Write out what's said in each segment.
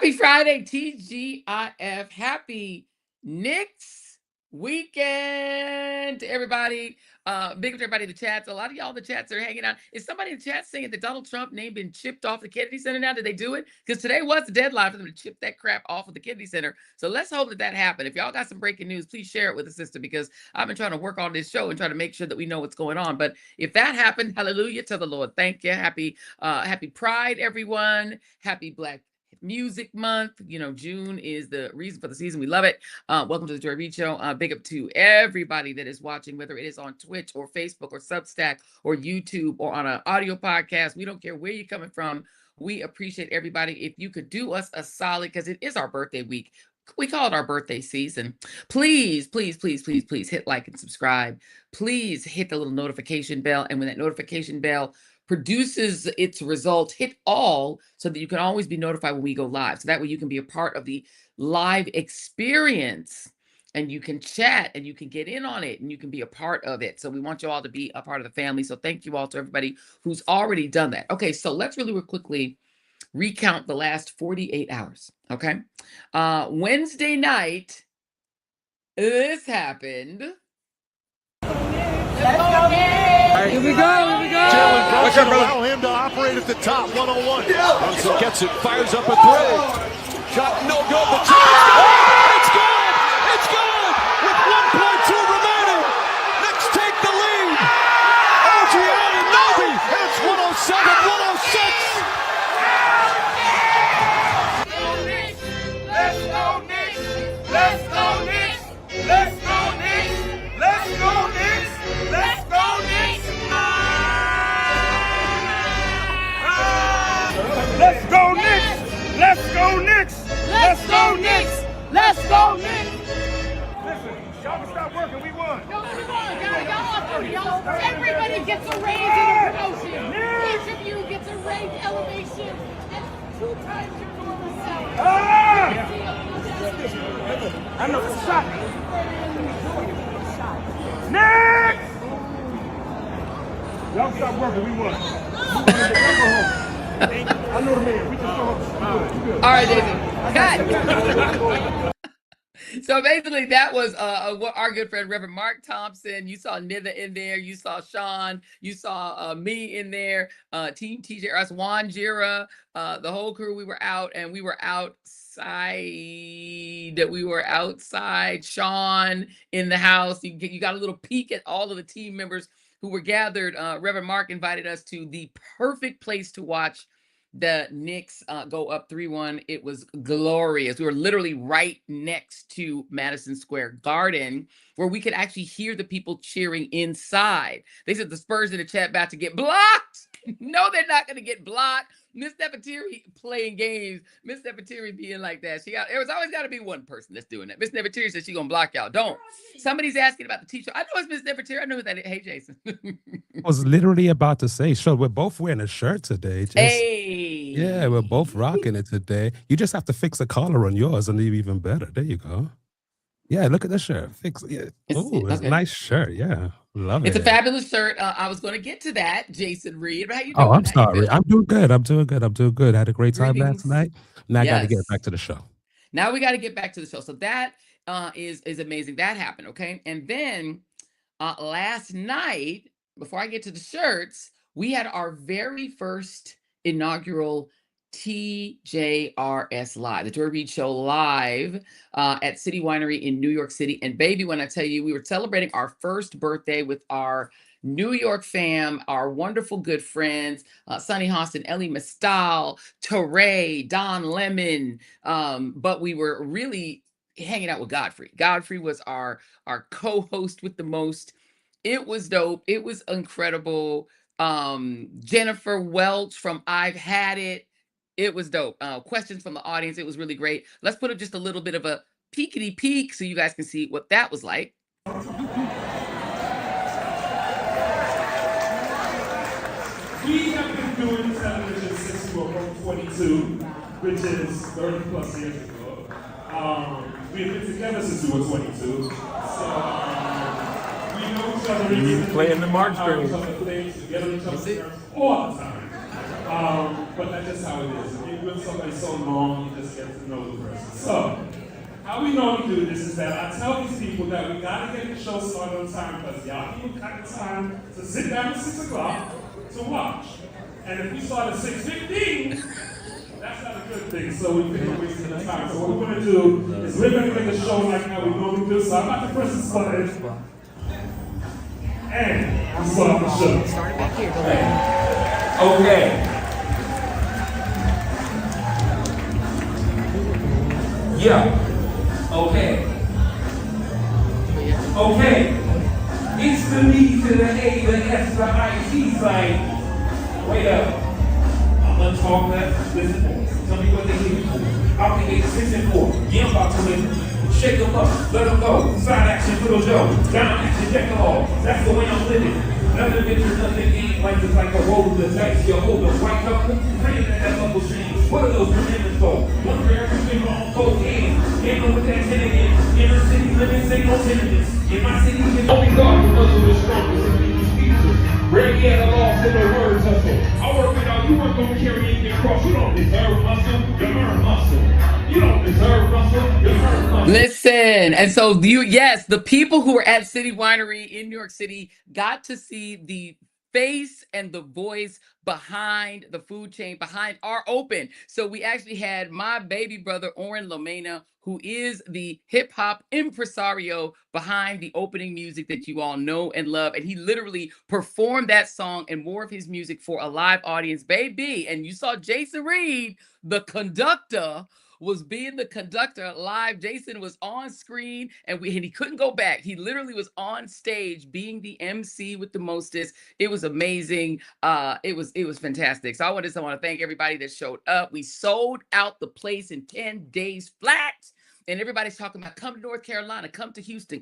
Happy Friday, TGIF. Happy Knicks weekend to everybody. Big up to everybody in the chats. A lot of y'all in the chats are hanging out. Is somebody in the chat saying that Donald Trump name been chipped off the Kennedy Center now? Did they do it? Because today was the deadline for them to chip that crap off of the Kennedy Center. So let's hope that that happened. If y'all got some breaking news, please share it with the sister, because I've been trying to work on this show and try to make sure that we know what's going on. But if that happened, hallelujah to the Lord. Thank you. Happy Pride, everyone. Happy Black Music Month. You know, June is the reason for the season. We love it. Welcome to the Joy Reid Show. Big up to everybody that is watching, whether it is on Twitch or Facebook or Substack or YouTube or on an audio podcast. We don't care where you're coming from. We appreciate everybody. If you could do us a solid, because it is our birthday week. We call it our birthday season. Please, please, please, please, please hit like and subscribe. Please hit the little notification bell. And when that notification bell produces its result, hit all, so that you can always be notified when we go live. So that way you can be a part of the live experience, and you can chat and you can get in on it and you can be a part of it. So we want you all to be a part of the family. So thank you all to everybody who's already done that. Okay, so let's really quickly recount the last 48 hours. Okay. Wednesday night, this happened. Here we go. Jalen Brunson allow him to operate at the top, 101. Brunson gets it, fires up a three. Shot no good. The it's good! It's good! With 1.2 remaining. Knicks take the lead. Adrian and Novi. It's 107-106. Let's go Knicks! Let's go Knicks! Let's go Knicks! Let's go Knicks! Let's go Knicks! Let's go Knicks! Let's go Knicks! Let's go Knicks! Let's go Knicks! Listen, y'all can stop working. We won. Y'all, everybody gets a raise and a promotion. Each of you gets a raise, elevation, and 2 times your normal salary. I know the shot. Next! Y'all stop working. We won. I know the man. We just show up. All right, Jason. Cut. So basically, that was our good friend Reverend Mark Thompson. You saw Nitha in there. You saw Sean. You saw me in there. Team TJRS, Juan Jira, the whole crew. We were out, and we were outside. We were outside. Sean in the house. You got a little peek at all of the team members who were gathered. Reverend Mark invited us to the perfect place to watch the Knicks go up 3-1. It was glorious. We were literally right next to Madison Square Garden, where we could actually hear the people cheering inside. They said the Spurs in the chat about to get blocked. No, they're not going to get blocked. Miss Nefertiti playing games. Miss Nefertiti being like that. There's always got to be one person that's doing that. Miss Nefertiti says she's going to block y'all. Don't. Somebody's asking about the teacher. I know it's Miss Nefertiti. I know who that is. Hey, Jason. I was literally about to say, sure, we're both wearing a shirt today. Hey. Yeah, we're both rocking it today. You just have to fix a collar on yours and leave even better. There you go. Yeah, look at the shirt. Fix it. Yeah. It's a nice shirt. Yeah. Love it. It's a fabulous shirt. I was going to get to that, Jason Reid. How you doing? Oh, I'm sorry. I'm doing good. I'm doing good. I had a great time last night. Now I got to get back to the show. Now we got to get back to the show. So that is amazing. That happened. Okay. And then last night, before I get to the shirts, we had our very first inaugural TJRS Live, the Joy Reid Show live at City Winery in New York City. And baby, when I tell you, we were celebrating our first birthday with our New York fam, our wonderful good friends, Sonny Hostin, Ellie Mistal, Teray, Don Lemon. But we were really hanging out with Godfrey. Godfrey was our co-host with the most. It was dope. It was incredible. Jennifer Welch from I've Had It. It was dope. Questions from the audience. It was really great. Let's put up just a little bit of a peekity peek so you guys can see what that was like. We have been doing television since we were 22, which is 30 plus years ago. We have been together since we were 22. So we know each other. You playing the March Together each other all the time. But that's just how it is. you're with somebody so long, you just get to know the person. So, how we normally do this is that I tell these people that we gotta get the show started on time because y'all people got the time to sit down at 6 o'clock to watch. And if we start at 6:15, that's not a good thing, so we think we're wasting the time. So what we're gonna do is we're gonna get the show like how we normally do. So I'm about to press the button. And we start the show. Start it back here. Okay. Yeah. Okay. Okay. It's the B to the A, the S, the I, T side. Wait up. I'm gonna talk that. Listen. Tell me what they need for. I'll be 8, 6, and 4. Yeah, I'm about to win. Shake them up, let them go. Side action, little Joe. Down action, deck them all. That's the way I'm living. Nothing venture, nothing ain't like it's like a roll of the dice. You hold a white couple, praying that bubble stream. What are those remembrance for? One for every finger on cocaine. Gambling with that tenant. Inner city living, say no tenderness. In my city, you only God who knows who is strongest and who speaks. Ready at the loss in the words hustle. I work it out, you weren't gonna carry anything across. You don't deserve muscle, you earn muscle. You don't deserve muscle, you earn muscle. Listen, and so yes, the people who were at City Winery in New York City got to see the face and the voice behind the food chain, behind our open. So we actually had my baby brother, Oren Lomena, who is the hip hop impresario behind the opening music that you all know and love. And he literally performed that song and more of his music for a live audience, baby. And you saw Jason Reid, the conductor, was being the conductor live. Jason was on screen and he couldn't go back. He literally was on stage being the MC with the mostest. It was amazing. It was fantastic. So I want to thank everybody that showed up. We sold out the place in 10 days flat. And everybody's talking about come to North Carolina, come to Houston,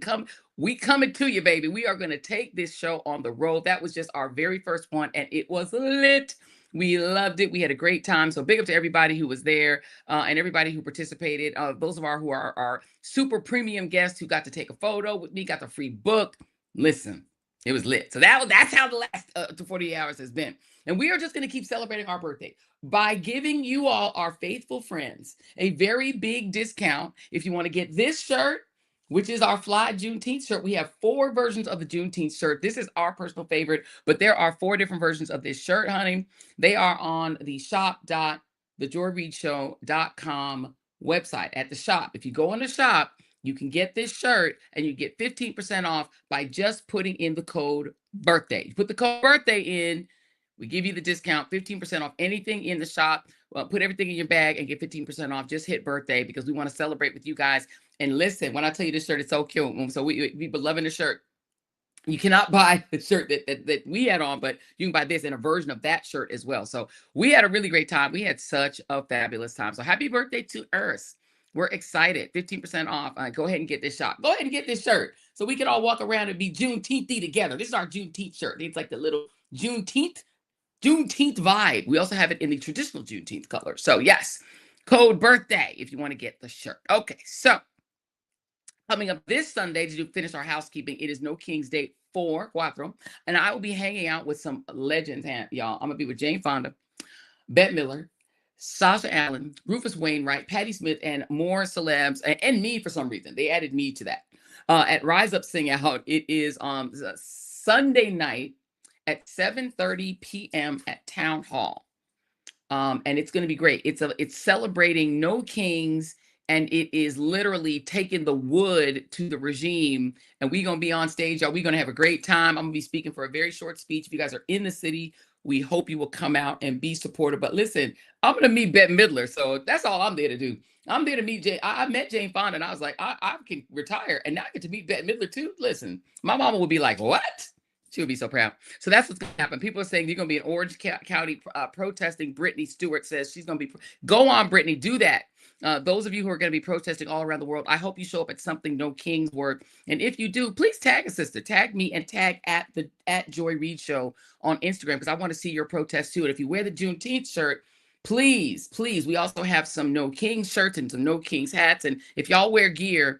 we coming to you, baby. We are going to take this show on the road. That was just our very first one and it was lit. We loved it. We had a great time. So big up to everybody who was there and everybody who participated. Those of who are our super premium guests who got to take a photo with me, got the free book. Listen, it was lit. So that's how the last 48 hours has been. And we are just going to keep celebrating our birthday by giving you all, our faithful friends, a very big discount. If you want to get this shirt, which is our Fly Juneteenth shirt. We have 4 versions of the Juneteenth shirt. This is our personal favorite, but there are 4 different versions of this shirt, honey. They are on the shop.thejoyreidshow.com website at the shop. If you go on the shop, you can get this shirt and you get 15% off by just putting in the code birthday. You put the code birthday in, we give you the discount, 15% off anything in the shop. Put everything in your bag and get 15% off. Just hit birthday because we want to celebrate with you guys. And listen, when I tell you this shirt is so cute, so we've been loving the shirt. You cannot buy the shirt that we had on, but you can buy this in a version of that shirt as well. So we had a really great time. We had such a fabulous time. So happy birthday to us. We're excited. 15% off. Go ahead and get this shop. Go ahead and get this shirt so we can all walk around and be Juneteenth-y together. This is our Juneteenth shirt. It's like the little Juneteenth vibe. We also have it in the traditional Juneteenth color. So yes, code birthday if you want to get the shirt. Okay, so coming up this Sunday to finish our housekeeping, it is No King's Day 4, and I will be hanging out with some legends, y'all. I'm going to be with Jane Fonda, Bette Midler, Sasha Allen, Rufus Wainwright, Patti Smith, and more celebs, and me for some reason. They added me to that. At Rise Up Sing Out, it is on Sunday night at 7:30 p.m. at Town Hall. And it's going to be great. It's celebrating No Kings, and it is literally taking the wood to the regime. And we're going to be on stage, y'all. We're going to have a great time. I'm going to be speaking for a very short speech. If you guys are in the city, we hope you will come out and be supportive. But listen, I'm going to meet Bette Midler. So that's all I'm there to do. I'm there to meet Jane. I met Jane Fonda and I was like, I can retire. And now I get to meet Bette Midler too. Listen, my mama would be like, what? She would be so proud. So that's what's going to happen. People are saying you're going to be in Orange County protesting. Brittany Stewart says she's going to be. Go on, Brittany, do that. Those of you who are going to be protesting all around the world, I hope you show up at something No King's work. And if you do, please tag a sister. Tag me and tag at Joy Reid Show on Instagram because I want to see your protest too. And if you wear the Juneteenth shirt, please, please. We also have some No Kings shirts and some No Kings hats. And if y'all wear gear,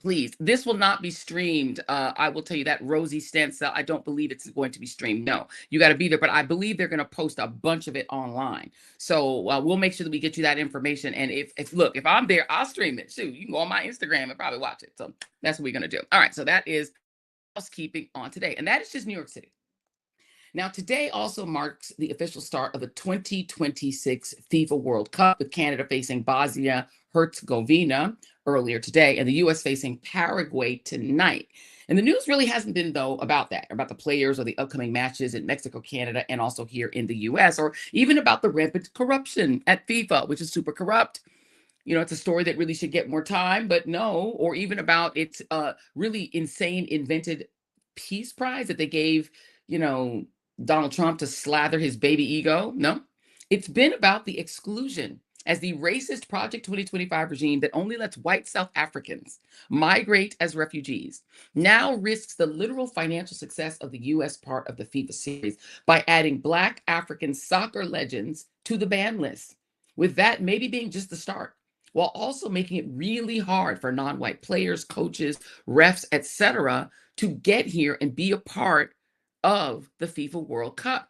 Please, this will not be streamed. I will tell you that Rosie Stansel, I don't believe it's going to be streamed. No, you got to be there, but I believe they're going to post a bunch of it online. So we'll make sure that we get you that information. And if I'm there, I'll stream it. Shoot, you can go on my Instagram and probably watch it. So that's what we're going to do. All right. So that is housekeeping on today. And that is just New York City. Now, today also marks the official start of the 2026 FIFA World Cup, with Canada facing Bosnia-Herzegovina earlier today and the U.S. facing Paraguay tonight. And the news really hasn't been, though, about the players or the upcoming matches in Mexico, Canada, and also here in the U.S., or even about the rampant corruption at FIFA, which is super corrupt. You know, it's a story that really should get more time, but no, or even about its really insane invented peace prize that they gave, Donald Trump to slather his baby ego. No, it's been about the exclusion as the racist Project 2025 regime that only lets white South Africans migrate as refugees now risks the literal financial success of the U.S. part of the FIFA series by adding Black African soccer legends to the ban list, with that maybe being just the start, while also making it really hard for non-white players, coaches, refs, etc., to get here and be a part of the FIFA World Cup.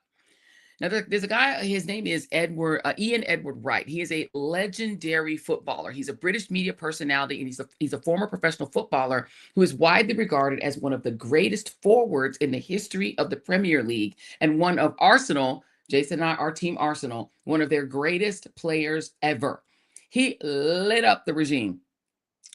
Now, there's a guy, his name is Ian Edward Wright. He is a legendary footballer. He's a British media personality, and he's a former professional footballer who is widely regarded as one of the greatest forwards in the history of the Premier League, and one of Arsenal, Jason and I, our team Arsenal, one of their greatest players ever. He lit up the regime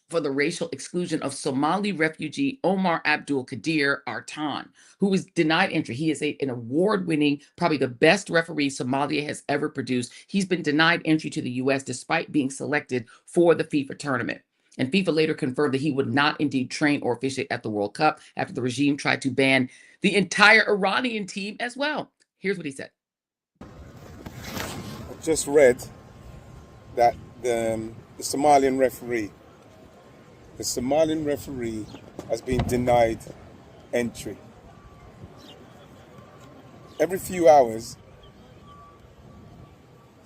for the racial exclusion of Somali refugee Omar Abdul Kadir Artan, who was denied entry. He is an award-winning, probably the best referee Somalia has ever produced. He's been denied entry to the U.S. despite being selected for the FIFA tournament. And FIFA later confirmed that he would not indeed train or officiate at the World Cup after the regime tried to ban the entire Iranian team as well. Here's what he said. I just read that the Somalian referee has been denied entry. Every few hours,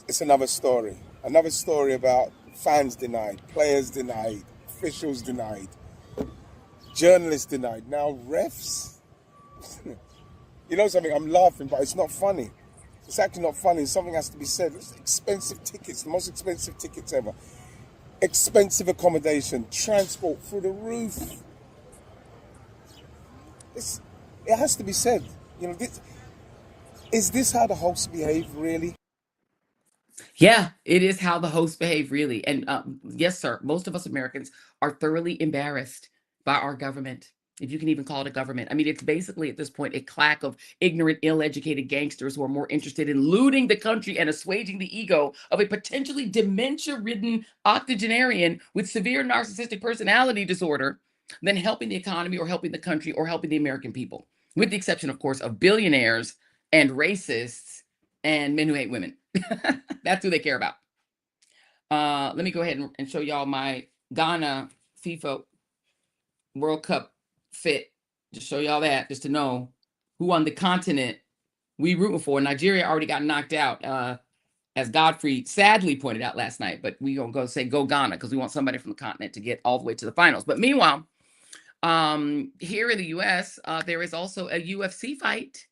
it's another story. Another story about fans denied, players denied, officials denied, journalists denied. Now refs. You know something, I'm laughing, but it's not funny. It's actually not funny. Something has to be said. It's expensive tickets, the most expensive tickets ever. Expensive accommodation, transport through the roof. It has to be said. Is this how the hosts behave, really? Yeah, it is how the hosts behave, really. And yes, sir, most of us Americans are thoroughly embarrassed by our government, if you can even call it a government. I mean, it's basically at this point a claque of ignorant, ill-educated gangsters who are more interested in looting the country and assuaging the ego of a potentially dementia-ridden octogenarian with severe narcissistic personality disorder than helping the economy or helping the country or helping the American people, with the exception, of course, of billionaires and racists and men who hate women. That's who they care about. Let me go ahead and show y'all my Ghana FIFA World Cup fit. Just show y'all that, just to know who on the continent we rooting for. Nigeria already got knocked out, as Godfrey sadly pointed out last night. But we gonna go say go Ghana because we want somebody from the continent to get all the way to the finals. But meanwhile, here in the U.S., there is also a UFC fight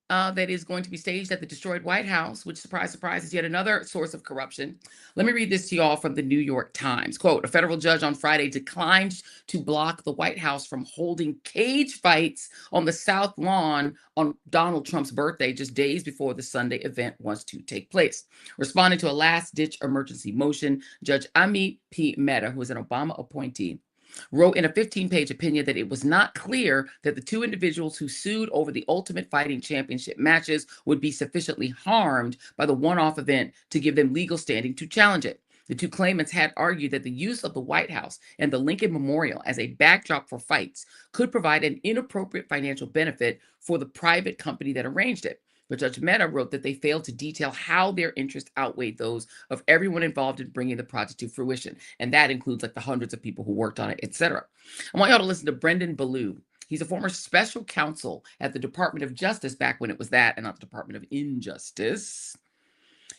that is going to be staged at the destroyed White House, which, surprise, surprise, is yet another source of corruption. Let me read this to you all from the New York Times. Quote, a federal judge on Friday declined to block the White House from holding cage fights on the South Lawn on Donald Trump's birthday, just days before the Sunday event was to take place. Responding to a last-ditch emergency motion, Judge Ami P. Mehta, who is an Obama appointee, wrote in a 15-page opinion that it was not clear that the two individuals who sued over the Ultimate Fighting Championship matches would be sufficiently harmed by the one-off event to give them legal standing to challenge it. The two claimants had argued that the use of the White House and the Lincoln Memorial as a backdrop for fights could provide an inappropriate financial benefit for the private company that arranged it. But Judge Mehta wrote that they failed to detail how their interests outweighed those of everyone involved in bringing the project to fruition. And that includes like the hundreds of people who worked on it, etc. I want y'all to listen to Brendan Ballou. He's a former special counsel at the Department of Justice back when it was that and not the Department of Injustice.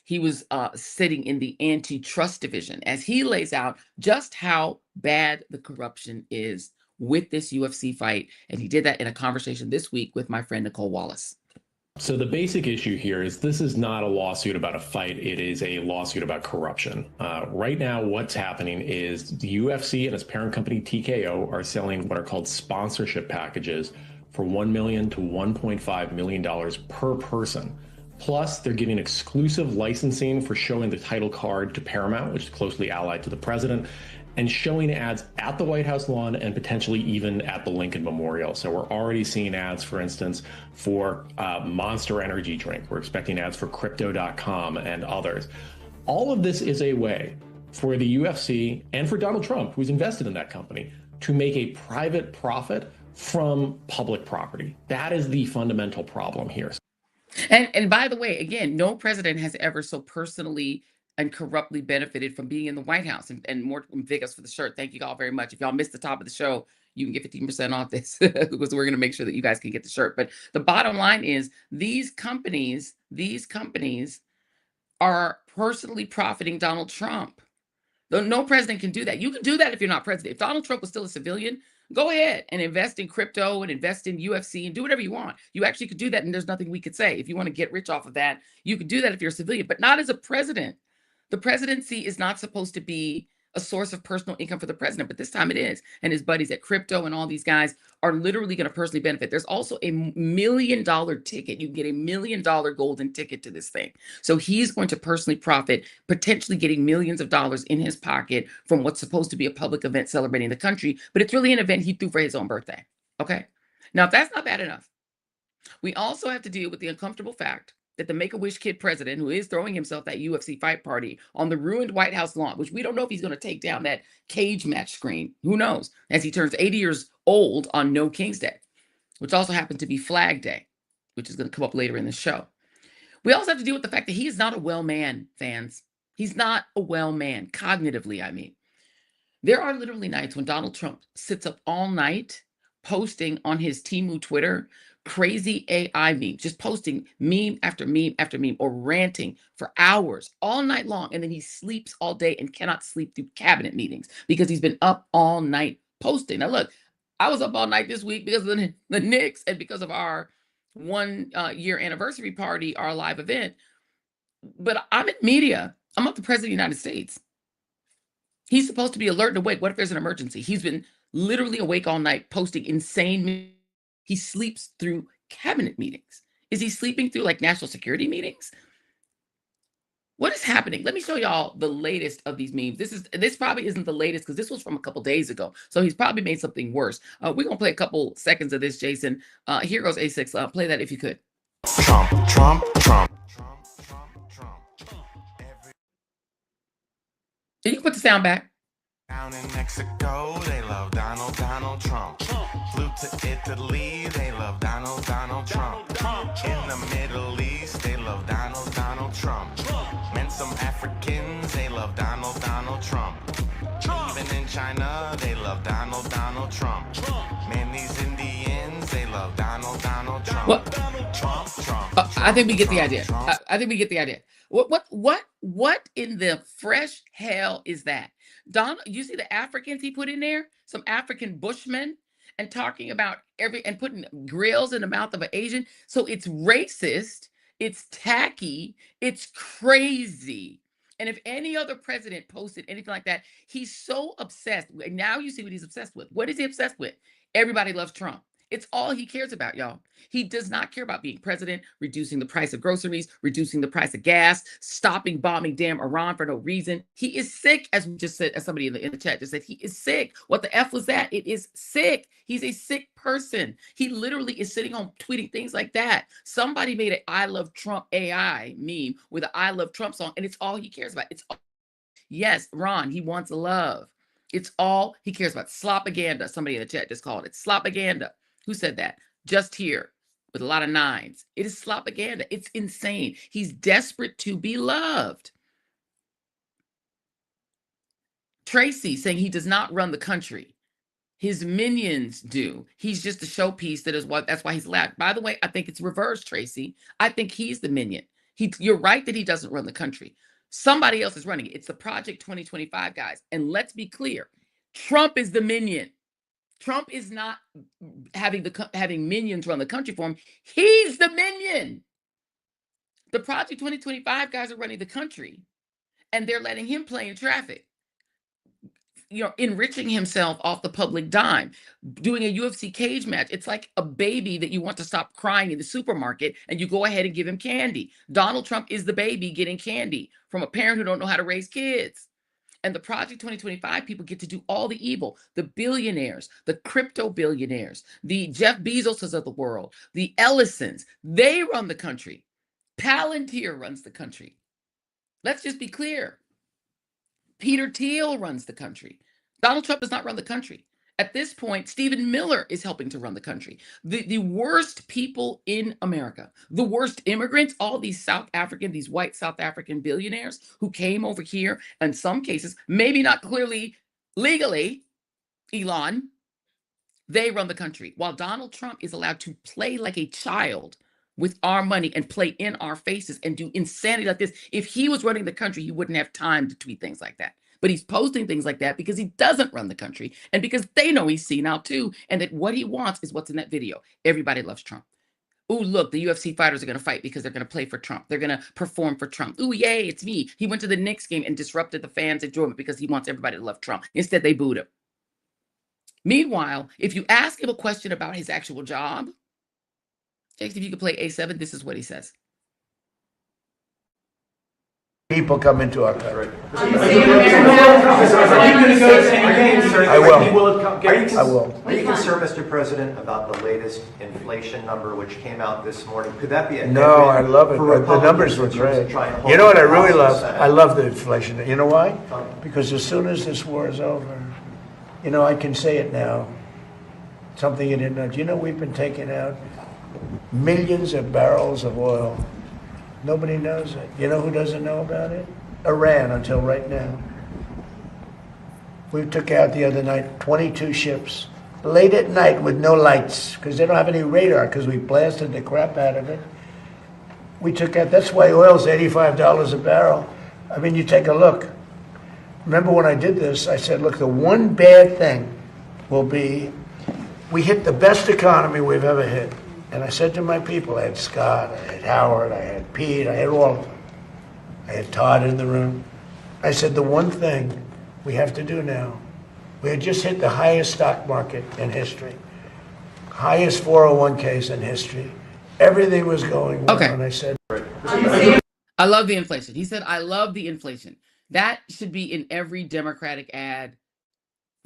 he was sitting in the antitrust division as he lays out just how bad the corruption is with this UFC fight. And he did that in a conversation this week with my friend Nicole Wallace. So the basic issue here is this is not a lawsuit about a fight. It is a lawsuit about corruption. Right now, what's happening is the UFC and its parent company TKO are selling what are called sponsorship packages for $1 million to $1.5 million per person. Plus, they're giving exclusive licensing for showing the title card to Paramount, which is closely allied to the president, and showing ads at the White House lawn and potentially even at the Lincoln Memorial. So we're already seeing ads, for instance, for Monster Energy drink. We're expecting ads for Crypto.com and others. All of this is a way for the UFC and for Donald Trump, who's invested in that company, to make a private profit from public property. That is the fundamental problem here. And by the way, again, no president has ever so personally and corruptly benefited from being in the White House. And more Vegas for the shirt. Thank you all very much. If y'all missed the top of the show, you can get 15% off this because we're going to make sure that you guys can get the shirt. But the bottom line is these companies are personally profiting Donald Trump. No president can do that. You can do that if you're not president. If Donald Trump was still a civilian, go ahead and invest in crypto and invest in UFC and do whatever you want. You actually could do that, and there's nothing we could say. If you want to get rich off of that, you could do that if you're a civilian, but not as a president. The presidency is not supposed to be a source of personal income for the president, but this time it is. And his buddies at crypto and all these guys are literally going to personally benefit. There's also a $1 million ticket. You can get a $1 million golden ticket to this thing. So he's going to personally profit, potentially getting millions of dollars in his pocket from what's supposed to be a public event celebrating the country, but it's really an event he threw for his own birthday. Okay. Now, if that's not bad enough, we also have to deal with the uncomfortable fact that the Make-A-Wish kid president, who is throwing himself that UFC fight party on the ruined White House lawn, which we don't know if he's going to take down that cage match screen. Who knows? As he turns 80 years old on No King's Day, which also happened to be Flag Day, which is going to come up later in the show. We also have to deal with the fact that he is not a well man, fans. He's not a well man, cognitively, I mean. There are literally nights when Donald Trump sits up all night posting on his Temu Twitter crazy AI memes, just posting meme after meme after meme, or ranting for hours all night long. And then he sleeps all day and cannot sleep through cabinet meetings because he's been up all night posting. Now, look, I was up all night this week because of the Knicks and because of our 1 year anniversary party, our live event. But I'm in media. I'm not the president of the United States. He's supposed to be alert and awake. What if there's an emergency? He's been literally awake all night posting insane. He sleeps through cabinet meetings. Is he sleeping through like national security meetings? What is happening? Let me show y'all the latest of these memes. This probably isn't the latest because this was from a couple days ago. So he's probably made something worse. We're going to play a couple seconds of this, Jason. Here goes A6. Play that if you could. Trump, Trump, Trump. You can put the sound back. Down in Mexico, they love Donald Trump. Flew to Italy, they love Donald Trump. In the Middle East, they love Donald Trump. Met some Africans, they love Donald Trump. Even in China, they love Donald Trump. Man, these Indians, they love Donald Trump. What? Trump. I think we get the idea. I think we get the idea. What in the fresh hell is that? You see the Africans he put in there? Some African bushmen, and talking about and putting grills in the mouth of an Asian. So it's racist, it's tacky, it's crazy. And if any other president posted anything like that, he's so obsessed. And now you see what he's obsessed with. What is he obsessed with? Everybody loves Trump. It's all he cares about, y'all. He does not care about being president, reducing the price of groceries, reducing the price of gas, stopping bombing damn Iran for no reason. He is sick, as we just said, as somebody in the chat just said, he is sick. What the F was that? It is sick. He's a sick person. He literally is sitting home tweeting things like that. Somebody made an I Love Trump AI meme with an I Love Trump song, and it's all he cares about. Yes, Ron, he wants love. It's all he cares about. Slopaganda. Somebody in the chat just called it slopaganda. Who said that? Just here with a lot of nines. It is slopaganda. It's insane. He's desperate to be loved. Tracy saying he does not run the country. His minions do. He's just a showpiece. That's why he's loud. By the way, I think it's reversed, Tracy. I think he's the minion. You're right that he doesn't run the country. Somebody else is running it. It's the Project 2025 guys. And let's be clear, Trump is the minion. Trump is not having minions run the country for him. He's the minion. The Project 2025 guys are running the country, and they're letting him play in traffic, enriching himself off the public dime, doing a UFC cage match. It's like a baby that you want to stop crying in the supermarket, and you go ahead and give him candy. Donald Trump is the baby getting candy from a parent who don't know how to raise kids. And the Project 2025 people get to do all the evil. The billionaires, the crypto billionaires, the Jeff Bezoses of the world, the Ellisons, they run the country. Palantir runs the country. Let's just be clear. Peter Thiel runs the country. Donald Trump does not run the country. At this point, Stephen Miller is helping to run the country. The worst people in America, the worst immigrants, all these these white South African billionaires who came over here, in some cases, maybe not clearly legally, Elon, they run the country. While Donald Trump is allowed to play like a child with our money and play in our faces and do insanity like this. If he was running the country, he wouldn't have time to tweet things like that. But he's posting things like that because he doesn't run the country and because they know he's senile too, and that what he wants is what's in that video. Everybody loves Trump. Ooh, look, the UFC fighters are going to fight because they're going to play for Trump. They're going to perform for Trump. Ooh, yay, it's me. He went to the Knicks game and disrupted the fans' enjoyment because he wants everybody to love Trump. Instead, they booed him. Meanwhile, if you ask him a question about his actual job, Jakes, if you could play A7, this is what he says. People come into our country. Are you going to go to any games? I will. I will. Are you concerned, Mr. President, about the latest inflation number which came out this morning? Could that be a No, I love it. The numbers were great. You know what I really love? I love the inflation. You know why? Because as soon as this war is over, I can say it now. Something you didn't know. We've been taking out millions of barrels of oil. Nobody knows it. You know who doesn't know about it? Iran, until right now. We took out the other night 22 ships, late at night with no lights, because they don't have any radar, because we blasted the crap out of it. We took out, that's why oil's $85 a barrel. I mean, you take a look. Remember when I did this, I said, look, the one bad thing will be, we hit the best economy we've ever hit. And I said to my people, I had Scott, I had Howard, I had Pete, I had all of them. I had Todd in the room. I said, the one thing we have to do now, we had just hit the highest stock market in history, highest 401ks in history. Everything was going well. Okay. And I said, I love the inflation. He said, I love the inflation. That should be in every Democratic ad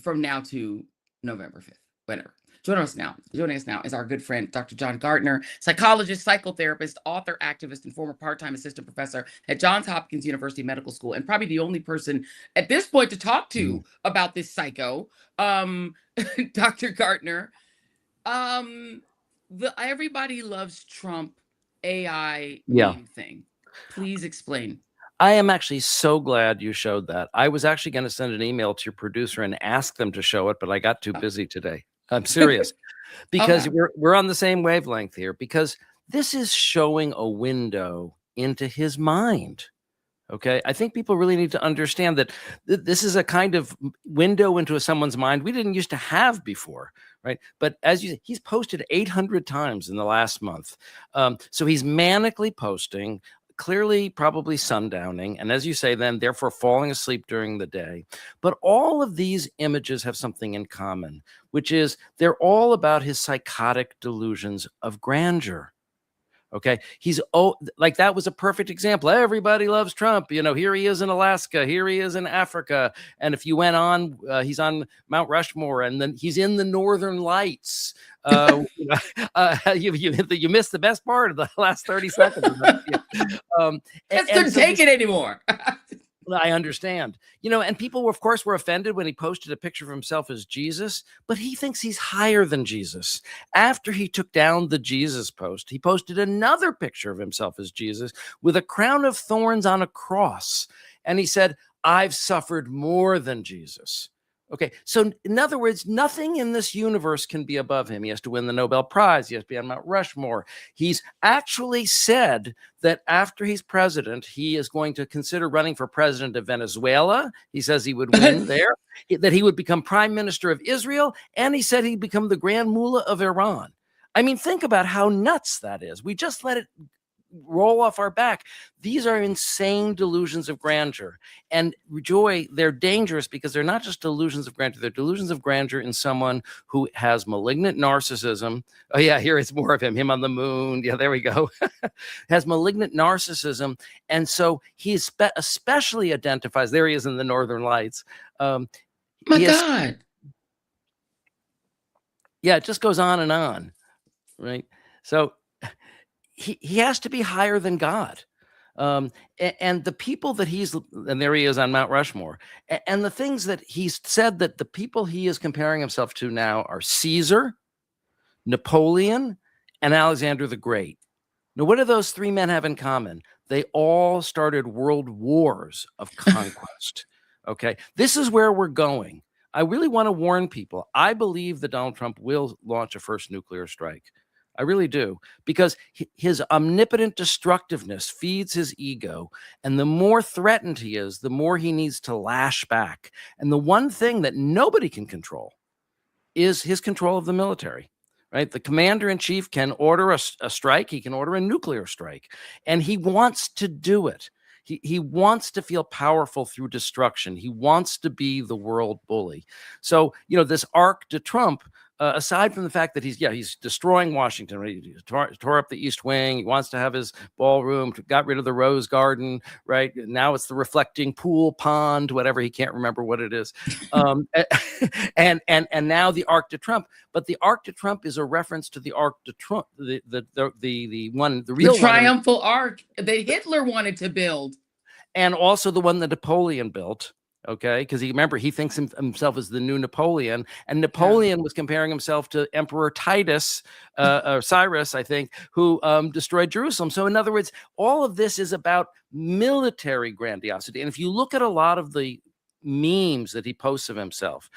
from now to November 5th, whatever. Joining us now is our good friend, Dr. John Gardner, psychologist, psychotherapist, author, activist, and former part-time assistant professor at Johns Hopkins University Medical School, and probably the only person at this point to talk to about this psycho, Dr. Gardner. The everybody loves Trump AI meme thing. Please explain. I am actually so glad you showed that. I was actually going to send an email to your producer and ask them to show it, but I got too busy today. I'm serious, because we're on the same wavelength here, because this is showing a window into his mind. Okay, I think people really need to understand that this is a kind of window into someone's mind we didn't used to have before, right? But he's posted 800 times in the last month. So he's manically posting, clearly probably sundowning, and as you say, then therefore falling asleep during the day. But all of these images have something in common, which is they're all about his psychotic delusions of grandeur. Okay, like that was a perfect example. Everybody loves Trump. Here he is in Alaska, here he is in Africa, and if you went on, he's on Mount Rushmore, and then he's in the Northern Lights. You missed the best part of the last 30 seconds. It's couldn't take it anymore. I understand. And people, of course, were offended when he posted a picture of himself as Jesus, but he thinks he's higher than Jesus. After he took down the Jesus post, he posted another picture of himself as Jesus with a crown of thorns on a cross. And he said, I've suffered more than Jesus. Okay, so in other words, nothing in this universe can be above him. He has to win the Nobel Prize. He has to be on Mount Rushmore. He's actually said that after he's president, he is going to consider running for president of Venezuela. He says he would win there, that he would become prime minister of Israel, and he said he'd become the grand mullah of Iran. I mean, think about how nuts that is. We just let it roll off our back. These are insane delusions of grandeur. And Joy, they're dangerous because they're not just delusions of grandeur. They're delusions of grandeur in someone who has malignant narcissism. Oh yeah, here it's more of him on the moon. Yeah, there we go. Has malignant narcissism. And so he especially identifies, there he is in the Northern Lights. My God. Yeah, it just goes on and on, right? So he has to be higher than God. And the people that and there he is on Mount Rushmore. And the things that he's said that the people he is comparing himself to now are Caesar, Napoleon, and Alexander the Great. Now, what do those three men have in common? They all started world wars of conquest. Okay, this is where we're going. I really want to warn people. I believe that Donald Trump will launch a first nuclear strike. I really do, because his omnipotent destructiveness feeds his ego. And the more threatened he is, the more he needs to lash back. And the one thing that nobody can control is his control of the military, right? The commander in chief can order a strike. He can order a nuclear strike, and he wants to do it. He wants to feel powerful through destruction. He wants to be the world bully. So, this arc de Trump, aside from the fact that he's destroying Washington, right? He tore up the East Wing. He wants to have his ballroom, got rid of the Rose Garden, right? Now it's the reflecting pool pond, whatever. He can't remember what it is. And now the Arc de Trump. But the Arc de Trump is a reference to the Arc de Trump, the real triumphal arc that Hitler wanted to build, and also the one that Napoleon built. Okay, because he thinks himself as the new Napoleon, and Napoleon was comparing himself to Emperor Titus, or Cyrus, I think, who destroyed Jerusalem. So, in other words, all of this is about military grandiosity. And if you look at a lot of the memes that he posts of himself,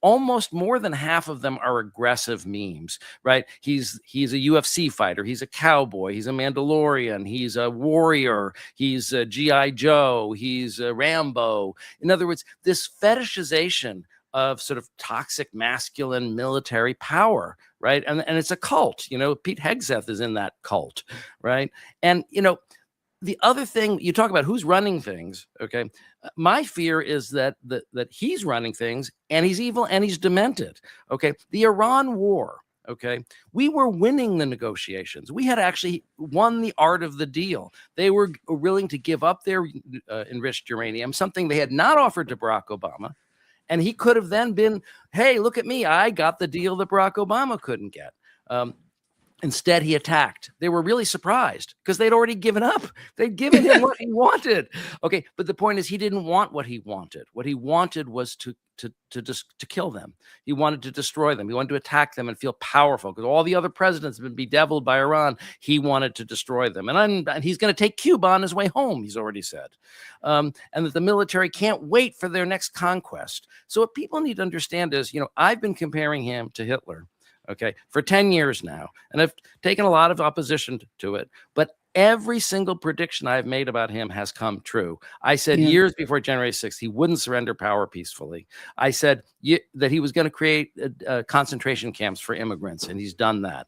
almost more than half of them are aggressive memes, right? He's a UFC fighter. He's a cowboy. He's a Mandalorian. He's a warrior. He's a G.I. Joe. He's a Rambo. In other words, this fetishization of sort of toxic masculine military power, right? And it's a cult. Pete Hegseth is in that cult, right? And, the other thing, you talk about who's running things, okay? My fear is that he's running things, and he's evil, and he's demented, okay? The Iran war, okay? We were winning the negotiations. We had actually won the art of the deal. They were willing to give up their enriched uranium, something they had not offered to Barack Obama, and he could have then been, hey, look at me, I got the deal that Barack Obama couldn't get. Instead, he attacked. They were really surprised because they'd already given up. They'd given him what he wanted. Okay, but the point is, he didn't want what he wanted. What he wanted was to kill them. He wanted to destroy them. He wanted to attack them and feel powerful because all the other presidents have been bedeviled by Iran. He wanted to destroy them, and he's going to take Cuba on his way home. He's already said, and that the military can't wait for their next conquest. So what people need to understand is, I've been comparing him to Hitler. Okay, for 10 years now. And I've taken a lot of opposition to it. But every single prediction I've made about him has come true. I said years before January 6th, he wouldn't surrender power peacefully. I said that he was going to create concentration camps for immigrants, and he's done that.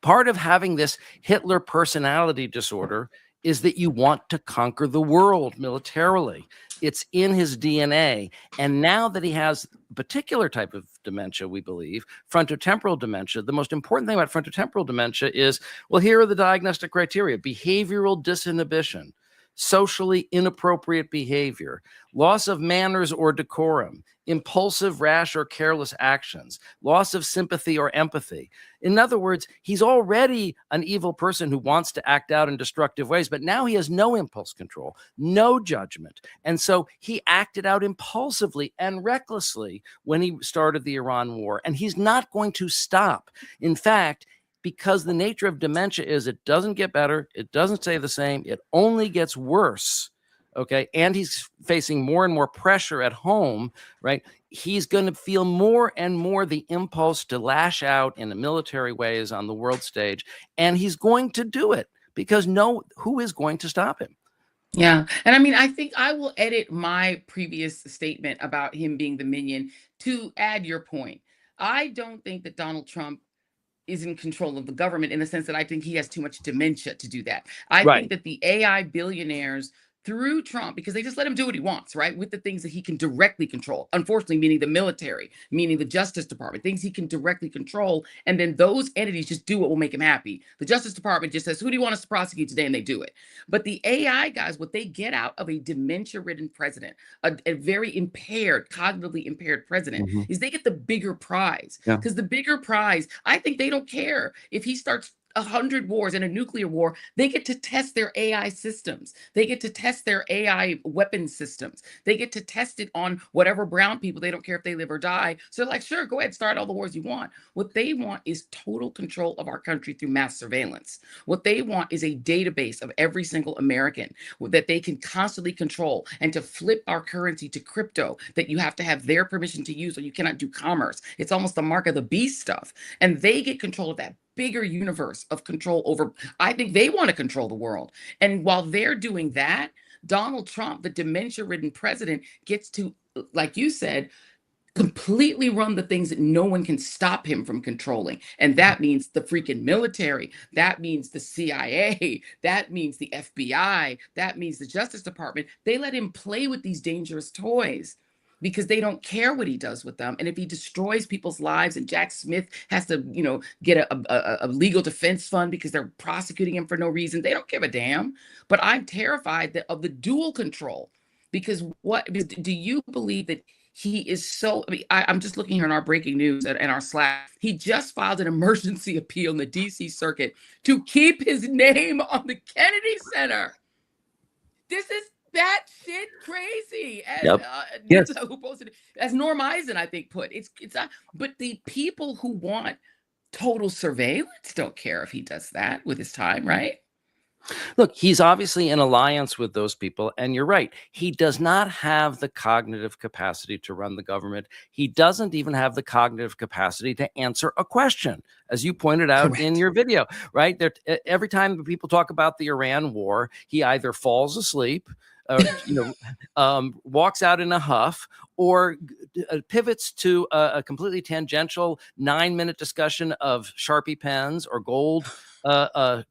Part of having this Hitler personality disorder is that you want to conquer the world militarily. It's in his DNA. And now that he has a particular type of dementia, we believe, frontotemporal dementia, the most important thing about frontotemporal dementia is, well, here are the diagnostic criteria: behavioral disinhibition, socially inappropriate behavior, loss of manners or decorum, impulsive, rash, or careless actions, loss of sympathy or empathy. In other words, he's already an evil person who wants to act out in destructive ways, but now he has no impulse control, no judgment. And so he acted out impulsively and recklessly when he started the Iran war, and he's not going to stop. In fact, because the nature of dementia is it doesn't get better, it doesn't stay the same, it only gets worse. okay, and he's facing more and more pressure at home, right? He's going to feel more and more the impulse to lash out in military ways on the world stage, and he's going to do it because who is going to stop him? Yeah. And I mean, I think I will edit my previous statement about him being the minion to add your point. I don't think that Donald Trump is in control of the government in the sense that I think he has too much dementia to do that. I think that the AI billionaires through Trump, because they just let him do what he wants, right? With the things that he can directly control, unfortunately, meaning the military, meaning the Justice Department, things he can directly control. And then those entities just do what will make him happy. The Justice Department just says, who do you want us to prosecute today? And they do it. But the AI guys, what they get out of a dementia-ridden president, a very impaired, cognitively impaired president, is they get the bigger prize. Because the bigger prize, I think they don't care if he starts 100 wars and a nuclear war. They get to test their AI systems. They get to test their AI weapon systems. They get to test it on whatever brown people. They don't care if they live or die. So they're like, sure, go ahead, start all the wars you want. What they want is total control of our country through mass surveillance. What they want is a database of every single American that they can constantly control, and to flip our currency to crypto that you have to have their permission to use or you cannot do commerce. It's almost the mark of the beast stuff. And they get control of that bigger universe of control over, I think they want to control the world. And while they're doing that, Donald Trump, the dementia-ridden president, gets to, like you said, completely run the things that no one can stop him from controlling. And that means the freaking military. That means the CIA. That means the FBI. That means the Justice Department. They let him play with these dangerous toys because they don't care what he does with them. And if he destroys people's lives and Jack Smith has to, get a legal defense fund because they're prosecuting him for no reason, they don't give a damn. But I'm terrified of the dual control, because do you believe that he is so, I'm just looking here in our breaking news and our Slack. He just filed an emergency appeal in the DC circuit to keep his name on the Kennedy Center. This is batshit crazy. As, who posted it, as Norm Eisen, I think, put but the people who want total surveillance don't care if he does that with his time, right? Look, he's obviously in alliance with those people. And you're right. He does not have the cognitive capacity to run the government. He doesn't even have the cognitive capacity to answer a question, as you pointed out in your video, right? Every time people talk about the Iran war, he either falls asleep, walks out in a huff, or pivots to a completely tangential 9-minute discussion of Sharpie pens or gold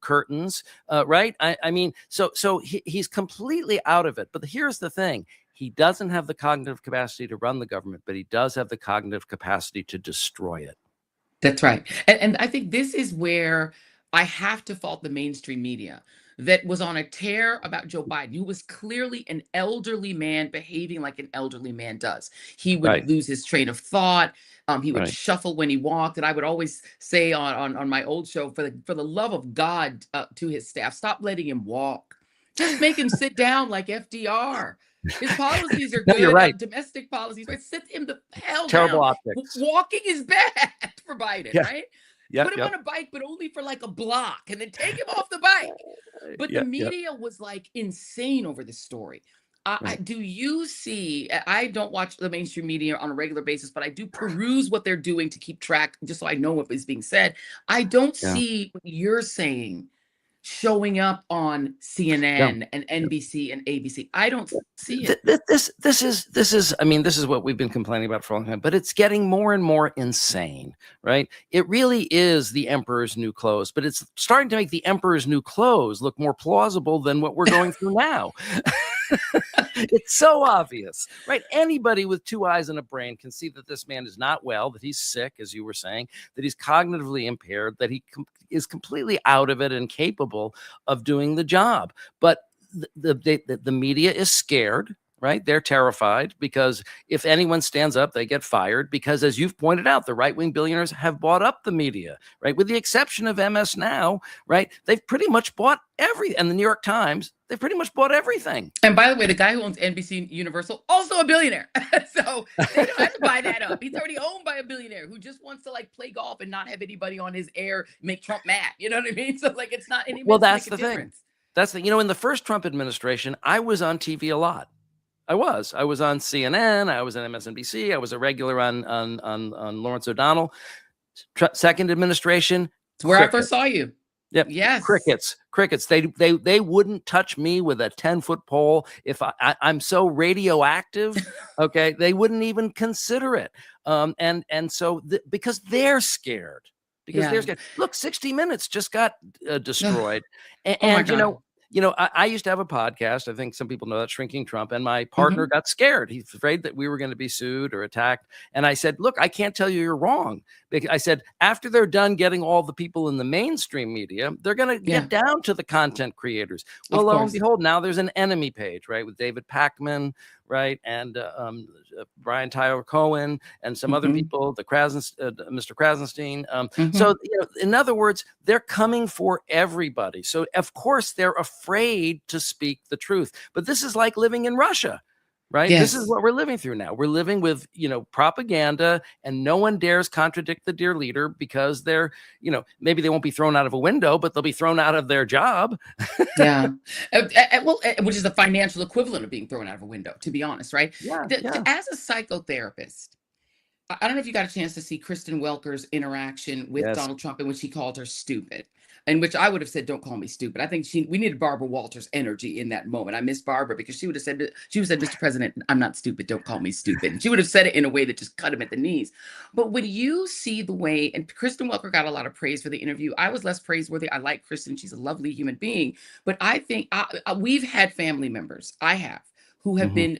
curtains, right? I mean, so he's completely out of it. But here's the thing. He doesn't have the cognitive capacity to run the government, but he does have the cognitive capacity to destroy it. That's right. And I think this is where I have to fault the mainstream media that was on a tear about Joe Biden, who was clearly an elderly man behaving like an elderly man does. He would lose his train of thought. He would shuffle when he walked. And I would always say on my old show, for the love of God, to his staff, stop letting him walk. Just make him sit down like FDR. His policies are good. You're right. Domestic policies, right? Sit him the hell Terrible down. optics. Walking is bad for Biden, right? Put him on a bike, but only for like a block, and then take him off the bike. But the media was like insane over this story. Do you see, I don't watch the mainstream media on a regular basis, but I do peruse what they're doing to keep track, just so I know what is being said. I don't see what you're saying showing up on CNN and NBC and ABC. I don't see it. This is what we've been complaining about for a long time, but it's getting more and more insane, right? It really is the emperor's new clothes, but it's starting to make the emperor's new clothes look more plausible than what we're going through now. It's so obvious, right? Anybody with 2 eyes and a brain can see that this man is not well, that he's sick, as you were saying, that he's cognitively impaired, that he is completely out of it and capable of doing the job. But the media is scared, right? They're terrified because if anyone stands up, they get fired because, as you've pointed out, the right-wing billionaires have bought up the media, right? With the exception of MS Now, right? They've pretty much bought everything. And the New York Times, they've pretty much bought everything. And by the way, the guy who owns NBC Universal, also a billionaire. So they don't have to buy that up. He's already owned by a billionaire who just wants to like play golf and not have anybody on his air make Trump mad. You know what I mean? So like, it's not any. Well, that's the thing. That's the, in the first Trump administration, I was on TV a lot. I was on CNN. I was on MSNBC. I was a regular on Lawrence O'Donnell. Second administration, it's where I first saw you. Yep. Yes. Crickets. They wouldn't touch me with a 10-foot pole if I'm so radioactive. Okay. They wouldn't even consider it. And so because they're scared. They're scared. Look, 60 Minutes just got destroyed. I used to have a podcast. I think some people know that, Shrinking Trump, and my partner got scared. He's afraid that we were going to be sued or attacked. And I said, look, I can't tell you you're wrong. I said, after they're done getting all the people in the mainstream media, they're going to get down to the content creators. Well, lo and behold, now there's an enemy page, right, with David Pakman, right, and Brian Tyler Cohen and some other people, Mr. Krasenstein. So, in other words, they're coming for everybody. So, of course, they're afraid to speak the truth. But this is like living in Russia. Right. Yes. This is what we're living through now. We're living with, propaganda, and no one dares contradict the dear leader because they're, maybe they won't be thrown out of a window, but they'll be thrown out of their job. Yeah. Which is the financial equivalent of being thrown out of a window, to be honest. Right. As a psychotherapist, I don't know if you got a chance to see Kristen Welker's interaction with Donald Trump, in which he called her stupid. In which I would have said, don't call me stupid. I think we needed Barbara Walters' energy in that moment. I miss Barbara because she would have said, Mr. President, I'm not stupid. Don't call me stupid. And she would have said it in a way that just cut him at the knees. But when you see the way, and Kristen Welker got a lot of praise for the interview. I was less praiseworthy. I like Kristen. She's a lovely human being. But I think we've had family members. I have. Who have been,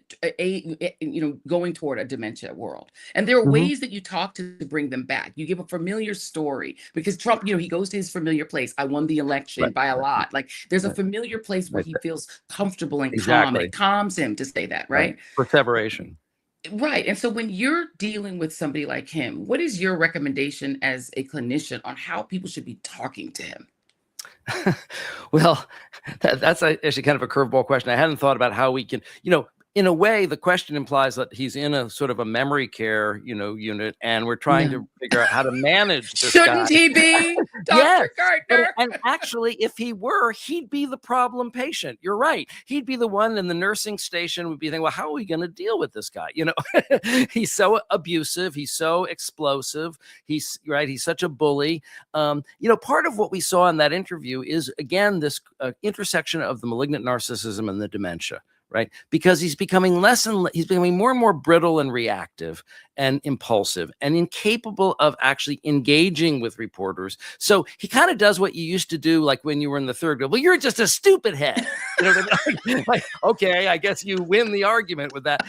going toward a dementia world. And there are ways that you talk to bring them back. You give a familiar story, because Trump, he goes to his familiar place. I won the election by a lot. Like, there's a familiar place where he feels comfortable and calm, and it calms him to say that, right? Perseveration. Right. And so when you're dealing with somebody like him, what is your recommendation as a clinician on how people should be talking to him? Well, that's actually kind of a curveball question. I hadn't thought about how we can, in a way, the question implies that he's in a sort of a memory care, unit, and we're trying to figure out how to manage this Shouldn't guy. he be, Dr. Gardner? And actually, if he were, he'd be the problem patient. You're right. He'd be the one in the nursing station would be thinking, well, how are we going to deal with this guy? He's so abusive. He's so explosive. He's such a bully. Part of what we saw in that interview is, again, this intersection of the malignant narcissism and the dementia. Right, because he's becoming more and more brittle and reactive and impulsive and incapable of actually engaging with reporters. So he kind of does what you used to do, like when you were in the third grade. Well, you're just a stupid head. Like, okay, I guess you win the argument with that.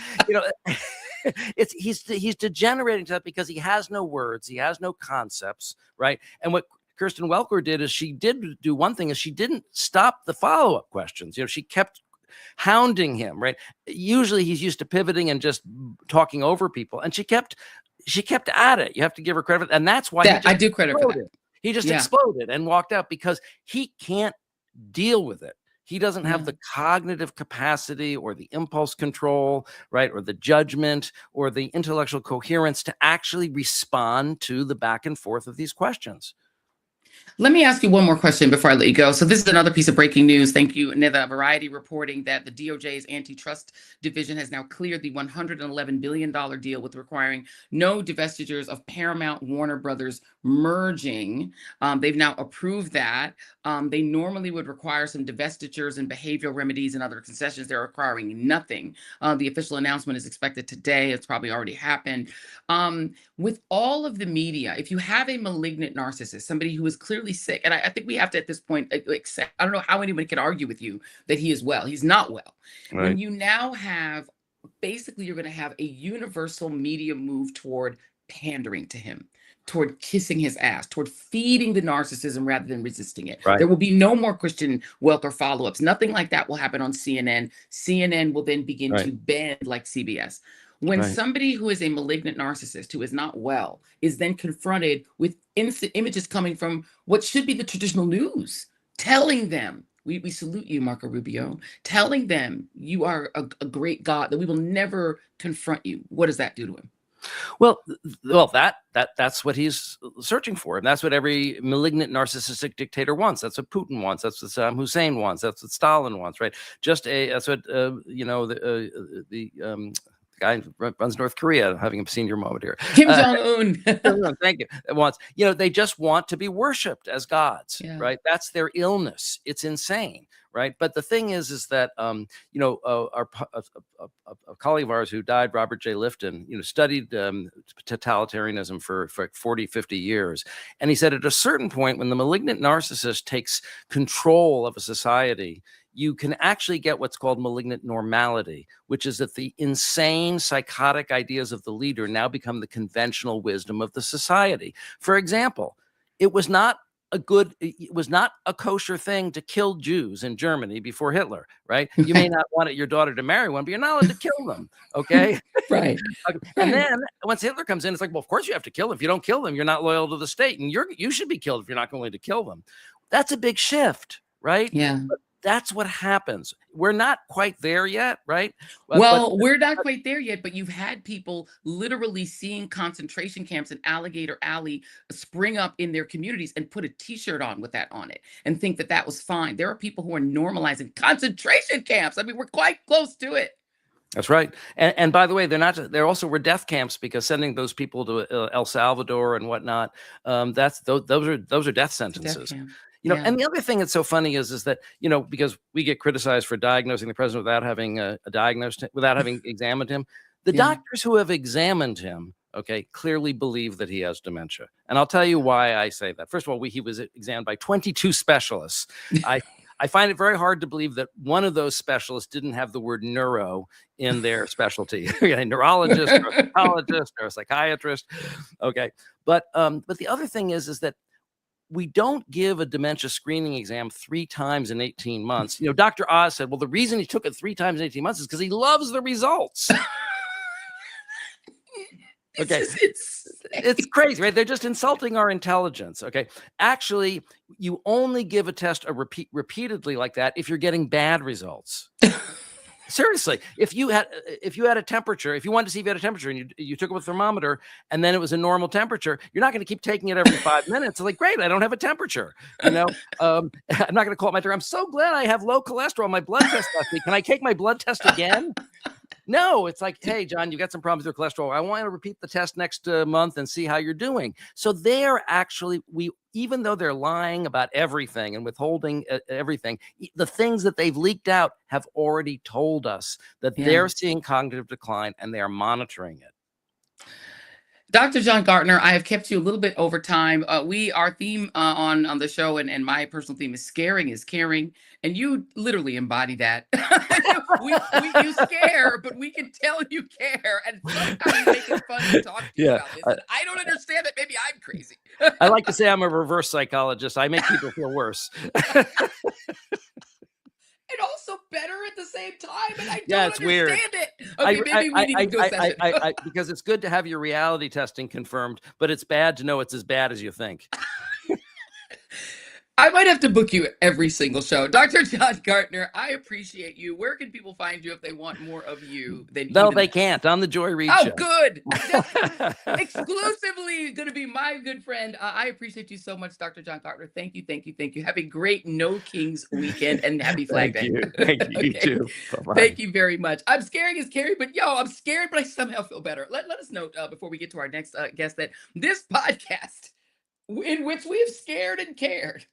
He's degenerating to that because he has no words, he has no concepts, right? And what Kristen Welker did is she did do one thing: is she didn't stop the follow-up questions. She kept hounding him, right? Usually he's used to pivoting and just talking over people, and she kept at it. You have to give her credit, and that's why I do credit for that. He just exploded and walked out because he can't deal with it. He doesn't have the cognitive capacity or the impulse control, right, or the judgment or the intellectual coherence to actually respond to the back and forth of these questions. Let me ask you one more question before I let you go. So this is another piece of breaking news. Thank you, Nitha. Variety reporting that the DOJ's antitrust division has now cleared the $111 billion deal with requiring no divestitures of Paramount Warner Brothers merging. They've now approved that. They normally would require some divestitures and behavioral remedies and other concessions. They're requiring nothing. The official announcement is expected today. It's probably already happened. With all of the media, if you have a malignant narcissist, somebody who is clearly sick, and I think we have to at this point accept, I don't know how anybody can argue with you that he is well. He's not well. Right. When you now have, basically you're going to have a universal media move toward pandering to him, toward kissing his ass, toward feeding the narcissism rather than resisting it. Right. There will be no more Kristen Welker follow-ups. Nothing like that will happen on CNN. CNN will then begin to bend like CBS. When somebody who is a malignant narcissist, who is not well, is then confronted with innocent images coming from what should be the traditional news, telling them, we salute you, Marco Rubio, telling them you are a great God, that we will never confront you. What does that do to him? Well, that's what he's searching for, and that's what every malignant narcissistic dictator wants. That's what Putin wants. That's what Saddam Hussein wants. That's what Stalin wants, right? That's what the guy who runs North Korea, having a senior moment here. Kim Jong-un. Thank you. Wants, they just want to be worshipped as gods, right? That's their illness. It's insane, right? But the thing is that a colleague of ours who died, Robert J. Lifton, studied totalitarianism for 40, 50 years. And he said at a certain point, when the malignant narcissist takes control of a society, you can actually get what's called malignant normality, which is that the insane, psychotic ideas of the leader now become the conventional wisdom of the society. For example, it was not a kosher thing to kill Jews in Germany before Hitler, right? You may not want your daughter to marry one, but you're not allowed to kill them, okay? Right. And then once Hitler comes in, it's like, well, of course you have to kill them. If you don't kill them, you're not loyal to the state, and you should be killed if you're not going to kill them. That's a big shift, right? Yeah. But that's what happens. We're not quite there yet, right? Well, we're not quite there yet, but you've had people literally seeing concentration camps in Alligator Alley spring up in their communities and put a T-shirt on with that on it and think that that was fine. There are people who are normalizing concentration camps. I mean, we're quite close to it. That's right. And by the way, there also were death camps, because sending those people to El Salvador and whatnot, those are death sentences. And the other thing that's so funny is that, because we get criticized for diagnosing the president without having without having examined him, the doctors who have examined him, clearly believe that he has dementia. And I'll tell you why I say that. First of all, he was examined by 22 specialists. I find it very hard to believe that one of those specialists didn't have the word neuro in their specialty. A neurologist, or a psychologist, or a psychiatrist. Okay. But the other thing is that we don't give a dementia screening exam 3 times in 18 months. Dr. Oz said, well, the reason he took it 3 times in 18 months is because he loves the results. Okay. It's crazy, right? They're just insulting our intelligence. Okay. Actually, you only give a test repeatedly like that if you're getting bad results. Seriously, if you had a temperature, if you wanted to see if you had a temperature and you took up a thermometer and then it was a normal temperature, you're not going to keep taking it every 5 minutes. It's like, great, I don't have a temperature. I'm not going to call it my doctor. I'm so glad I have low cholesterol. My blood test last week. Can I take my blood test again? No, it's like, hey, John, you got some problems with your cholesterol. I want to repeat the test next month and see how you're doing. So they're actually, even though they're lying about everything and withholding everything, the things that they've leaked out have already told us that they're seeing cognitive decline and they are monitoring it. Dr. John Gartner, I have kept you a little bit over time. Our theme on the show and my personal theme is scaring is caring. And you literally embody that. You scare, but we can tell you care. And sometimes you make it fun to talk to you about this. And I don't understand it. Maybe I'm crazy. I like to say I'm a reverse psychologist. I make people feel worse. And also better at the same time, and I don't understand weird. it. Okay, maybe we need to do a session. Because it's good to have your reality testing confirmed, but it's bad to know it's as bad as you think. I might have to book you every single show. Dr. John Gartner, I appreciate you. Where can people find you if they want more of you? No, they can't. On the Joy Reid show. Oh, good. Exclusively going to be my good friend. I appreciate you so much, Dr. John Gartner. Thank you, thank you, thank you. Have a great No Kings weekend and happy Flag Day. Thank you. You too. Bye-bye. Thank you very much. I'm scaring is scary, but I'm scared, but I somehow feel better. Let us note before we get to our next guest that this podcast, in which we have scared and cared,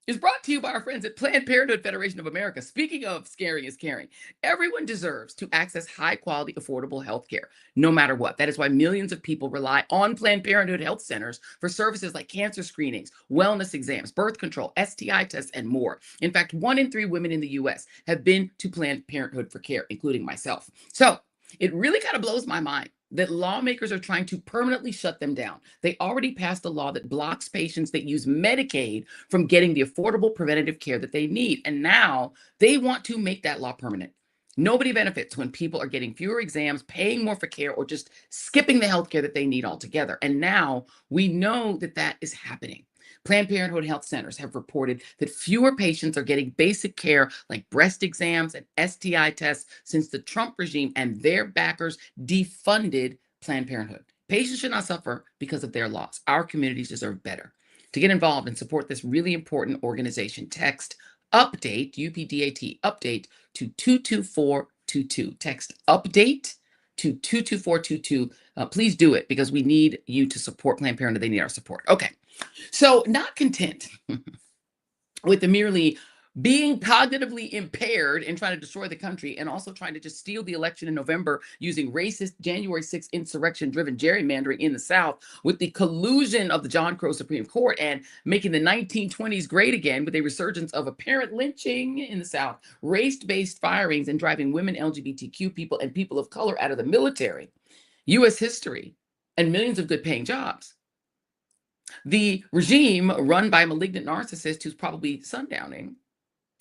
is brought to you by our friends at Planned Parenthood Federation of America. Speaking of scaring is caring, everyone deserves to access high-quality, affordable health care, no matter what. That is why millions of people rely on Planned Parenthood health centers for services like cancer screenings, wellness exams, birth control, STI tests, and more. In fact, 1 in 3 women in the U.S. have been to Planned Parenthood for care, including myself. So it really kind of blows my mind that lawmakers are trying to permanently shut them down. They already passed a law that blocks patients that use Medicaid from getting the affordable preventative care that they need. And now they want to make that law permanent. Nobody benefits when people are getting fewer exams, paying more for care, or just skipping the health care that they need altogether. And now we know that that is happening. Planned Parenthood health centers have reported that fewer patients are getting basic care like breast exams and STI tests since the Trump regime and their backers defunded Planned Parenthood. Patients should not suffer because of their loss. Our communities deserve better. To get involved and support this really important organization, text update, UPDAT, update to 22422. Text update to 22422. Please do it because we need you to support Planned Parenthood. They need our support. Okay. So, not content with the merely being cognitively impaired and trying to destroy the country and also trying to just steal the election in November using racist January 6th insurrection-driven gerrymandering in the South with the collusion of the John Crow Supreme Court and making the 1920s great again with a resurgence of apparent lynching in the South, race-based firings and driving women, LGBTQ people, and people of color out of the military, U.S. history, and millions of good-paying jobs. The regime run by a malignant narcissist who's probably sundowning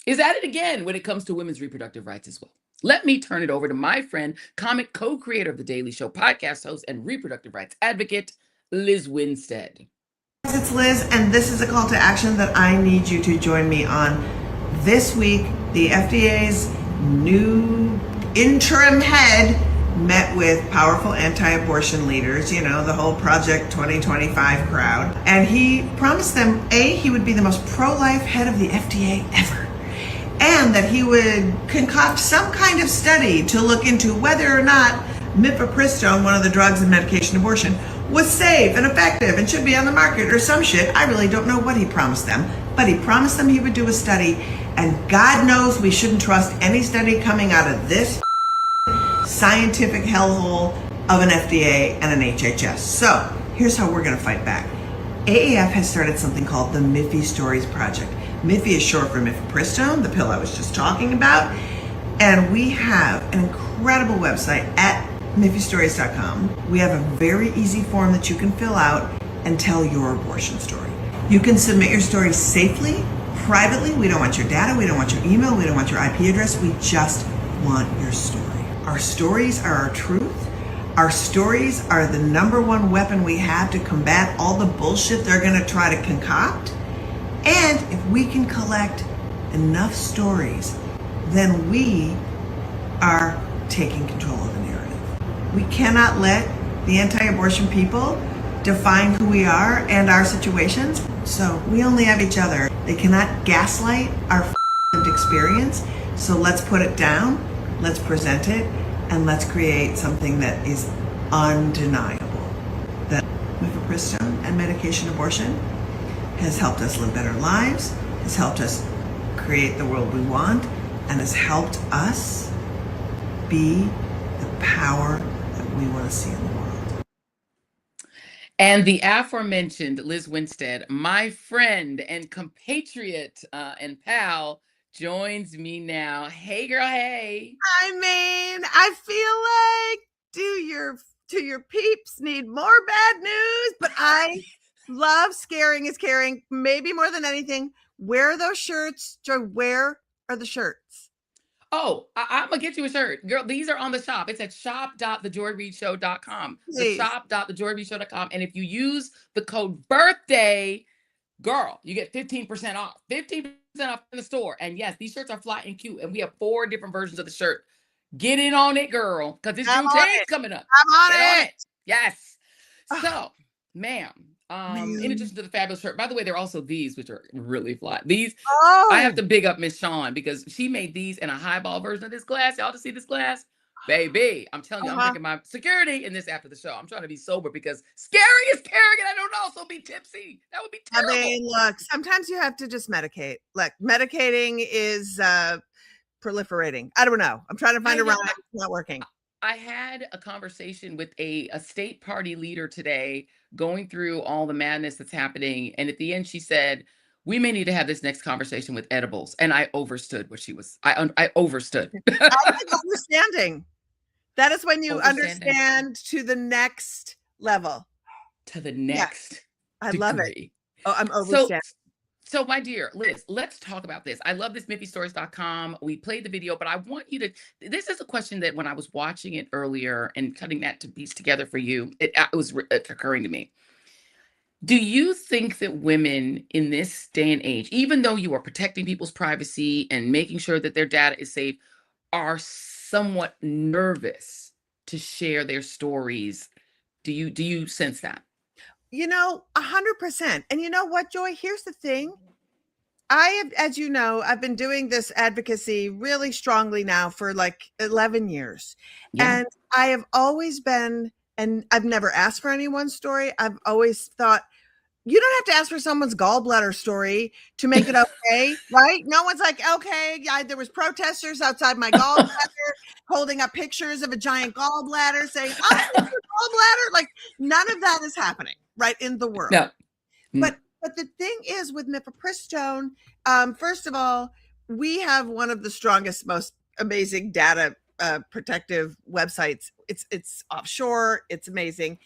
is at it again when it comes to women's reproductive rights as well. Let me turn it over to my friend, comic co-creator of The Daily Show, podcast host, and reproductive rights advocate, Lizz Winstead. It's Liz, and this is a call to action that I need you to join me on. This week, the FDA's new interim head met with powerful anti-abortion leaders, you know, the whole Project 2025 crowd. And he promised them, A, he would be the most pro-life head of the FDA ever, and that he would concoct some kind of study to look into whether or not mifepristone, one of the drugs in medication abortion, was safe and effective and should be on the market or some shit. I really don't know what he promised them, but he promised them he would do a study, and God knows we shouldn't trust any study coming out of this scientific hellhole of an FDA and an HHS. So here's how we're going to fight back. AAF has started something called the Miffy Stories Project. Miffy is short for mifepristone, the pill I was just talking about. And we have an incredible website at miffystories.com. We have a very easy form that you can fill out and tell your abortion story. You can submit your story safely, privately. We don't want your data, we don't want your email, we don't want your IP address. We just want your story. Our stories are our truth. Our stories are the number one weapon we have to combat all the bullshit they're going to try to concoct. And if we can collect enough stories, then we are taking control of the narrative. We cannot let the anti-abortion people define who we are and our situations. So we only have each other. They cannot gaslight our experience. So let's put it down. Let's present it, and let's create something that is undeniable. That mifepristone and medication abortion has helped us live better lives, has helped us create the world we want, and has helped us be the power that we want to see in the world. And the aforementioned Lizz Winstead, my friend and compatriot and pal, joins me now. Hey, girl, hey. I mean, I feel like do your peeps need more bad news? But I love scaring is caring, maybe more than anything. Wear those shirts. Joy, where are the shirts? Oh, I'm going to get you a shirt. Girl, these are on the shop. It's at shop.thejoyreidshow.com. The shop.thejoyreidshow.com. And if you use the code BIRTHDAY, girl, you get 15% off. 15% off in the store. And yes, these shirts are fly and cute. And we have 4 different versions of the shirt. Get in on it, girl, because it's Juneteenth coming up. I'm on it. Yes. So, ma'am, in addition to the fabulous shirt, by the way, there are also these, which are really fly. These, I have to big up Miss Shawn because she made these in a highball version of this glass. Y'all just see this glass? Baby, I'm telling you, I'm drinking my security in this after the show. I'm trying to be sober because scary is caring and I don't also be tipsy. That would be terrible. I mean, look, sometimes you have to just medicate. Look, medicating is proliferating. I don't know. I'm trying to find a rhyme. It's not working. I had a conversation with a state party leader today going through all the madness that's happening. And at the end, she said, we may need to have this next conversation with edibles. And I overstood what she was. I overstood. I think understanding. That is when you understand to the next level. To the next I degree. love it. Oh, I'm overstanding. So my dear Liz, let's talk about this. I love this miffystories.com. We played the video, but I want you to, this is a question that when I was watching it earlier and cutting that to piece together for you, it was occurring to me. Do you think that women in this day and age, even though you are protecting people's privacy and making sure that their data is safe, are somewhat nervous to share their stories Do you sense that? 100%. And you know what, Joy? Here's the thing. As you know, I've been doing this advocacy really strongly now for like 11 years. Yeah. And I have always been, and I've never asked for anyone's story. I've always thought, you don't have to ask for someone's gallbladder story to make it okay, right? No one's like, okay, there was protesters outside my gallbladder holding up pictures of a giant gallbladder saying, oh, it's your gallbladder. Like, none of that is happening, right, in the world. No. But the thing is with mifepristone, first of all, we have one of the strongest, most amazing data protective websites. It's offshore. It's amazing.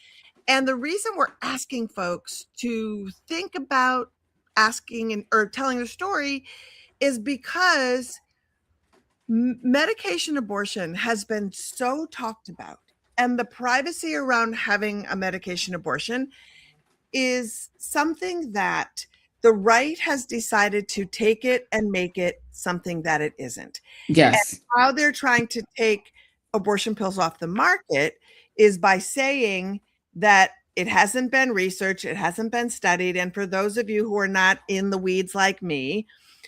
And the reason we're asking folks to think about asking or telling their story is because medication abortion has been so talked about, and the privacy around having a medication abortion is something that the right has decided to take it and make it something that it isn't. Yes. And how they're trying to take abortion pills off the market is by saying that it hasn't been researched, it hasn't been studied. And for those of you who are not in the weeds like me,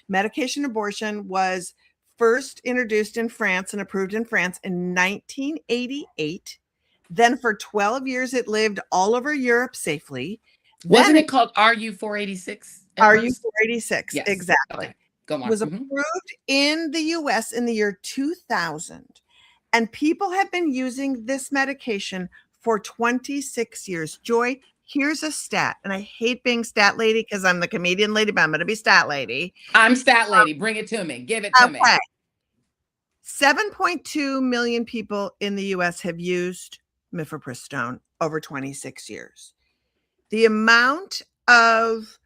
medication abortion was first introduced in France and approved in France in 1988. Then for 12 years, it lived all over Europe safely. Wasn't it called RU486? RU486, Yes. exactly. Okay. Go on. It was approved in the US in the year 2000. And people have been using this medication for 26 years. Joy, here's a stat. And I hate being stat lady because I'm the comedian lady, but I'm going to be stat lady. I'm stat lady. Bring it to me. Give it to me. 7.2 million people in the US have used mifepristone over 26 years. The amount of,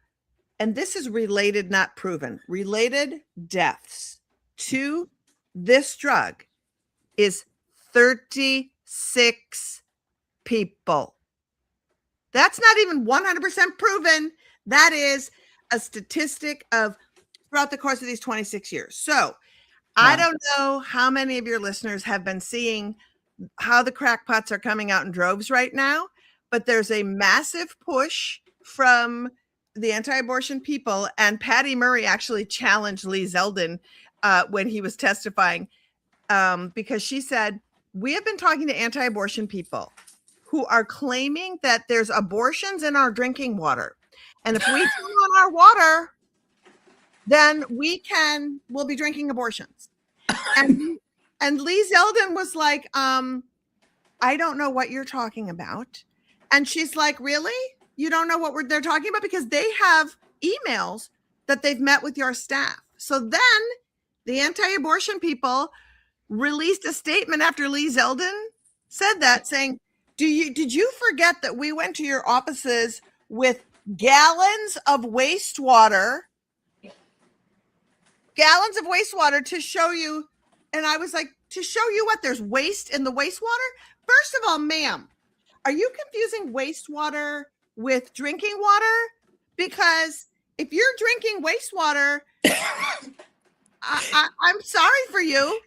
and this is related, not proven, related deaths to this drug is 36 people. That's not even 100% proven. That is a statistic of throughout the course of these 26 years. So I don't know how many of your listeners have been seeing how the crackpots are coming out in droves right now, but there's a massive push from the anti-abortion people. And Patty Murray actually challenged Lee Zeldin when he was testifying because she said, we have been talking to anti-abortion people who are claiming that there's abortions in our drinking water. And if we turn on our water, then we'll be drinking abortions. And Lee Zeldin was like, I don't know what you're talking about. And she's like, really? You don't know what they're talking about? Because they have emails that they've met with your staff. So then the anti-abortion people released a statement after Lee Zeldin said that, saying, did you forget that we went to your offices with gallons of wastewater to show you? And I was like, to show you what? There's waste in the wastewater? First of all, ma'am, are you confusing wastewater with drinking water? Because if you're drinking wastewater, I'm sorry for you.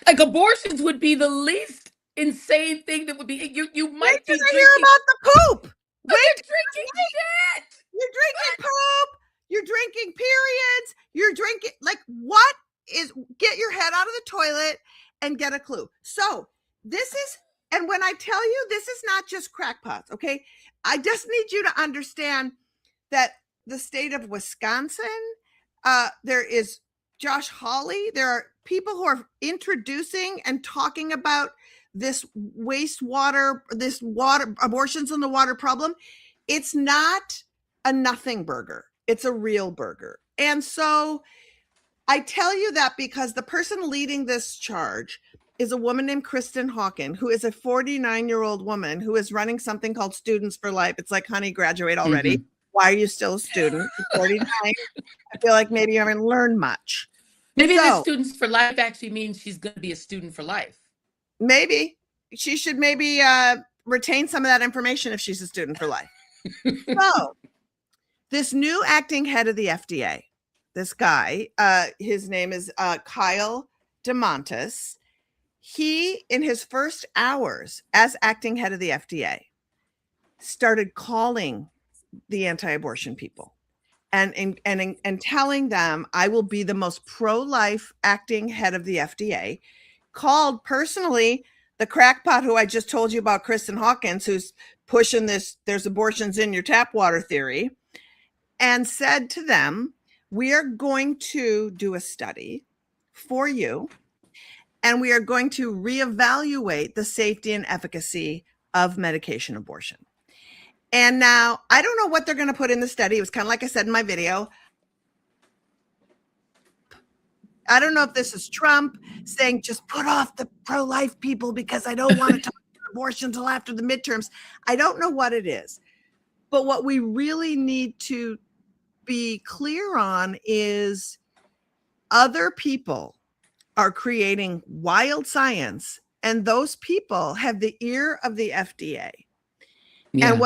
Like abortions would be the least insane thing that would be. You might be hear about the poop. Wait, you're drinking shit. You're drinking poop. You're drinking periods. You're drinking, like, what is, get your head out of the toilet and get a clue. So this is, and when I tell you, this is not just crackpots, okay? I just need you to understand that the state of Wisconsin, there is Josh Hawley. There are people who are introducing and talking about this wastewater, this water, abortions in the water problem. It's not a nothing burger. It's a real burger. And so I tell you that because the person leading this charge is a woman named Kristen Hawken, who is a 49-year-old woman who is running something called Students for Life. It's like, honey, graduate already. Mm-hmm. Why are you still a student? You're 49. I feel like maybe you haven't learned much. Maybe the Students for Life actually means she's going to be a student for life. Maybe. She should maybe retain some of that information if she's a student for life. So this new acting head of the FDA, this guy, his name is Kyle DeMontis. He, in his first hours as acting head of the FDA, started calling the anti-abortion people and telling them, I will be the most pro-life acting head of the FDA, called personally the crackpot who I just told you about, Kristen Hawkins, who's pushing this, there's abortions in your tap water theory, and said to them, we are going to do a study for you, and we are going to reevaluate the safety and efficacy of medication abortion. And now I don't know what they're going to put in the study. It was kind of like I said in my video. I don't know if this is Trump saying, just put off the pro-life people because I don't want to talk about abortion until after the midterms. I don't know what it is. But what we really need to be clear on is other people are creating wild science, and those people have the ear of the FDA. Yeah.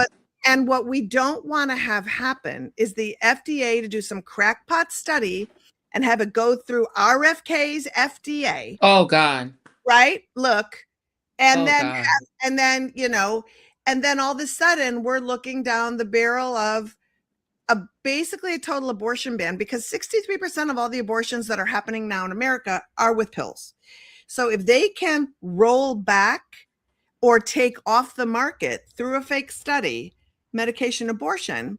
And what we don't want to have happen is the FDA to do some crackpot study and have it go through RFK's FDA. Oh God. Right? Look. And then, you know, and then all of a sudden we're looking down the barrel of basically a total abortion ban, because 63% of all the abortions that are happening now in America are with pills. So if they can roll back or take off the market through a fake study medication abortion,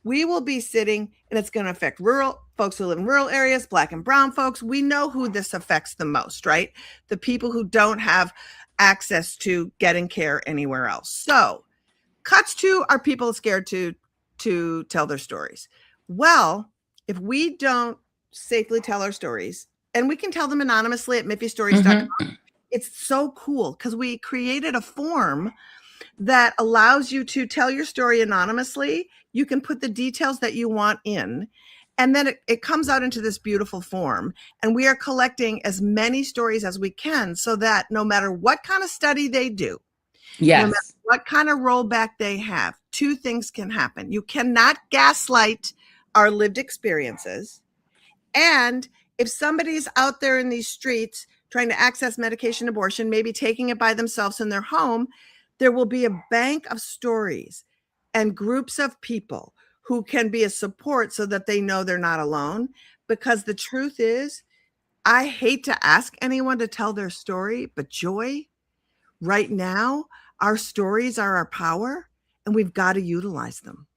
we will be sitting, and it's going to affect rural folks who live in rural areas, Black and brown folks. We know who this affects the most, right? The people who don't have access to getting care anywhere else. So cuts to, are people scared to tell their stories? Well, if we don't safely tell our stories, and we can tell them anonymously at miffystories.com, it's so cool because we created a form that allows you to tell your story anonymously. You can put the details that you want in, and then it comes out into this beautiful form. And we are collecting as many stories as we can so that no matter what kind of study they do, no matter what kind of rollback they have, two things can happen. You cannot gaslight our lived experiences. And if somebody's out there in these streets trying to access medication abortion, maybe taking it by themselves in their home, there will be a bank of stories and groups of people who can be a support so that they know they're not alone. Because the truth is, I hate to ask anyone to tell their story, but Joy, right now, our stories are our power, and we've got to utilize them.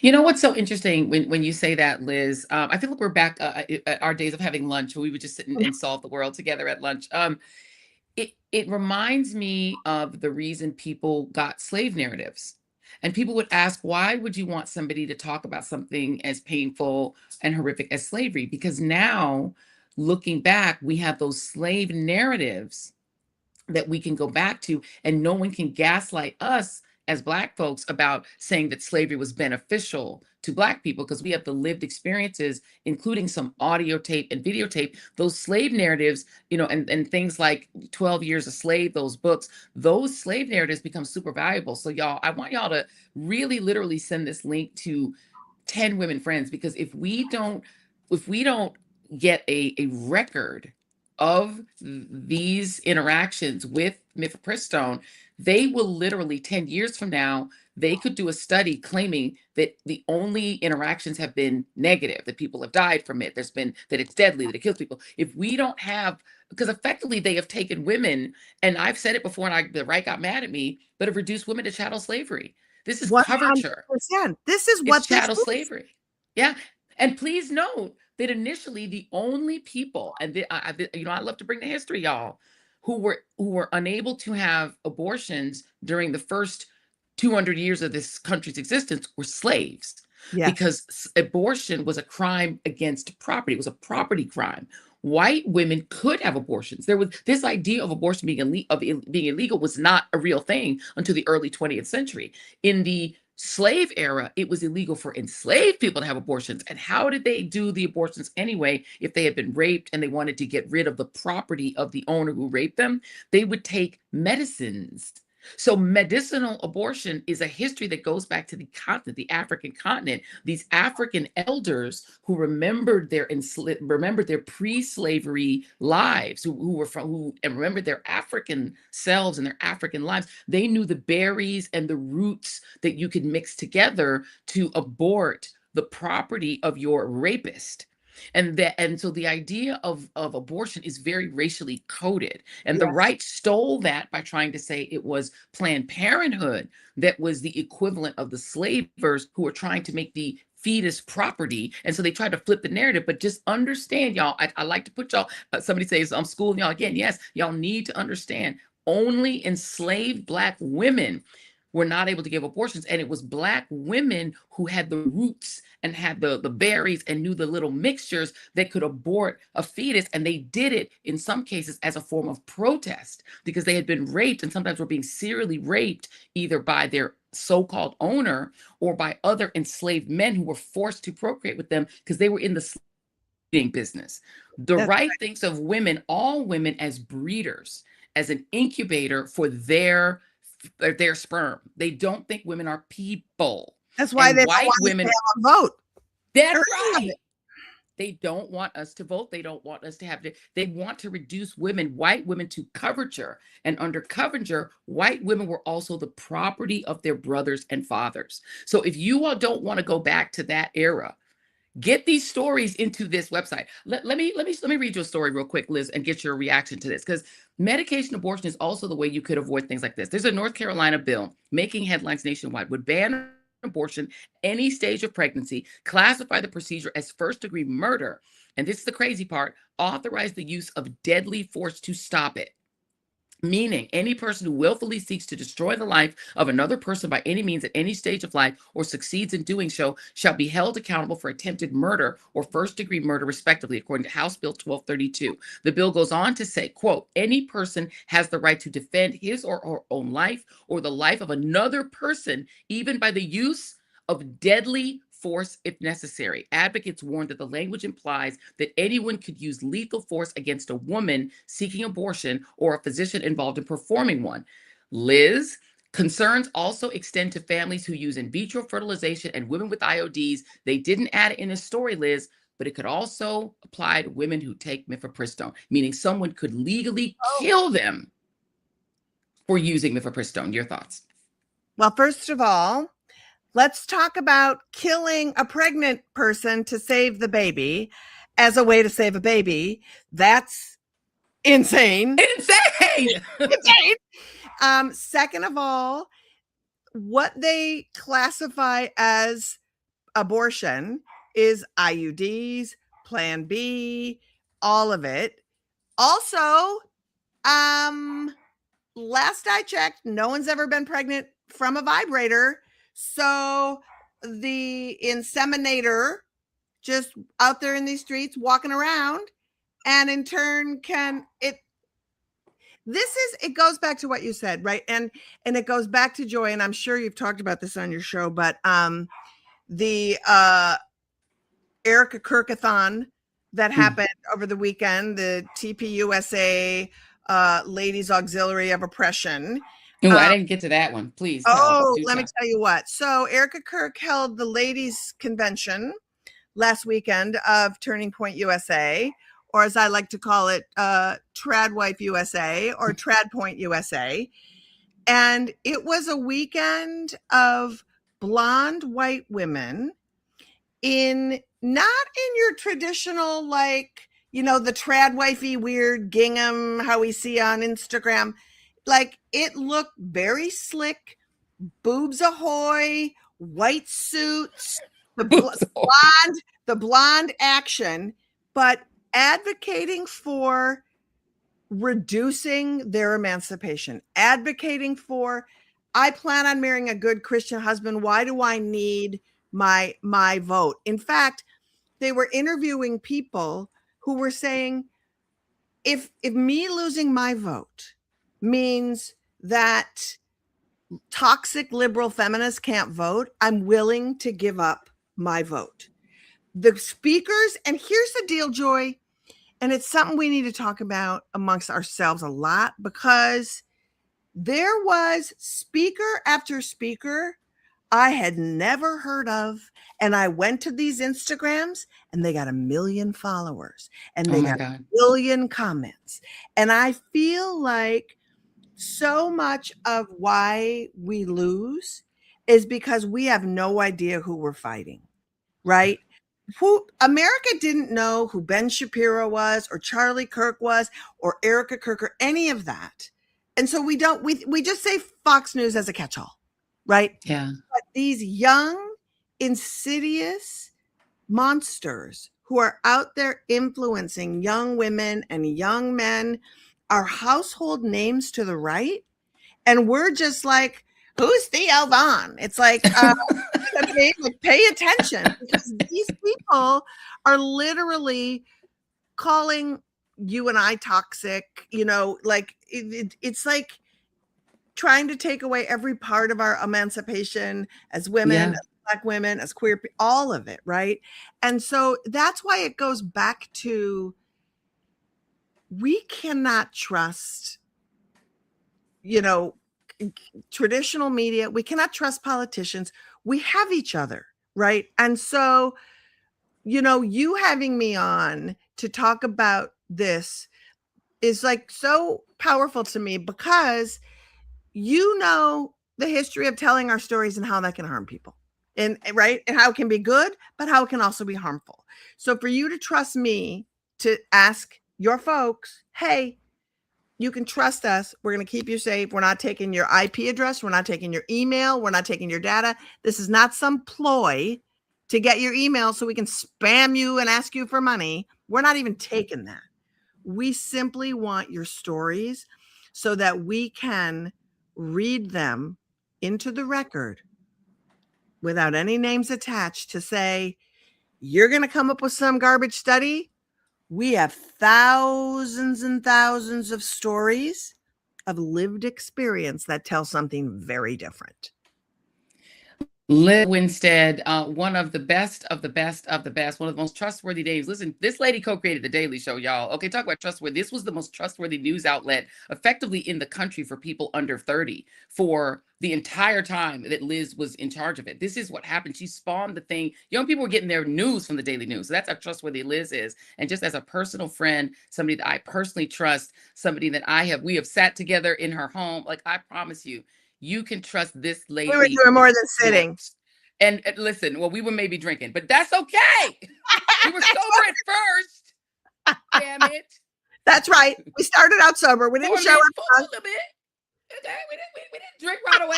You know what's so interesting when you say that, Liz? I feel like we're back at our days of having lunch, where we would just sit and solve the world together at lunch. It reminds me of the reason people got slave narratives. And people would ask, why would you want somebody to talk about something as painful and horrific as slavery? Because now, looking back, we have those slave narratives that we can go back to, and no one can gaslight us as Black folks about saying that slavery was beneficial to Black people, because we have the lived experiences, including some audio tape and videotape. Those slave narratives, you know, and things like 12 Years a Slave, those books, those slave narratives become super valuable. So y'all, I want y'all to really literally send this link to 10 women friends, because if we don't get a record of these interactions with mifepristone, they will literally 10 years from now, they could do a study claiming that the only interactions have been negative, that people have died from it, that it's deadly, that it kills people. If we don't have, because effectively they have taken women, and I've said it before, and the right got mad at me, but have reduced women to chattel slavery. This is coverture. This is what chattel slavery. Yeah. And please note that initially the only people, and I love to bring the history, y'all, who were unable to have abortions during the first 200 years of this country's existence were slaves. Yeah. Because abortion was a crime against property. It was a property crime. White women could have abortions. There was this idea of abortion being illegal was not a real thing until the early 20th century. In the slave era, it was illegal for enslaved people to have abortions. And how did they do the abortions anyway? If they had been raped and they wanted to get rid of the property of the owner who raped them, they would take medicines So medicinal abortion is a history that goes back to the continent, the African continent. These African elders who remembered their pre-slavery lives, who remembered their African selves and their African lives. They knew the berries and the roots that you could mix together to abort the property of your rapist. And so the idea of abortion is very racially coded. And the right stole that by trying to say it was Planned Parenthood that was the equivalent of the slavers who were trying to make the fetus property. And so they tried to flip the narrative, but just understand, y'all, I like to put y'all, somebody says, I'm schooling y'all again. Yes, y'all need to understand only enslaved Black women were not able to give abortions. And it was Black women who had the roots and had the berries and knew the little mixtures that could abort a fetus. And they did it in some cases as a form of protest because they had been raped and sometimes were being serially raped either by their so-called owner or by other enslaved men who were forced to procreate with them because they were in the breeding business. The right thinks of women, all women, as breeders, as an incubator for their sperm. They don't think women are people. That's why they white women have a vote. That's right. They don't want us to vote. They don't want us to have to. They want to reduce women, white women, to coverture. And under coverture, white women were also the property of their brothers and fathers. So if you all don't want to go back to that era, get these stories into this website. Let me read you a story real quick, Liz, and get your reaction to this, because medication abortion is also the way you could avoid things like this. There's a North Carolina bill making headlines nationwide, would ban abortion any stage of pregnancy, classify the procedure as first-degree murder, and this is the crazy part, authorize the use of deadly force to stop it. Meaning any person who willfully seeks to destroy the life of another person by any means at any stage of life or succeeds in doing so shall be held accountable for attempted murder or first-degree murder, respectively, according to House Bill 1232. The bill goes on to say, quote, any person has the right to defend his or her own life or the life of another person, even by the use of deadly force if necessary. Advocates warn that the language implies that anyone could use lethal force against a woman seeking abortion or a physician involved in performing one. Liz, concerns also extend to families who use in vitro fertilization and women with IODs. They didn't add it in the story, Liz, but it could also apply to women who take mifepristone, meaning someone could legally kill them for using mifepristone. Your thoughts? Well, first of all, let's talk about killing a pregnant person to save the baby as a way to save a baby. That's insane. Insane. Insane. Second of all, what they classify as abortion is IUDs, Plan B, all of it. Also, last I checked, no one's ever been pregnant from a vibrator. So the inseminator just out there in these streets walking around, and in turn it goes back to what you said, right? And it goes back to Joy, and I'm sure you've talked about this on your show, but the Erica Kirkathon that happened over the weekend, the TPUSA Ladies Auxiliary of Oppression. Oh, I didn't get to that one. Please. Let me tell you what. So Erica Kirk held the ladies convention last weekend of Turning Point USA, or as I like to call it, Tradwife USA or Trad Point USA. And it was a weekend of blonde white women not in your traditional, like, the tradwifey weird gingham, how we see on Instagram. Like, it looked very slick, boobs ahoy, white suits, the blonde action, but advocating for reducing their emancipation, advocating for, I plan on marrying a good Christian husband. Why do I need my vote? In fact, they were interviewing people who were saying, if me losing my vote means that toxic liberal feminists can't vote, I'm willing to give up my vote. The speakers, and here's the deal, Joy, and it's something we need to talk about amongst ourselves a lot, because there was speaker after speaker I had never heard of. And I went to these Instagrams and they got 1 million followers and they got 1 million comments. And I feel like so much of why we lose is because we have no idea who we're fighting, right? Who America didn't know who Ben Shapiro was or Charlie Kirk was or Erica Kirk or any of that. And so we just say Fox News as a catch-all, right? Yeah. But these young, insidious monsters who are out there influencing young women and young men are household names to the right. And we're just like, who's Theo Vaughn? It's like, pay attention, because these people are literally calling you and I toxic, like it's like trying to take away every part of our emancipation as women, as Black women, as queer, all of it, right? And so that's why it goes back to, we cannot trust, traditional media. We cannot trust politicians. We have each other, right? And so, you having me on to talk about this is like so powerful to me, because the history of telling our stories and how that can harm people, and right, and how it can be good, but how it can also be harmful. So for you to trust me to ask your folks, hey, you can trust us. We're going to keep you safe. We're not taking your IP address. We're not taking your email. We're not taking your data. This is not some ploy to get your email so we can spam you and ask you for money. We're not even taking that. We simply want your stories so that we can read them into the record without any names attached to say, you're going to come up with some garbage study. We have thousands and thousands of stories of lived experience that tell something very different. Lizz Winstead, one of the best of the best of the best, one of the most trustworthy names. Listen, this lady co-created The Daily Show, y'all. Okay, talk about trustworthy. This was the most trustworthy news outlet effectively in the country for people under 30 for the entire time that Lizz was in charge of it. This is what happened. She spawned the thing. Young people were getting their news from the Daily News. So that's how trustworthy Lizz is. And just as a personal friend, somebody that I personally trust, somebody that we have sat together in her home. Like, I promise you, you can trust this lady. We were doing more than sitting. And listen, well, we were maybe drinking, but that's okay. We were sober at first. Damn it. That's right. We started out sober. We didn't show up a little bit. Okay, we didn't drink right away.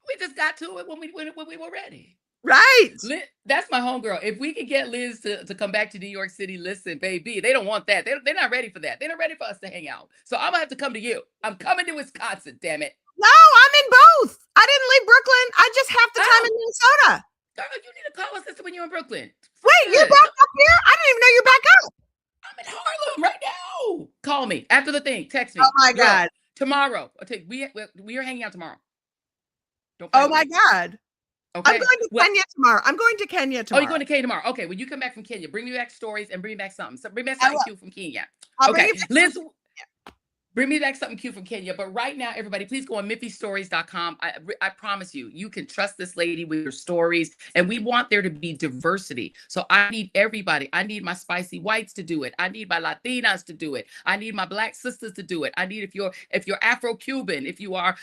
We just got to it when we were ready. Right. That's my homegirl. If we could get Lizz to come back to New York City, listen, baby, they don't want that. They're not ready for that. They're not ready for us to hang out. So I'm going to have to come to you. I'm coming to Wisconsin, damn it. No, I'm in both. I didn't leave Brooklyn. I just have the time in Minnesota. Girl, you need to call us sister when you're in Brooklyn. Wait, you're back up here? I didn't even know you're back up. I'm in Harlem right now. Call me after the thing. Text me. Oh my God. Tomorrow. Okay, we are hanging out tomorrow. Oh my God. Okay. I'm going to Kenya tomorrow. Oh, you're going to Kenya tomorrow. Okay, when you come back from Kenya, bring me back stories and bring me back something. So bring me back something cute from Kenya. Okay, Lizz, bring me back something cute from Kenya. But right now, everybody, please go on miffystories.com. I promise you, you can trust this lady with your stories. And we want there to be diversity. So I need everybody. I need my spicy whites to do it. I need my Latinas to do it. I need my Black sisters to do it. I need if you're Afro-Cuban, if you are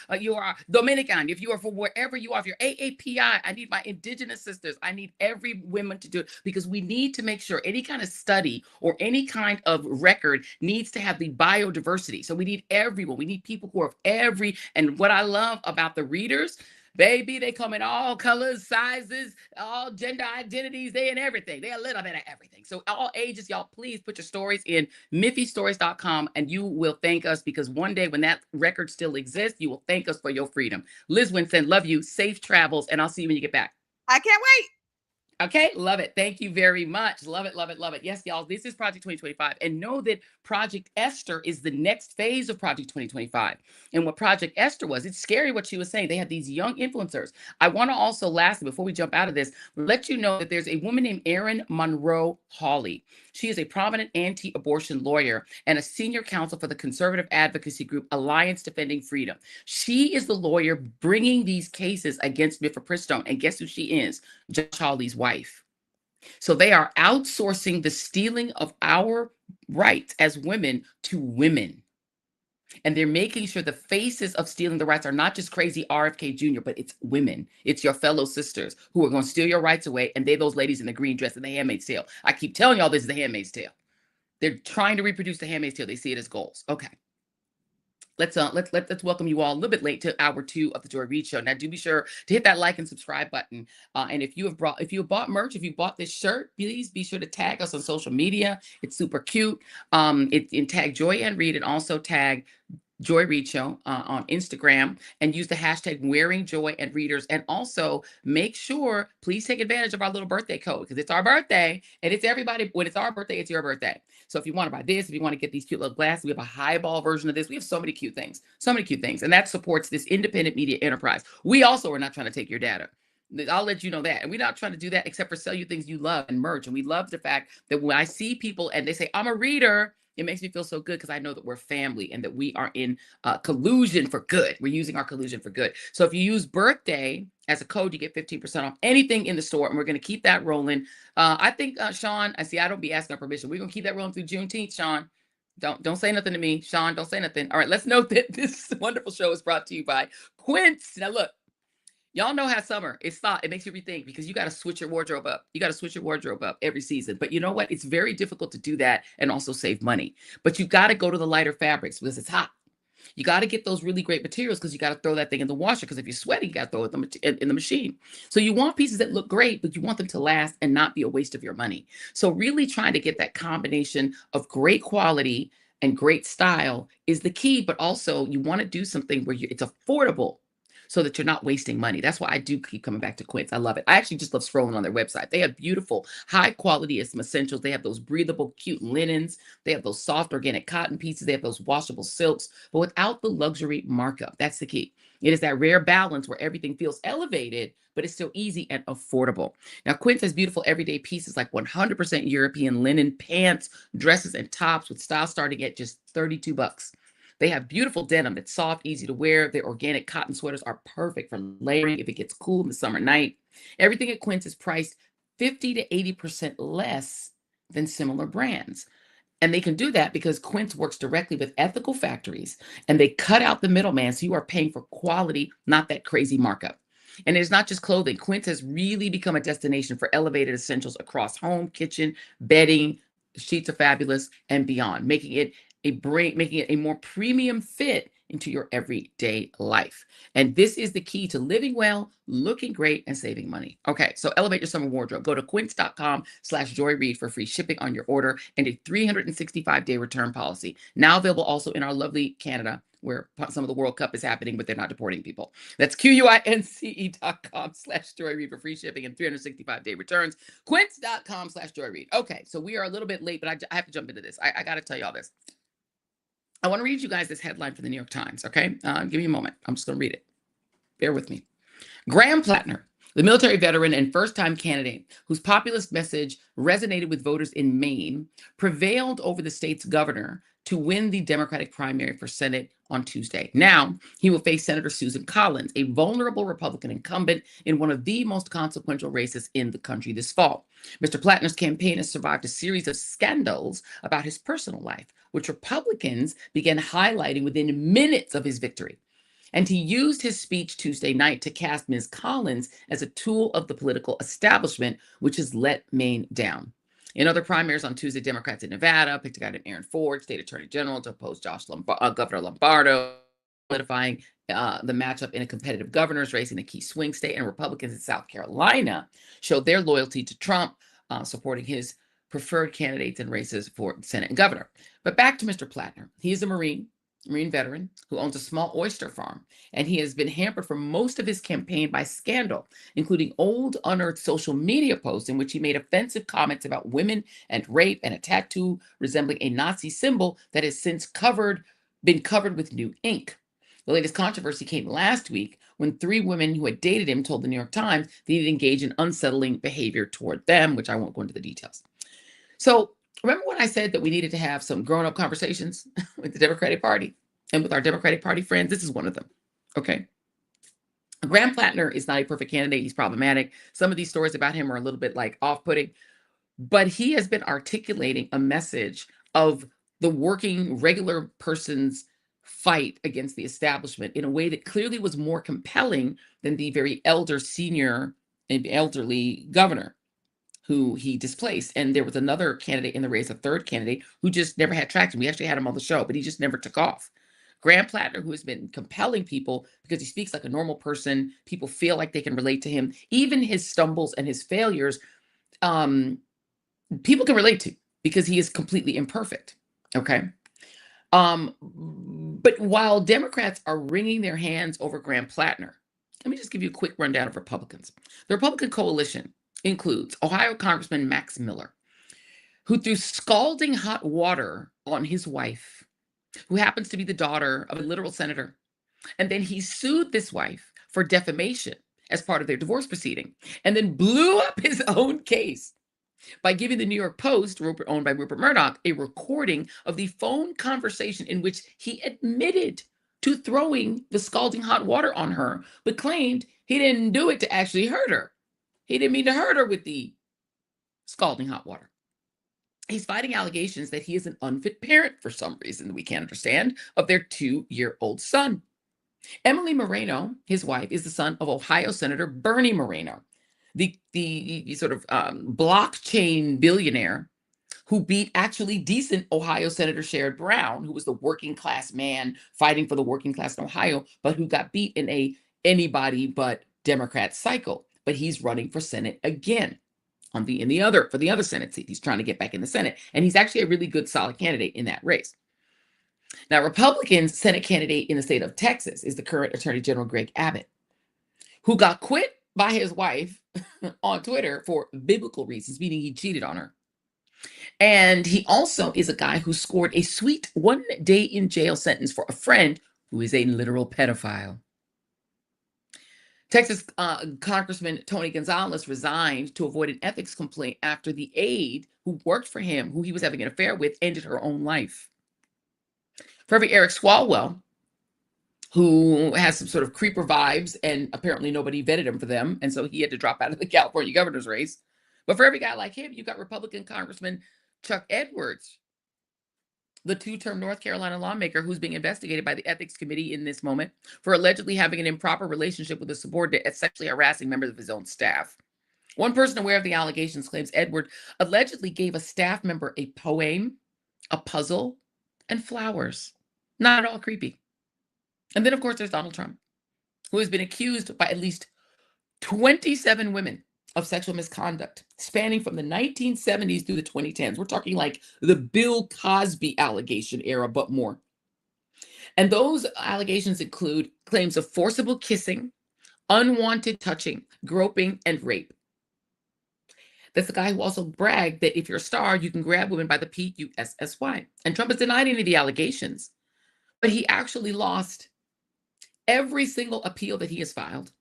Dominican, if you are from wherever you are, if you're AAPI, I need my indigenous sisters. I need every woman to do it, because we need to make sure any kind of study or any kind of record needs to have the biodiversity. So we need everyone. We need people who are of and what I love about the readers, baby, they come in all colors, sizes, all gender identities, they in everything. They a little bit of everything. So all ages, y'all, please put your stories in miffystories.com and you will thank us, because one day when that record still exists, you will thank us for your freedom. Lizz Winstead, love you. Safe travels. And I'll see you when you get back. I can't wait. Okay, love it. Thank you very much. Love it, love it, love it. Yes, y'all, this is Project 2025. And know that Project Esther is the next phase of Project 2025. And what Project Esther was, it's scary what she was saying. They had these young influencers. I want to also, lastly, before we jump out of this, let you know that there's a woman named Erin Monroe Hawley. She is a prominent anti-abortion lawyer and a senior counsel for the conservative advocacy group Alliance Defending Freedom. She is the lawyer bringing these cases against mifepristone. And guess who she is? Josh Hawley's wife. So they are outsourcing the stealing of our rights as women to women. And they're making sure the faces of stealing the rights are not just crazy RFK Jr., but it's women. It's your fellow sisters who are going to steal your rights away. And they're those ladies in the green dress in The Handmaid's Tale. I keep telling y'all this is The Handmaid's Tale. They're trying to reproduce The Handmaid's Tale. They see it as goals. Okay. Let's welcome you all a little bit late to hour 2 of the Joy Reid Show. Now, do be sure to hit that like and subscribe button. And if you have bought merch, if you bought this shirt, please be sure to tag us on social media. It's super cute. Tag Joy and Reid, and also tag Joy Reid Show on Instagram, and use the hashtag wearing joy and readers. And also make sure, please take advantage of our little birthday code, because it's our birthday and it's everybody. When it's our birthday, it's your birthday. So if you want to buy this, if you want to get these cute little glasses, we have a highball version of this. We have so many cute things, and that supports this independent media enterprise. We also are not trying to take your data. I'll let you know that. And we're not trying to do that except for sell you things you love and merch. And we love the fact that when I see people and they say, I'm a reader, it makes me feel so good, because I know that we're family and that we are in collusion for good. We're using our collusion for good. So if you use birthday as a code, you get 15% off anything in the store. And we're going to keep that rolling. I think, Sean, I don't be asking our permission. We're going to keep that rolling through Juneteenth, Sean. Don't say nothing to me. Sean, don't say nothing. All right, let's note that this wonderful show is brought to you by Quince. Now, look. Y'all know how summer, it makes you rethink, because you got to switch your wardrobe up. You got to switch your wardrobe up every season. But you know what? It's very difficult to do that and also save money. But you got to go to the lighter fabrics because it's hot. You got to get those really great materials, because you got to throw that thing in the washer, because if you're sweating, you got to throw it in the machine. So you want pieces that look great, but you want them to last and not be a waste of your money. So really trying to get that combination of great quality and great style is the key. But also you want to do something where it's affordable, so that you're not wasting money. That's why I do keep coming back to Quince. I love it. I actually just love scrolling on their website. They have beautiful, high quality essentials. They have those breathable, cute linens. They have those soft organic cotton pieces. They have those washable silks, but without the luxury markup. That's the key. It is that rare balance where everything feels elevated, but it's still easy and affordable. Now, Quince has beautiful everyday pieces like 100% European linen pants, dresses, and tops with style starting at just $32. They have beautiful denim that's soft, easy to wear. Their organic cotton sweaters are perfect for layering if it gets cool in the summer night. Everything at Quince is priced 50 to 80% less than similar brands. And they can do that because Quince works directly with ethical factories, and they cut out the middleman, so you are paying for quality, not that crazy markup. And it's not just clothing. Quince has really become a destination for elevated essentials across home, kitchen, bedding. Sheets are fabulous, and beyond, making it a more premium fit into your everyday life. And this is the key to living well, looking great, and saving money. Okay, so elevate your summer wardrobe. Go to quince.com/joyreid for free shipping on your order and a 365-day return policy. Now available also in our lovely Canada, where some of the World Cup is happening, but they're not deporting people. That's quince.com/joyreid for free shipping and 365-day returns. Quince.com/joyreid. Okay, so we are a little bit late, but I have to jump into this. I got to tell y'all this. I want to read you guys this headline from the New York Times, okay? Give me a moment. I'm just going to read it. Bear with me. Graham Plattner, the military veteran and first-time candidate whose populist message resonated with voters in Maine, prevailed over the state's governor to win the Democratic primary for Senate on Tuesday. Now, he will face Senator Susan Collins, a vulnerable Republican incumbent in one of the most consequential races in the country this fall. Mr. Plattner's campaign has survived a series of scandals about his personal life, which Republicans began highlighting within minutes of his victory. And he used his speech Tuesday night to cast Ms. Collins as a tool of the political establishment, which has let Maine down. In other primaries on Tuesday, Democrats in Nevada picked a guy named Aaron Ford, state attorney general, to oppose Governor Lombardo, solidifying the matchup in a competitive governor's race in a key swing state. And Republicans in South Carolina showed their loyalty to Trump, supporting his preferred candidates in races for Senate and governor. But back to Mr. Plattner. He is a Marine. Marine veteran who owns a small oyster farm, and he has been hampered for most of his campaign by scandal, including old unearthed social media posts in which he made offensive comments about women and rape, and a tattoo resembling a Nazi symbol that has since been covered with new ink. The latest controversy came last week when 3 women who had dated him told the New York Times that he'd engage in unsettling behavior toward them, which I won't go into the details. So remember when I said that we needed to have some grown-up conversations with the Democratic Party and with our Democratic Party friends? This is one of them, okay? Graham Plattner is not a perfect candidate. He's problematic. Some of these stories about him are a little bit like off-putting, but he has been articulating a message of the working, regular person's fight against the establishment in a way that clearly was more compelling than the very elderly governor who he displaced. And there was another candidate in the race, a third candidate, who just never had traction. We actually had him on the show, but he just never took off. Graham Plattner, who has been compelling people because he speaks like a normal person, people feel like they can relate to him. Even his stumbles and his failures, people can relate to because he is completely imperfect, okay? But while Democrats are wringing their hands over Graham Plattner, let me just give you a quick rundown of Republicans. The Republican coalition includes Ohio Congressman Max Miller, who threw scalding hot water on his wife, who happens to be the daughter of a literal senator. And then he sued this wife for defamation as part of their divorce proceeding, and then blew up his own case by giving the New York Post, owned by Rupert Murdoch, a recording of the phone conversation in which he admitted to throwing the scalding hot water on her, but claimed he didn't do it to actually hurt her. He didn't mean to hurt her with the scalding hot water. He's fighting allegations that he is an unfit parent for some reason that we can't understand of their 2-year-old son. Emily Moreno, his wife, is the son of Ohio Senator Bernie Moreno, the sort of blockchain billionaire who beat actually decent Ohio Senator Sherrod Brown, who was the working class man fighting for the working class in Ohio, but who got beat in a anybody but Democrat cycle. But he's running for Senate again for the other Senate seat. He's trying to get back in the Senate, and he's actually a really good, solid candidate in that race. Now, Republican Senate candidate in the state of Texas is the current Attorney General Greg Abbott, who got quit by his wife on Twitter for biblical reasons, meaning he cheated on her. And he also is a guy who scored a sweet 1 day in jail sentence for a friend who is a literal pedophile. Texas Congressman Tony Gonzalez resigned to avoid an ethics complaint after the aide who worked for him, who he was having an affair with, ended her own life. For every Eric Swalwell, who has some sort of creeper vibes, and apparently nobody vetted him for them, and so he had to drop out of the California governor's race. But for every guy like him, you've got Republican Congressman Chuck Edwards, the 2-term North Carolina lawmaker who's being investigated by the Ethics Committee in this moment for allegedly having an improper relationship with a subordinate and sexually harassing members of his own staff. One person aware of the allegations claims Edward allegedly gave a staff member a poem, a puzzle, and flowers. Not at all creepy. And then, of course, there's Donald Trump, who has been accused by at least 27 women of sexual misconduct spanning from the 1970s through the 2010s. We're talking like the Bill Cosby allegation era, but more. And those allegations include claims of forcible kissing, unwanted touching, groping, and rape. That's the guy who also bragged that if you're a star, you can grab women by the P-U-S-S-Y. And Trump has denied any of the allegations, but he actually lost every single appeal that he has filed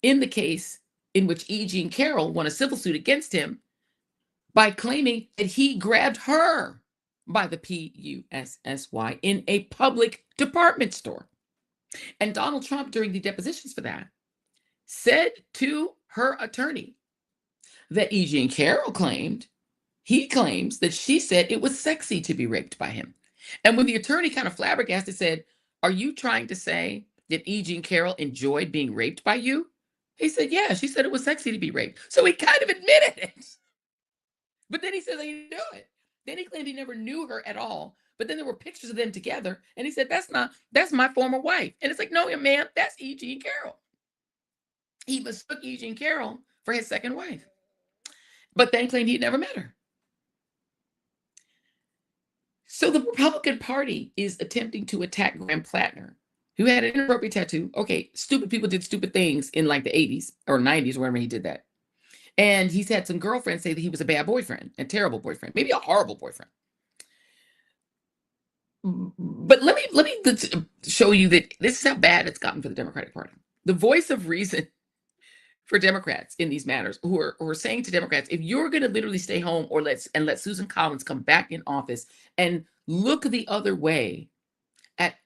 in the case in which E. Jean Carroll won a civil suit against him by claiming that he grabbed her by the P-U-S-S-Y in a public department store. And Donald Trump, during the depositions for that, said to her attorney that E. Jean Carroll claims that she said it was sexy to be raped by him. And when the attorney kind of flabbergasted said, "Are you trying to say that E. Jean Carroll enjoyed being raped by you?" He said, "Yeah, she said it was sexy to be raped." So he kind of admitted it. But then he said he didn't do it. Then he claimed he never knew her at all. But then there were pictures of them together. And he said, that's my former wife. And it's like, no, man, that's E. Jean Carroll. He mistook E. Jean Carroll for his second wife, but then claimed he'd never met her. So the Republican Party is attempting to attack Graham Plattner, who had an inappropriate tattoo. Okay, stupid people did stupid things in like the 80s or 90s, wherever he did that. And he's had some girlfriends say that he was a bad boyfriend, a terrible boyfriend, maybe a horrible boyfriend. But let me show you that this is how bad it's gotten for the Democratic Party. The voice of reason for Democrats in these matters, who are saying to Democrats, if you're going to literally stay home or let Susan Collins come back in office and look the other way at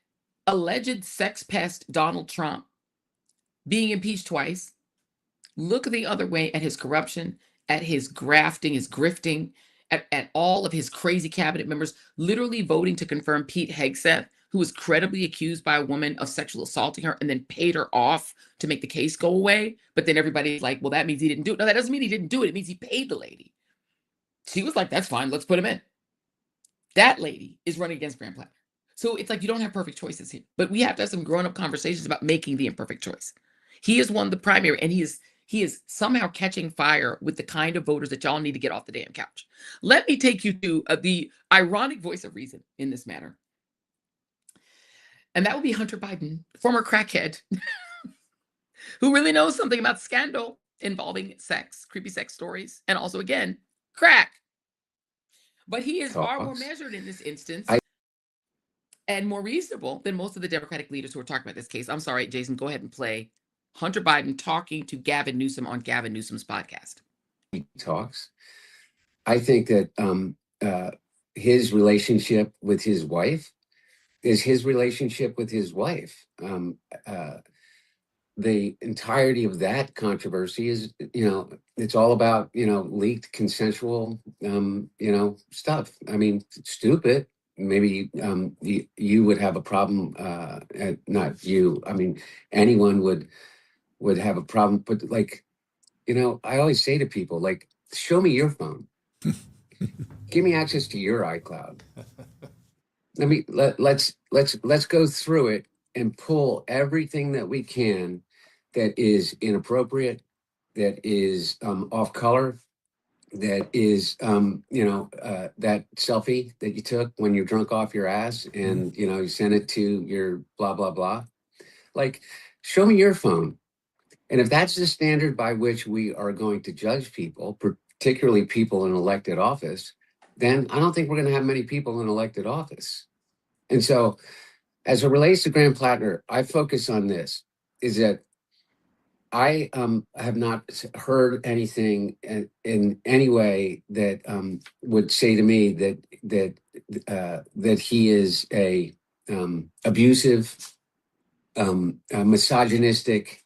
alleged sex pest Donald Trump being impeached twice, look the other way at his corruption, at his grafting, his grifting, at all of his crazy cabinet members literally voting to confirm Pete Hegseth, who was credibly accused by a woman of sexual assaulting her and then paid her off to make the case go away. But then everybody's like, well, that means he didn't do it. No, that doesn't mean he didn't do it. It means he paid the lady. She was like, that's fine. Let's put him in. That lady is running against Graham Plattner. So it's like you don't have perfect choices here. But we have to have some grown-up conversations about making the imperfect choice. He has won the primary, and he is somehow catching fire with the kind of voters that y'all need to get off the damn couch. Let me take you to the ironic voice of reason in this matter. And that would be Hunter Biden, former crackhead, who really knows something about scandal involving sex, creepy sex stories, and also, again, crack. But he is far more measured in this instance and more reasonable than most of the Democratic leaders who are talking about this case. I'm sorry, Jason, go ahead and play Hunter Biden talking to Gavin Newsom on Gavin Newsom's podcast. He talks. I think that his relationship with his wife is his relationship with his wife. The entirety of that controversy is, it's all about, leaked consensual, stuff. I mean, stupid. Maybe you would have a problem, not you. I mean, anyone would have a problem, but like, I always say to people, like, show me your phone. Give me access to your iCloud. Let's go through it and pull everything that we can that is inappropriate, that is off color, that is that selfie that you took when you're drunk off your ass and you sent it to your blah blah blah. Like, show me your phone. And if that's the standard by which we are going to judge people, particularly people in elected office, then I don't think we're going to have many people in elected office. And so, as it relates to Graham Plattner, I focus on this, is that I have not heard anything in any way that would say to me that he is a abusive, misogynistic,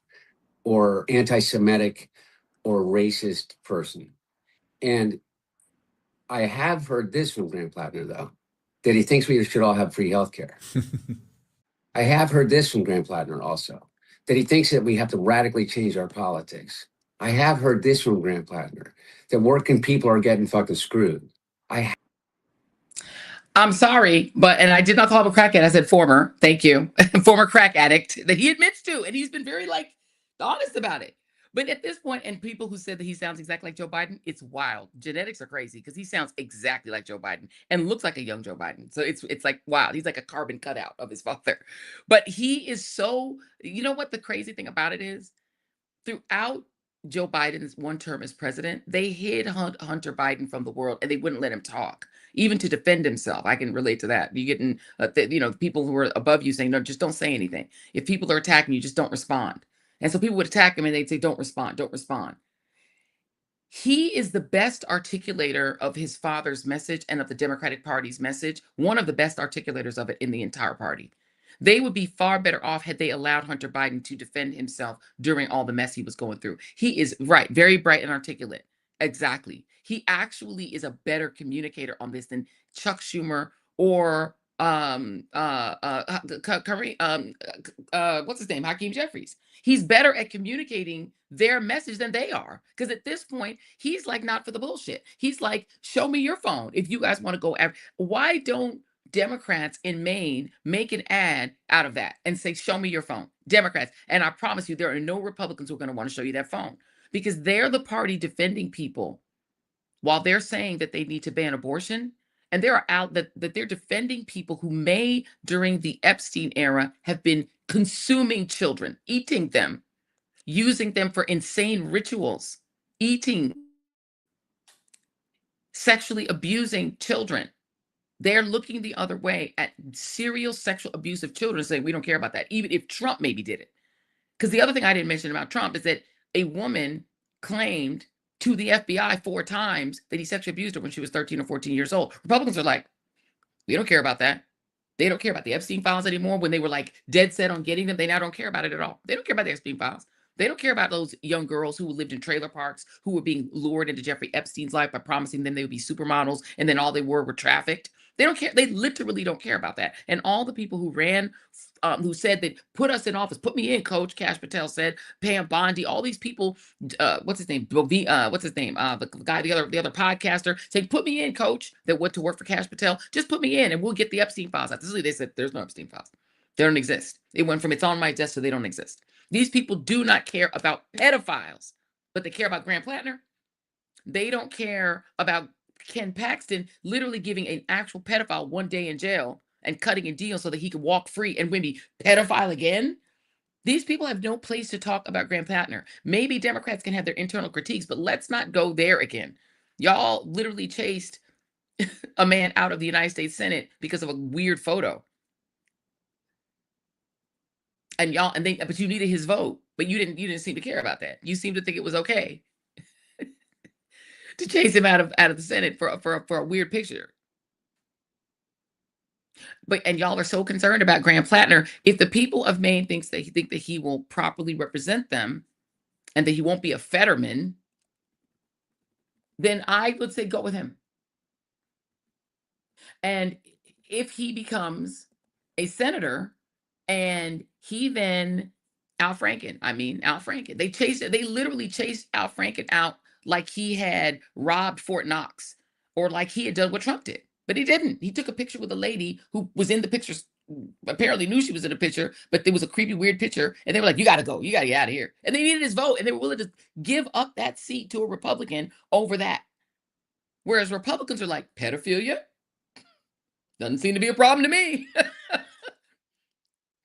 or anti-Semitic or racist person. And I have heard this from Graham Plattner, though, that he thinks we should all have free healthcare. I have heard this from Graham Plattner also, that he thinks that we have to radically change our politics. I have heard this from Graham Plattner, that working people are getting fucking screwed. I'm sorry, and I did not call him a crackhead. I said former, thank you, former crack addict that he admits to, and he's been very honest about it. But at this point, and people who said that he sounds exactly like Joe Biden, it's wild. Genetics are crazy because he sounds exactly like Joe Biden and looks like a young Joe Biden. So it's like, wow, he's like a carbon cutout of his father. But he is so, you know what the crazy thing about it is? Throughout Joe Biden's one term as president, they hid Hunter Biden from the world and they wouldn't let him talk, even to defend himself. I can relate to that. You getting, people who are above you saying, no, just don't say anything. If people are attacking you, just don't respond. And so people would attack him and they'd say, don't respond, don't respond. He is the best articulator of his father's message and of the Democratic Party's message, one of the best articulators of it in the entire party. They would be far better off had they allowed Hunter Biden to defend himself during all the mess he was going through. He is right, very bright and articulate. Exactly. He actually is a better communicator on this than Chuck Schumer or what's his name? Hakeem Jeffries. He's better at communicating their message than they are. Because at this point, he's like, not for the bullshit. He's like, show me your phone if you guys want to go after. Why don't Democrats in Maine make an ad out of that and say, show me your phone? Democrats. And I promise you, there are no Republicans who are going to want to show you that phone because they're the party defending people while they're saying that they need to ban abortion And there are out that they're defending people who may, during the Epstein era, have been consuming children, eating them, using them for insane rituals, eating, sexually abusing children. They're looking the other way at serial sexual abuse of children, saying we don't care about that, even if Trump maybe did it. Because the other thing I didn't mention about Trump is that a woman claimed to the FBI 4 times that he sexually abused her when she was 13 or 14 years old. Republicans are like, we don't care about that. They don't care about the Epstein files anymore. When they were like dead set on getting them, they now don't care about it at all. They don't care about the Epstein files. They don't care about those young girls who lived in trailer parks, who were being lured into Jeffrey Epstein's life by promising them they would be supermodels, and then all they were trafficked. They don't care. They literally don't care about that. And all the people who ran, who said that put us in office, put me in, Coach Kash Patel said, Pam Bondi, all these people, what's his name? What's his name? The guy, the other podcaster, saying, put me in, Coach, that went to work for Kash Patel. Just put me in, and we'll get the Epstein files out. They said there's no Epstein files. They don't exist. It went from it's on my desk to they don't exist. These people do not care about pedophiles, but they care about Grant Plattner. They don't care about Ken Paxton literally giving an actual pedophile 1 day in jail and cutting a deal so that he could walk free and maybe pedophile again. These people have no place to talk about Grant Plattner. Maybe Democrats can have their internal critiques, but let's not go there again. Y'all literally chased a man out of the United States Senate because of a weird photo. But you needed his vote, but you didn't seem to care about that. You seemed to think it was okay to chase him out of the Senate for a weird picture. And y'all are so concerned about Grant Plattner. If the people of Maine think that he will properly represent them and that he won't be a Fetterman, then I would say go with him. And if he becomes a senator and he then Al Franken, they literally chased Al Franken out like he had robbed Fort Knox or like he had done what Trump did. But he didn't. He took a picture with a lady who was in the picture, apparently knew she was in the picture, but it was a creepy, weird picture. And they were like, you got to go. You got to get out of here. And they needed his vote. And they were willing to give up that seat to a Republican over that. Whereas Republicans are like, pedophilia? Doesn't seem to be a problem to me.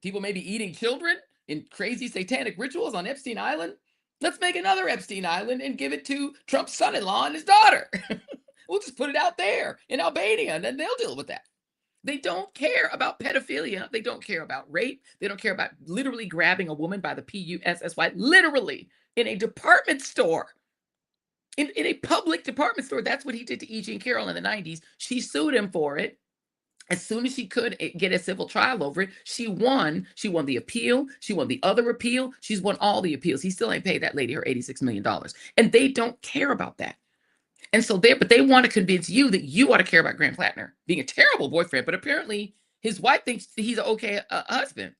People may be eating children in crazy satanic rituals on Epstein Island. Let's make another Epstein Island and give it to Trump's son-in-law and his daughter. We'll just put it out there in Albania and then they'll deal with that. They don't care about pedophilia. They don't care about rape. They don't care about literally grabbing a woman by the P-U-S-S-Y, literally in a department store. In a public department store. That's what he did to E. Jean Carroll in the 90s. She sued him for it. As soon as she could get a civil trial over it, she won. She won the appeal. She won the other appeal. She's won all the appeals. He still ain't paid that lady her $86 million. And they don't care about that. And so they want to convince you that you ought to care about Grant Plattner being a terrible boyfriend, but apparently his wife thinks he's an okay husband.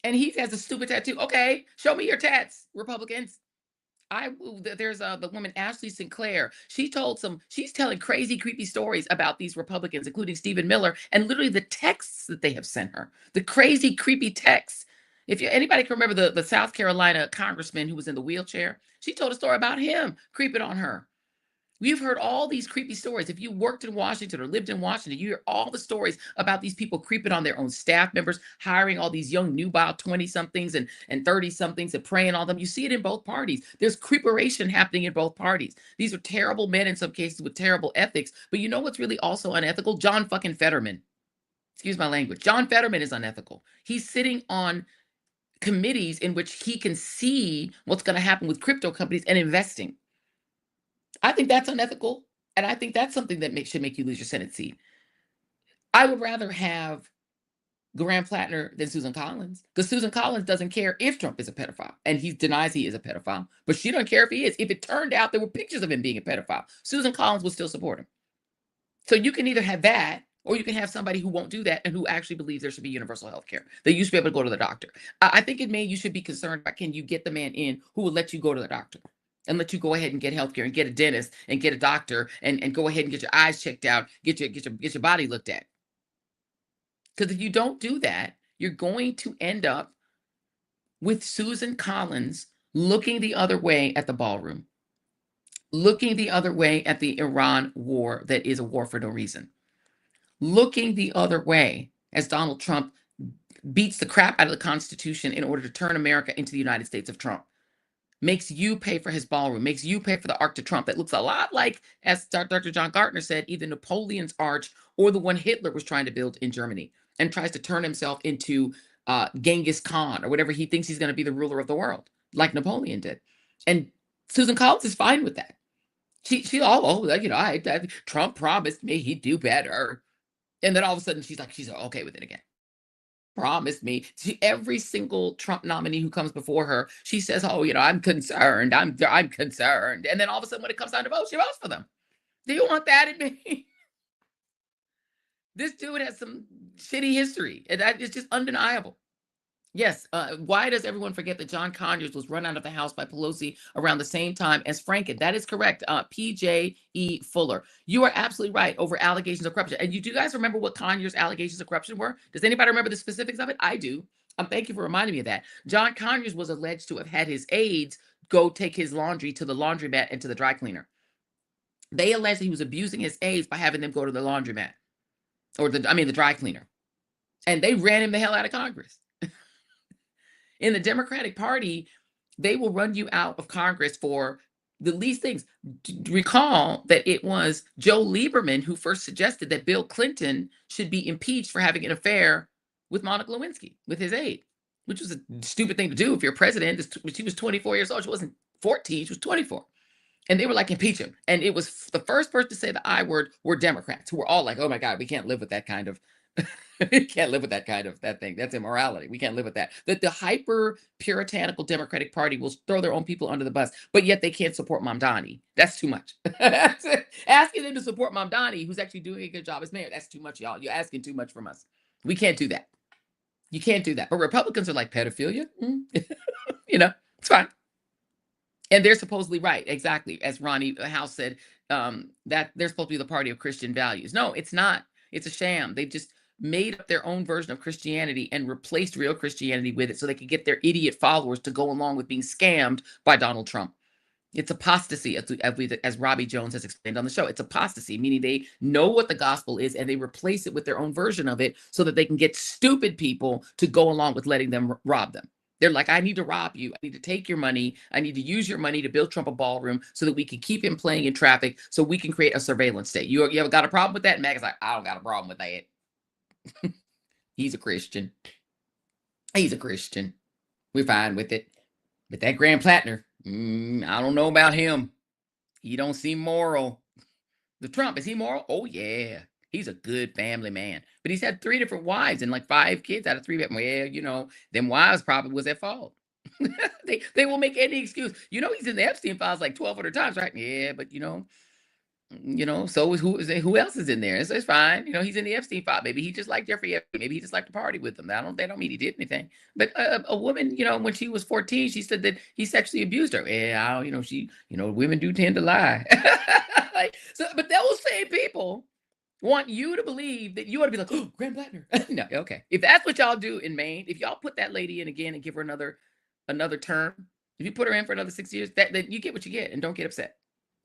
And he has a stupid tattoo. Okay, show me your tats, Republicans. There's the woman Ashley Sinclair. She's telling crazy, creepy stories about these Republicans, including Stephen Miller, and literally the texts that they have sent her, the crazy, creepy texts. If anybody can remember the South Carolina congressman who was in the wheelchair, she told a story about him creeping on her. We've heard all these creepy stories. If you worked in Washington or lived in Washington, you hear all the stories about these people creeping on their own staff members, hiring all these young nubile 20-somethings and 30-somethings and preying on them. You see it in both parties. There's creeperation happening in both parties. These are terrible men in some cases with terrible ethics. But you know what's really also unethical? John fucking Fetterman. Excuse my language. John Fetterman is unethical. He's sitting on committees in which he can see what's going to happen with crypto companies and investing. I think that's unethical, and I think that's something that should make you lose your Senate seat. I would rather have Grant Plattner than Susan Collins, because Susan Collins doesn't care if Trump is a pedophile, and he denies he is a pedophile, but she doesn't care if he is. If it turned out there were pictures of him being a pedophile, Susan Collins would still support him. So you can either have that, or you can have somebody who won't do that and who actually believes there should be universal health care, that you should be able to go to the doctor. I think you should be concerned about, can you get the man in who will let you go to the doctor? And let you go ahead and get healthcare and get a dentist and get a doctor and go ahead and get your eyes checked out, get your body looked at. Because if you don't do that, you're going to end up with Susan Collins looking the other way at the ballroom, looking the other way at the Iran war that is a war for no reason. looking the other way as Donald Trump beats the crap out of the Constitution in order to turn America into the United States of Trump. Makes you pay for his ballroom, makes you pay for the Arc de Trump that looks a lot like, as Dr. John Gartner said, either Napoleon's arch or the one Hitler was trying to build in Germany, and tries to turn himself into Genghis Khan or whatever he thinks he's going to be the ruler of the world, like Napoleon did. And Susan Collins is fine with that. Trump promised me he'd do better. And then all of a sudden she's okay with it again. Promised me. Every single Trump nominee who comes before her, she says, I'm concerned. I'm concerned. And then all of a sudden when it comes time to vote, she votes for them. Do you want that in me? This dude has some shitty history. And that is just undeniable. Yes. Why does everyone forget that John Conyers was run out of the House by Pelosi around the same time as Franken? That is correct. P.J.E. Fuller. You are absolutely right over allegations of corruption. And do you guys remember what Conyers' allegations of corruption were? Does anybody remember the specifics of it? I do. Thank you for reminding me of that. John Conyers was alleged to have had his aides go take his laundry to the laundromat and to the dry cleaner. They alleged he was abusing his aides by having them go to the laundromat or the dry cleaner. And they ran him the hell out of Congress. In the Democratic Party, they will run you out of Congress for the least things. Recall that it was Joe Lieberman who first suggested that Bill Clinton should be impeached for having an affair with Monica Lewinsky, with his aide, which was a stupid thing to do if you're president. She was 24 years old. She wasn't 14. She was 24. And they were like, impeach him. And it was the first person to say the I word were Democrats, who were all like, oh my God, we can't live with that kind of we can't live with that thing. That's immorality. We can't live with that. That the hyper puritanical Democratic Party will throw their own people under the bus, but yet they can't support Mamdani. That's too much. Asking them to support Mamdani, who's actually doing a good job as mayor, that's too much, y'all. You're asking too much from us. We can't do that. You can't do that. But Republicans are like pedophilia. It's fine. And they're supposedly right, exactly, as Ronnie House said, that they're supposed to be the party of Christian values. No, it's not. It's a sham. They've just made up their own version of Christianity and replaced real Christianity with it so they could get their idiot followers to go along with being scammed by Donald Trump. It's apostasy, as Robbie Jones has explained on the show. It's apostasy, meaning they know what the gospel is and they replace it with their own version of it so that they can get stupid people to go along with letting them rob them. They're like, I need to rob you. I need to take your money. I need to use your money to build Trump a ballroom so that we can keep him playing in traffic so we can create a surveillance state. You ever got a problem with that? And Mac is like, I don't got a problem with that. He's a Christian. He's a Christian. We're fine with it. But that Graham Plattner, I don't know about him. He don't seem moral. The Trump, is he moral? Oh, yeah. He's a good family man. But he's had 3 different wives and like 5 kids out of 3. Well, them wives probably was at fault. They will make any excuse. He's in the Epstein files like 1,200 times, right? Yeah, but so is who else is in there? It's fine. He's in the Epstein file. Maybe he just liked Jeffrey Epstein. Maybe he just liked to party with them. They don't mean he did anything. But a woman, when she was 14, she said that he sexually abused her. Yeah, women do tend to lie. But those same people want you to believe that you ought to be like, oh, Graham Plattner. No, okay. If that's what y'all do in Maine, if y'all put that lady in again and give her another term, if you put her in for another 6 years, that you get what you get and don't get upset.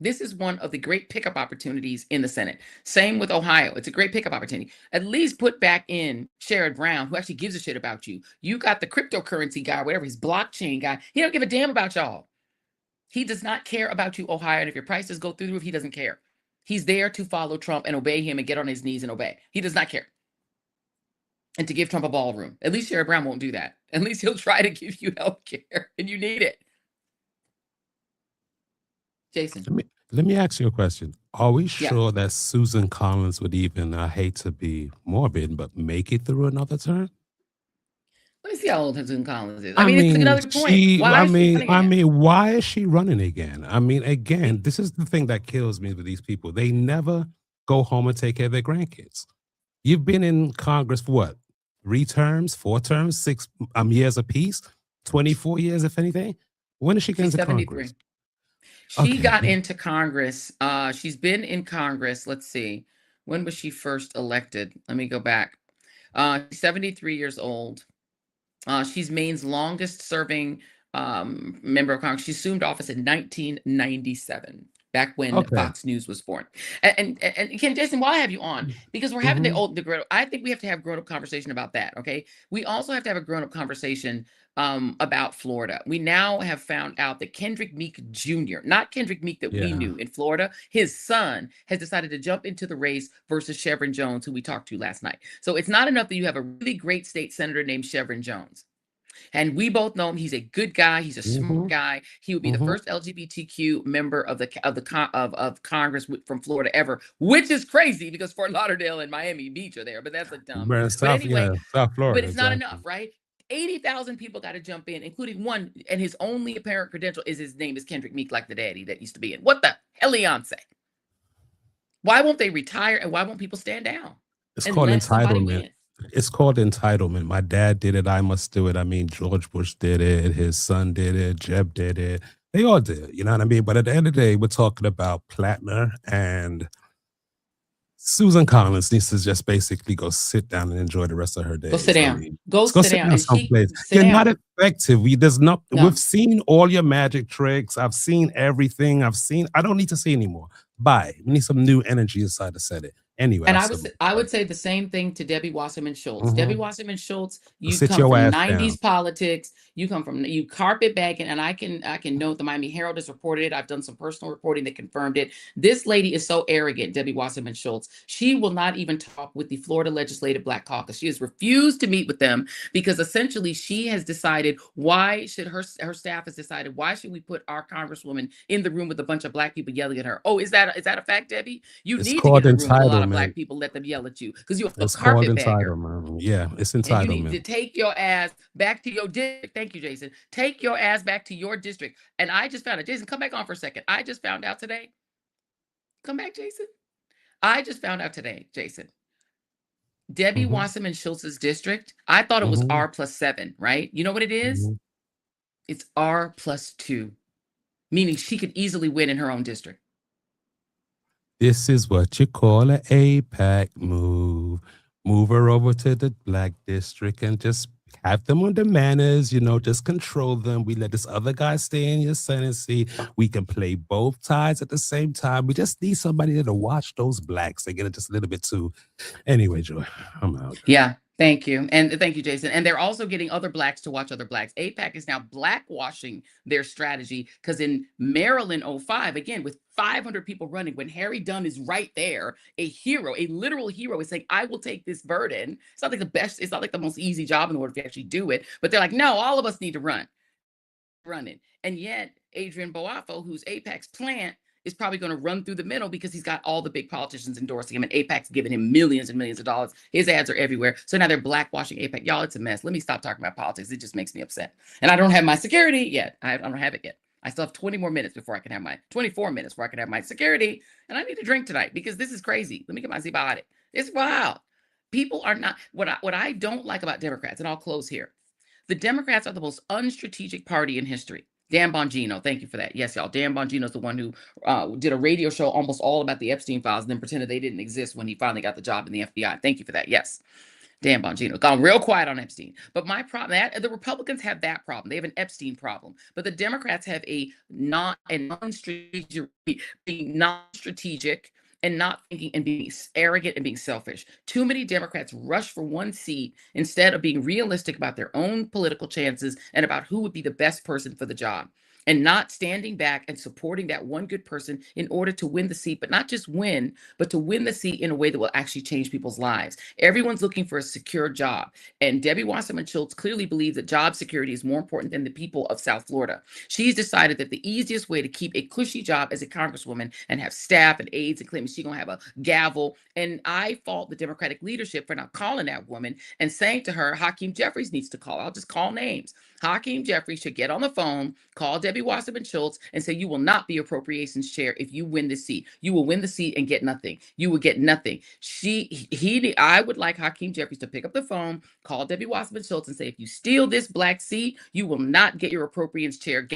This is one of the great pickup opportunities in the Senate. Same with Ohio. It's a great pickup opportunity. At least put back in Sherrod Brown, who actually gives a shit about you. You got the cryptocurrency guy, whatever, his blockchain guy. He don't give a damn about y'all. He does not care about you, Ohio. And if your prices go through the roof, he doesn't care. He's there to follow Trump and obey him and get on his knees and obey. He does not care. And to give Trump a ballroom. At least Sherrod Brown won't do that. At least he'll try to give you health care, and you need it. Jason. Let me ask you a question. Are we sure that Susan Collins would even, I hate to be morbid, but make it through another term? Let me see how old Susan Collins is. It's another point. Why is she running again? Again, this is the thing that kills me with these people. They never go home and take care of their grandkids. You've been in Congress for what? 3 terms, 4 terms, 6 years apiece, 24 years, if anything. When did she get into Congress? She got into Congress. She's been in Congress. Let's see. When was she first elected? Let me go back. She's 73 years old. She's Maine's longest serving member of Congress. She assumed office in 1997. back when Okay. Fox News was born. And Ken, Jason, while I have you on, because we're having the grown up, I think we have to have grown up conversation about that. Okay. We also have to have a grown up conversation about Florida. We now have found out that Kendrick Meek Jr., not Kendrick Meek that we knew in Florida, his son has decided to jump into the race versus Chevron Jones, who we talked to last night. So it's not enough that you have a really great state senator named Chevron Jones. And we both know him. He's a good guy. He's a smart guy. He would be the first LGBTQ member of Congress from Florida ever, which is crazy because Fort Lauderdale and Miami Beach are there. But that's a dumb. But anyway, South Florida. but it's not enough, right? 80,000 people got to jump in, including one, and his only apparent credential is his name is Kendrick Meek, like the daddy that used to be in. What the hell, Leonce? Why won't they retire and why won't people stand down? It's called entitlement. It's called entitlement. My dad did it. I must do it. I mean, George Bush did it. His son did it. Jeb did it. They all did. You know what I mean? But at the end of the day, we're talking about Plattner, and Susan Collins needs to just basically go sit down and enjoy the rest of her day. Go sit down. I mean, go sit down. And someplace. You're not effective. We've seen all your magic tricks. I've seen everything. I don't need to see anymore. Bye. We need some new energy inside the Senate. Anyway, and I would say the same thing to Debbie Wasserman Schultz. Debbie Wasserman Schultz, you come from 90s politics. You come from carpetbagging, and I can note the Miami Herald has reported it. I've done some personal reporting that confirmed it. This lady is so arrogant, Debbie Wasserman Schultz. She will not even talk with the Florida Legislative Black Caucus. She has refused to meet with them because essentially she has decided why should her staff has decided why should we put our congresswoman in the room with a bunch of black people yelling at her? Oh, is that a fact, Debbie? You need to get in a room with a lot of black people, let them yell at you because you're a carpetbagger. Yeah, it's entitlement. And you need to take your ass back to your district. Thank you, Jason. Take your ass back to your district. And I just found out, Jason, come back on for a second. I just found out today. Come back, Jason. I just found out today, Jason. Debbie Wasserman Schultz's district, I thought it was R+7, right? You know what it is? It's R+2, meaning she could easily win in her own district. This is what you call an APAC move. Move her over to the black district and just have them under manners, just control them. We let this other guy stay in your Senate seat. We can play both sides at the same time. We just need somebody to watch those blacks. They get it just a little bit too. Anyway, Joy, I'm out. Yeah. Thank you. And thank you, Jason. And they're also getting other blacks to watch other blacks. APAC is now blackwashing their strategy because in Maryland 05, again, with 500 people running, when Harry Dunn is right there, a hero, a literal hero is saying, I will take this burden. It's not like the best, it's not like the most easy job in the world if you actually do it. But they're like, no, all of us need to run. Running. And yet, Adrian Boafo, who's APAC's plant, is probably going to run through the middle because he's got all the big politicians endorsing him and APAC's giving him millions and millions of dollars. His ads are everywhere. So now they're blackwashing APAC. Y'all, it's a mess. Let me stop talking about politics. It just makes me upset. And I don't have my security yet. I don't have it yet. I still have 20 more minutes before I can have 24 minutes before I can have my security. And I need to drink tonight because this is crazy. Let me get my Zibati. It's wild. People are not, what I don't like about Democrats, and I'll close here. The Democrats are the most unstrategic party in history. Dan Bongino, thank you for that. Yes, y'all. Dan Bongino is the one who did a radio show almost all about the Epstein files and then pretended they didn't exist when he finally got the job in the FBI. Thank you for that. Yes. Dan Bongino. Gone real quiet on Epstein. But my problem, the Republicans have that problem. They have an Epstein problem. But the Democrats have a non-strategic, being non-strategic, and not thinking and being arrogant and being selfish. Too many Democrats rush for one seat instead of being realistic about their own political chances and about who would be the best person for the job. And not standing back and supporting that one good person in order to win the seat, but not just win, but to win the seat in a way that will actually change people's lives. Everyone's looking for a secure job. And Debbie Wasserman Schultz clearly believes that job security is more important than the people of South Florida. She's decided that the easiest way to keep a cushy job as a congresswoman and have staff and aides and claiming she's going to have a gavel. And I fault the Democratic leadership for not calling that woman and saying to her, Hakeem Jeffries needs to call. I'll just call names. Hakeem Jeffries should get on the phone, call Debbie Wasserman Schultz and say, you will not be appropriations chair if you win the seat. You will win the seat and get nothing. You will get nothing. I would like Hakeem Jeffries to pick up the phone, call Debbie Wasserman Schultz and say, if you steal this black seat, you will not get your appropriations chair.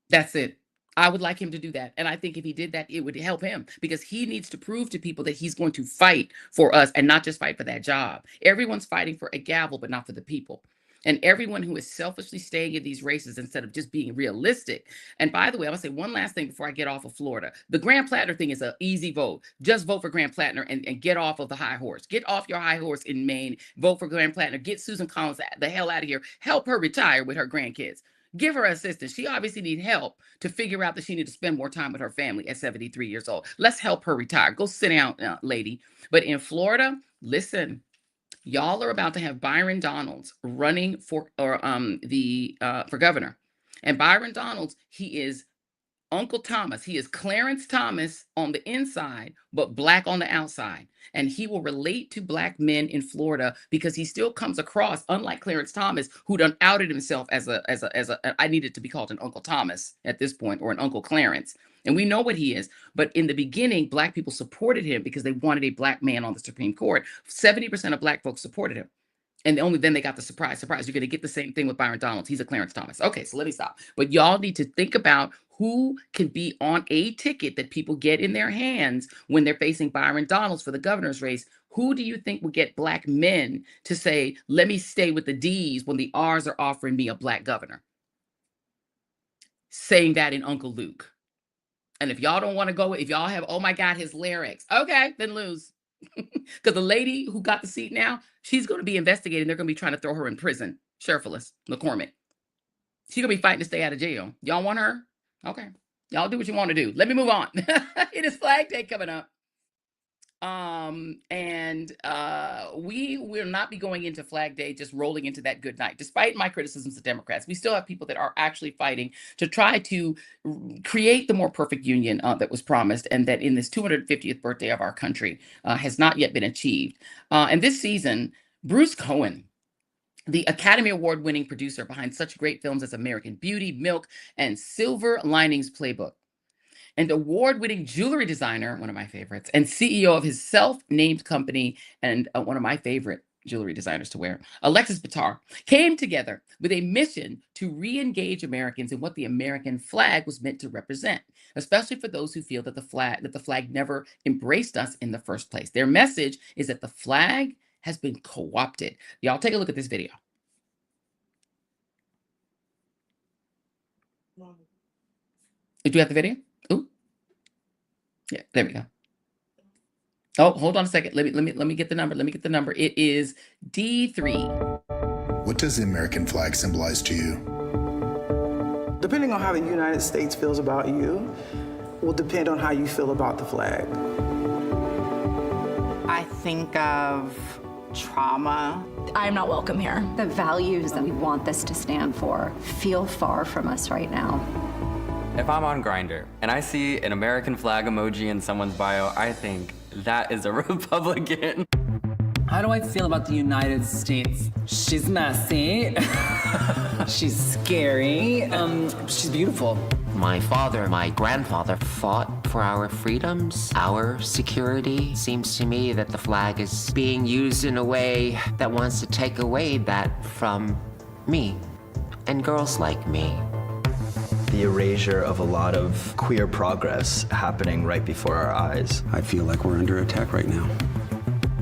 That's it. I would like him to do that. And I think if he did that, it would help him because he needs to prove to people that he's going to fight for us and not just fight for that job. Everyone's fighting for a gavel, but not for the people. And everyone who is selfishly staying in these races instead of just being realistic. And by the way, I'm going to say one last thing before I get off of Florida. The Graham Plattner thing is an easy vote. Just vote for Graham Plattner and get off of the high horse. Get off your high horse in Maine. Vote for Graham Plattner. Get Susan Collins the hell out of here. Help her retire with her grandkids. Give her assistance. She obviously needs help to figure out that she needs to spend more time with her family at 73 years old. Let's help her retire. Go sit down, lady. But in Florida, listen, y'all are about to have Byron Donalds running for governor. And Byron Donalds, he is Uncle Thomas. He is Clarence Thomas on the inside, but Black on the outside. And he will relate to Black men in Florida because he still comes across, unlike Clarence Thomas, who done outed himself as I needed to be called an Uncle Thomas at this point, or an Uncle Clarence. And we know what he is. But in the beginning, Black people supported him because they wanted a Black man on the Supreme Court. 70% of Black folks supported him. And only then they got the surprise. You're going to get the same thing with Byron Donalds. He's a Clarence Thomas. Okay, so let me stop. But y'all need to think about who can be on a ticket that people get in their hands when they're facing Byron Donalds for the governor's race. Who do you think will get Black men to say, let me stay with the D's when the R's are offering me a Black governor? Saying that in Uncle Luke. And if y'all don't want to go, if y'all have, oh my God, his lyrics, okay, then lose. Because the lady who got the seat now, she's going to be investigated. They're going to be trying to throw her in prison. Sheriff McCormick. She's going to be fighting to stay out of jail. Y'all want her? Okay. Y'all do what you want to do. Let me move on. It is Flag Day coming up. We will not be going into Flag Day just rolling into that good night. Despite my criticisms of Democrats, we still have people that are actually fighting to try to create the more perfect union that was promised, and that in this 250th birthday of our country has not yet been achieved. And this season, Bruce Cohen, the Academy Award-winning producer behind such great films as American Beauty, Milk, and Silver Linings Playbook, and award-winning jewelry designer, one of my favorites, and CEO of his self-named company, and one of my favorite jewelry designers to wear, Alexis Bittar, came together with a mission to re-engage Americans in what the American flag was meant to represent, especially for those who feel that the flag never embraced us in the first place. Their message is that the flag has been co-opted. Y'all take a look at this video. Did you have the video? Ooh. Yeah, there we go. Oh, hold on a second. Let me get the number. Let me get the number. It is D3. What does the American flag symbolize to you? Depending on how the United States feels about you will depend on how you feel about the flag. I think of trauma. I am not welcome here. The values that we want this to stand for feel far from us right now. If I'm on Grindr and I see an American flag emoji in someone's bio, I think that is a Republican. How do I feel about the United States? She's messy. She's scary. She's beautiful. My father, my grandfather fought for our freedoms, our security. Seems to me that the flag is being used in a way that wants to take away that from me and girls like me. The erasure of a lot of queer progress happening right before our eyes. I feel like we're under attack right now.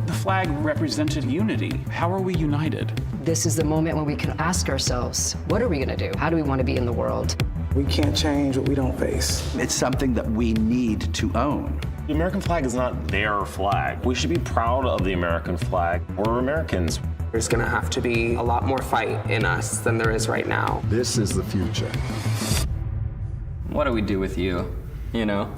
The flag represented unity. How are we united? This is the moment when we can ask ourselves, what are we gonna do? How do we want to be in the world? We can't change what we don't face. It's something that we need to own. The American flag is not their flag. We should be proud of the American flag. We're Americans. There's gonna have to be a lot more fight in us than there is right now. This is the future. What do we do with you? You know?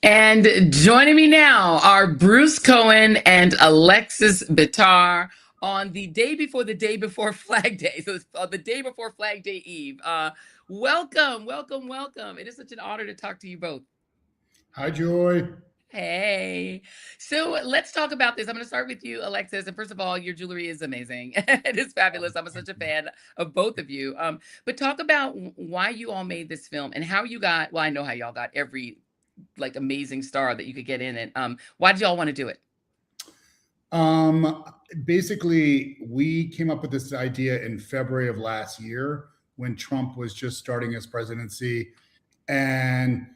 And joining me now are Bruce Cohen and Alexis Bittar on the day before Flag Day. So it's the day before Flag Day Eve. Welcome. It is such an honor to talk to you both. Hi, Joy. Hey. So let's talk about this. I'm going to start with you, Alexis. And first of all, your jewelry is amazing. It is fabulous. I'm such a fan of both of you. But talk about why you all made this film and how you got, well, I know how y'all got every like amazing star that you could get in it. Why did y'all want to do it? Basically, we came up with this idea in February of last year when Trump was just starting his presidency. And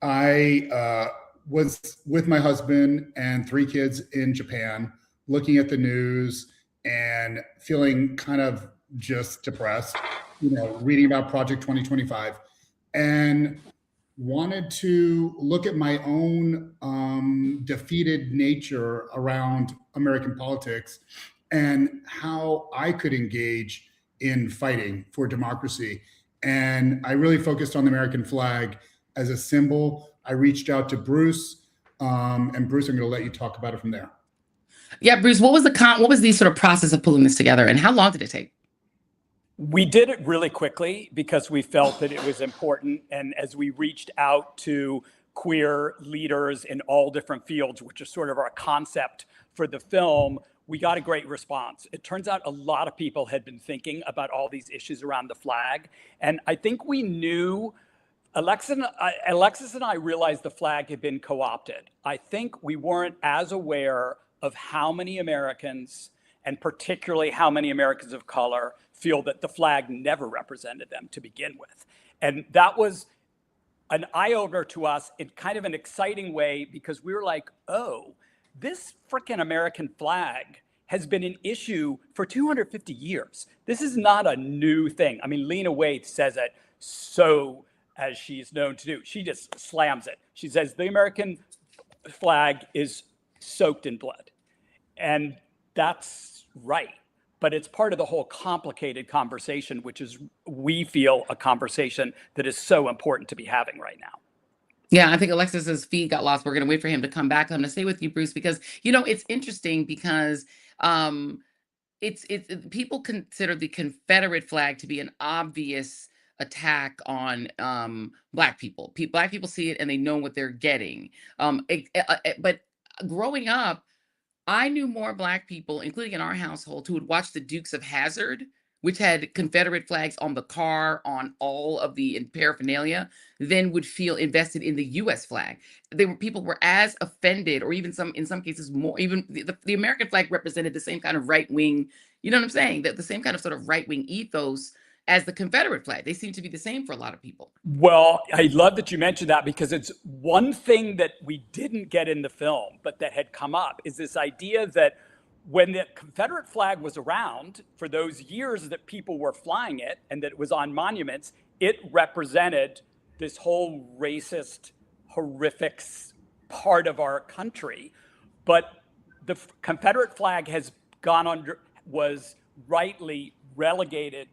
I was with my husband and 3 kids in Japan, looking at the news and feeling kind of just depressed, reading about Project 2025, and wanted to look at my own defeated nature around American politics and how I could engage in fighting for democracy. And I really focused on the American flag as a symbol. I reached out to Bruce, and Bruce, I'm going to let you talk about it from there. Yeah, Bruce, what was the sort of process of pulling this together, and how long did it take? We did it really quickly because we felt that it was important. And as we reached out to queer leaders in all different fields, which is sort of our concept for the film, we got a great response. It turns out a lot of people had been thinking about all these issues around the flag. And I think we knew, Alexis and I realized the flag had been co-opted. I think we weren't as aware of how many Americans, and particularly how many Americans of color, feel that the flag never represented them to begin with. And that was an eye-opener to us in kind of an exciting way, because we were like, oh, this frickin' American flag has been an issue for 250 years. This is not a new thing. I mean, Lena Waithe says it so, as she's known to do. She just slams it. She says the American flag is soaked in blood. And that's right. But it's part of the whole complicated conversation, which is, we feel, a conversation that is so important to be having right now. Yeah, I think Alexis's feed got lost. We're going to wait for him to come back. I'm going to stay with you, Bruce, because, it's interesting because it's people consider the Confederate flag to be an obvious attack on Black people. Black people see it and they know what they're getting. But growing up, I knew more Black people, including in our household, who would watch the Dukes of Hazzard, which had Confederate flags on the car, on all of the paraphernalia, than would feel invested in the U.S. flag. People were as offended, or even in some cases more. Even the American flag represented the same kind of right wing. You know what I'm saying? The same kind of sort of right wing ethos as the Confederate flag. They seem to be the same for a lot of people. Well, I love that you mentioned that, because it's one thing that we didn't get in the film, but that had come up, is this idea that when the Confederate flag was around for those years that people were flying it and that it was on monuments, it represented this whole racist, horrific part of our country. But the Confederate flag was rightly relegated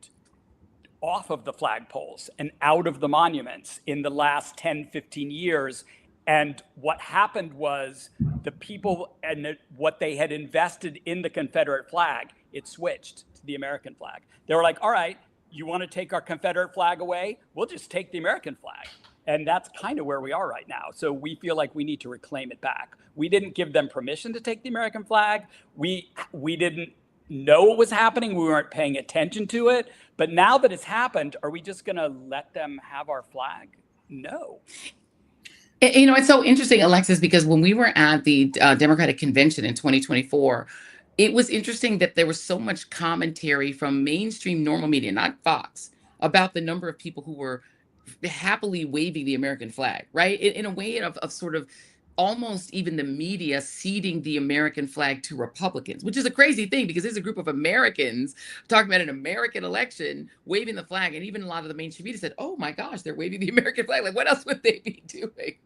off of the flagpoles and out of the monuments in the last 10, 15 years. And what happened was the people and what they had invested in the Confederate flag, it switched to the American flag. They were like, all right, you want to take our Confederate flag away? We'll just take the American flag. And that's kind of where we are right now. So we feel like we need to reclaim it back. We didn't give them permission to take the American flag. We didn't know what was happening. We weren't paying attention to it. But now that it's happened, are we just going to let them have our flag? No. It's so interesting, Alexis, because when we were at the Democratic Convention in 2024, it was interesting that there was so much commentary from mainstream normal media, not Fox, about the number of people who were happily waving the American flag, right? In a way of sort of almost even the media ceding the American flag to Republicans, which is a crazy thing, because there's a group of Americans talking about an American election, waving the flag. And even a lot of the mainstream media said, oh my gosh, they're waving the American flag. Like, what else would they be doing?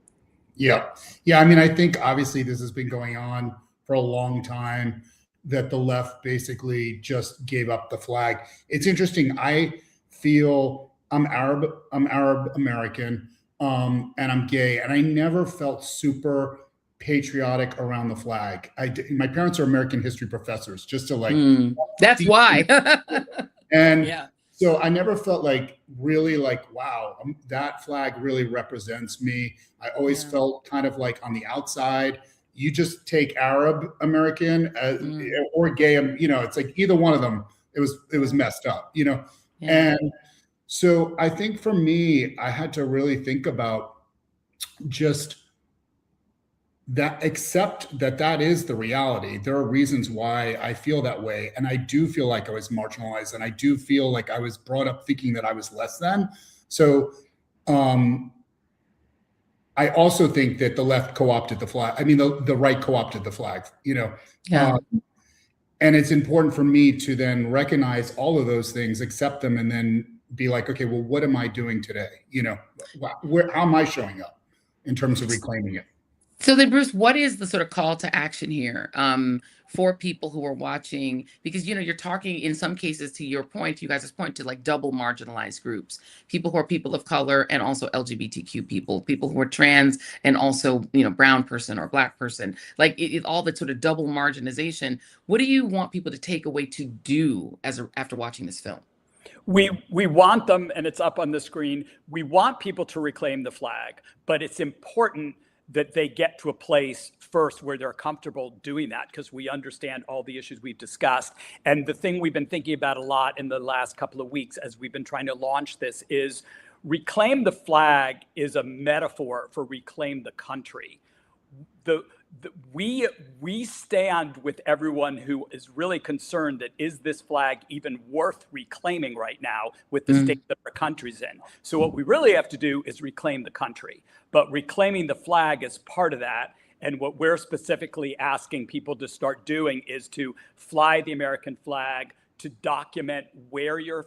Yeah. I mean, I think obviously this has been going on for a long time, that the left basically just gave up the flag. It's interesting. I feel I'm Arab American. And I'm gay, and I never felt super patriotic around the flag. My parents are American history professors, just to that's why. And so I never felt really wow, that flag really represents me. I always felt kind of like on the outside. You just take Arab American or gay, it's like either one of them, it was messed up, and so I think for me, I had to really think about just that accept that that is the reality. There are reasons why I feel that way. And I do feel like I was marginalized, and I do feel like I was brought up thinking that I was less than. So I also think that the left co-opted the flag. I mean, the right co-opted the flag, you know. Yeah. And it's important for me to then recognize all of those things, accept them, and then be like, okay, well, what am I doing today? You know, how am I showing up in terms of reclaiming it? So then, Bruce, what is the sort of call to action here for people who are watching? Because, you know, you're talking in some cases, to your point, you guys' point, to like double marginalized groups, people who are people of color and also LGBTQ people who are trans and also, you know, brown person or black person, like all that sort of double marginalization. What do you want people to take away to do after watching this film? We want them, and it's up on the screen, we want people to reclaim the flag, but it's important that they get to a place first where they're comfortable doing that, because we understand all the issues we've discussed. And the thing we've been thinking about a lot in the last couple of weeks as we've been trying to launch this is reclaim the flag is a metaphor for reclaim the country. We stand with everyone who is really concerned that is this flag even worth reclaiming right now with the state that our country's in. So what we really have to do is reclaim the country, but reclaiming the flag is part of that. And what we're specifically asking people to start doing is to fly the American flag, to document where you're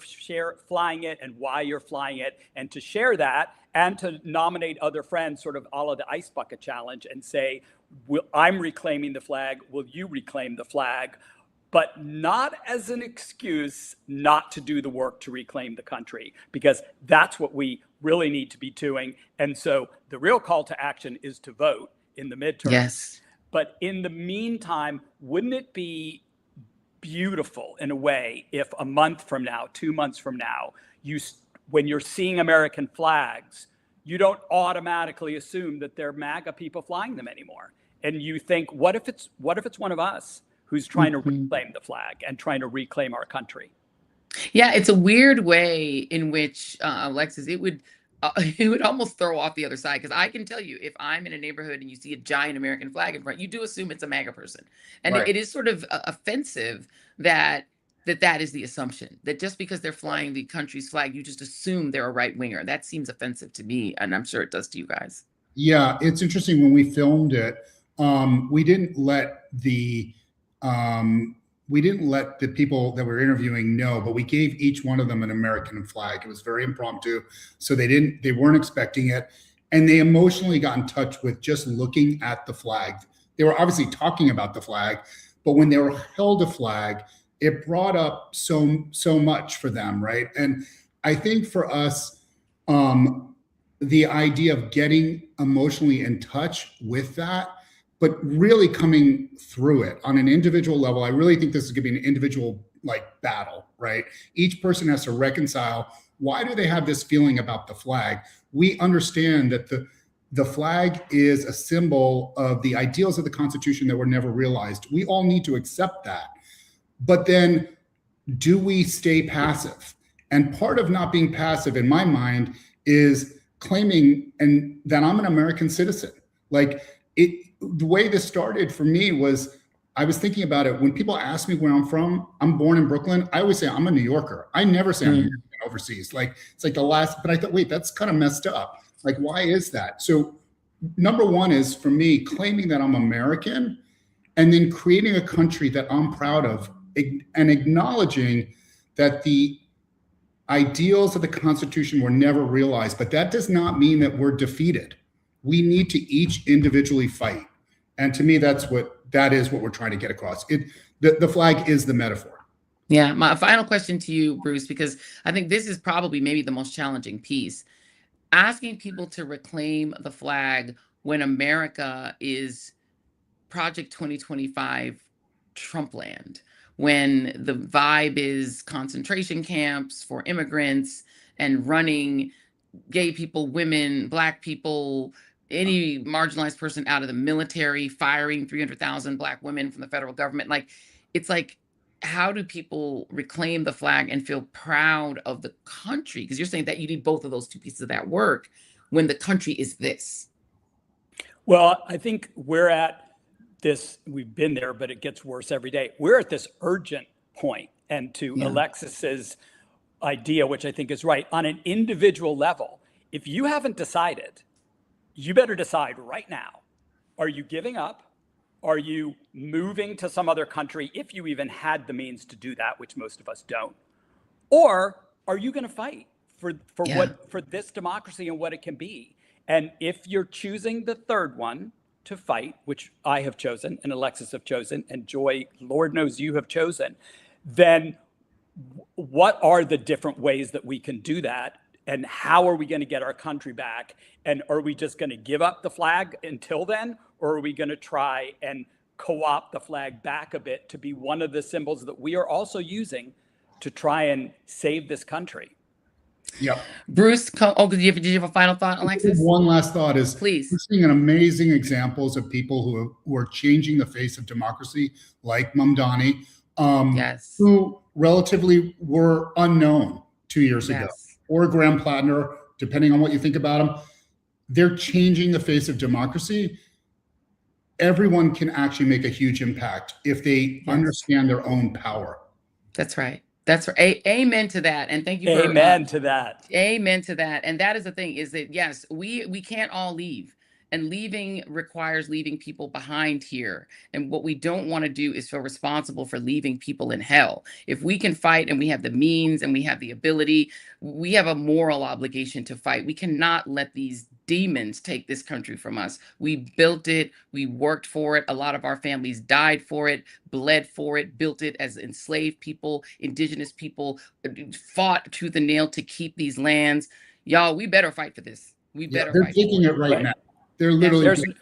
flying it and why you're flying it, and to share that, and to nominate other friends, sort of a la the Ice Bucket Challenge, and say, I'm reclaiming the flag, will you reclaim the flag? But not as an excuse not to do the work to reclaim the country, because that's what we really need to be doing. And so the real call to action is to vote in the midterms. Yes. But in the meantime, wouldn't it be beautiful in a way if a month from now, 2 months from now, when you're seeing American flags, you don't automatically assume that they're MAGA people flying them anymore. And you think, what if it's one of us who's trying to reclaim the flag and trying to reclaim our country? Yeah, it's a weird way in which, Alexis, it would almost throw off the other side. Because I can tell you, if I'm in a neighborhood and you see a giant American flag in front, you do assume it's a MAGA person. And Right. it is sort of offensive that is the assumption, that just because they're flying the country's flag, you just assume they're a right winger. That seems offensive to me, and I'm sure it does to you guys. Yeah, it's interesting. When we filmed it, we didn't let the people that we're interviewing know, but we gave each one of them an American flag. It was very impromptu, so they weren't expecting it, and they emotionally got in touch with just looking at the flag. They were obviously talking about the flag, but when they were held a flag, it brought up so much for them, right? And I think for us, the idea of getting emotionally in touch with that, but really coming through it on an individual level, I really think this is going to be an individual battle, right? Each person has to reconcile, why do they have this feeling about the flag? We understand that the flag is a symbol of the ideals of the Constitution that were never realized. We all need to accept that. But then, do we stay passive? And part of not being passive, in my mind, is claiming that I'm an American citizen. The way this started for me was, I was thinking about it. When people ask me where I'm from, I'm born in Brooklyn. I always say I'm a New Yorker. I never say I'm overseas. It's like the last, but I thought, wait, that's kind of messed up. Why is that? So number one is, for me, claiming that I'm American, and then creating a country that I'm proud of, and acknowledging that the ideals of the Constitution were never realized. But that does not mean that we're defeated. We need to each individually fight. And to me, that is what we're trying to get across. The flag is the metaphor. Yeah, my final question to you, Bruce, because I think this is probably maybe the most challenging piece. Asking people to reclaim the flag when America is Project 2025 Trump land, when the vibe is concentration camps for immigrants and running gay people, women, Black people, any marginalized person out of the military, firing 300,000 Black women from the federal government. It's like, how do people reclaim the flag and feel proud of the country? Because you're saying that you need both of those two pieces of that work when the country is this. Well, I think we're at this, we've been there, but it gets worse every day. We're at this urgent point. And to Alexis's idea, which I think is right, on an individual level, if you haven't decided, you better decide right now. Are you giving up? Are you moving to some other country if you even had the means to do that, which most of us don't? Or are you going to fight for this democracy and what it can be? And if you're choosing the third one to fight, which I have chosen and Alexis have chosen and Joy, Lord knows you have chosen, then what are the different ways that we can do that? And how are we going to get our country back? And are we just going to give up the flag until then? Or are we going to try and co-opt the flag back a bit to be one of the symbols that we are also using to try and save this country? Yep. Bruce, did you have a final thought, Alexis? One last thought is, please. We're seeing amazing examples of people who are changing the face of democracy, like Mamdani, who relatively were unknown 2 years ago, or Graham Plattner, depending on what you think about them. They're changing the face of democracy. Everyone can actually make a huge impact if they understand their own power. That's right. That's right. Amen to that. And thank you for amen to that. Amen to that. And that is the thing, is that yes, we can't all leave. And leaving requires leaving people behind here. And what we don't want to do is feel responsible for leaving people in hell. If we can fight and we have the means and we have the ability, we have a moral obligation to fight. We cannot let these demons take this country from us. We built it. We worked for it. A lot of our families died for it, bled for it, built it as enslaved people, indigenous people, fought tooth and nail to keep these lands. Y'all, we better fight for this. We better they're fight. taking it right now. They're literally,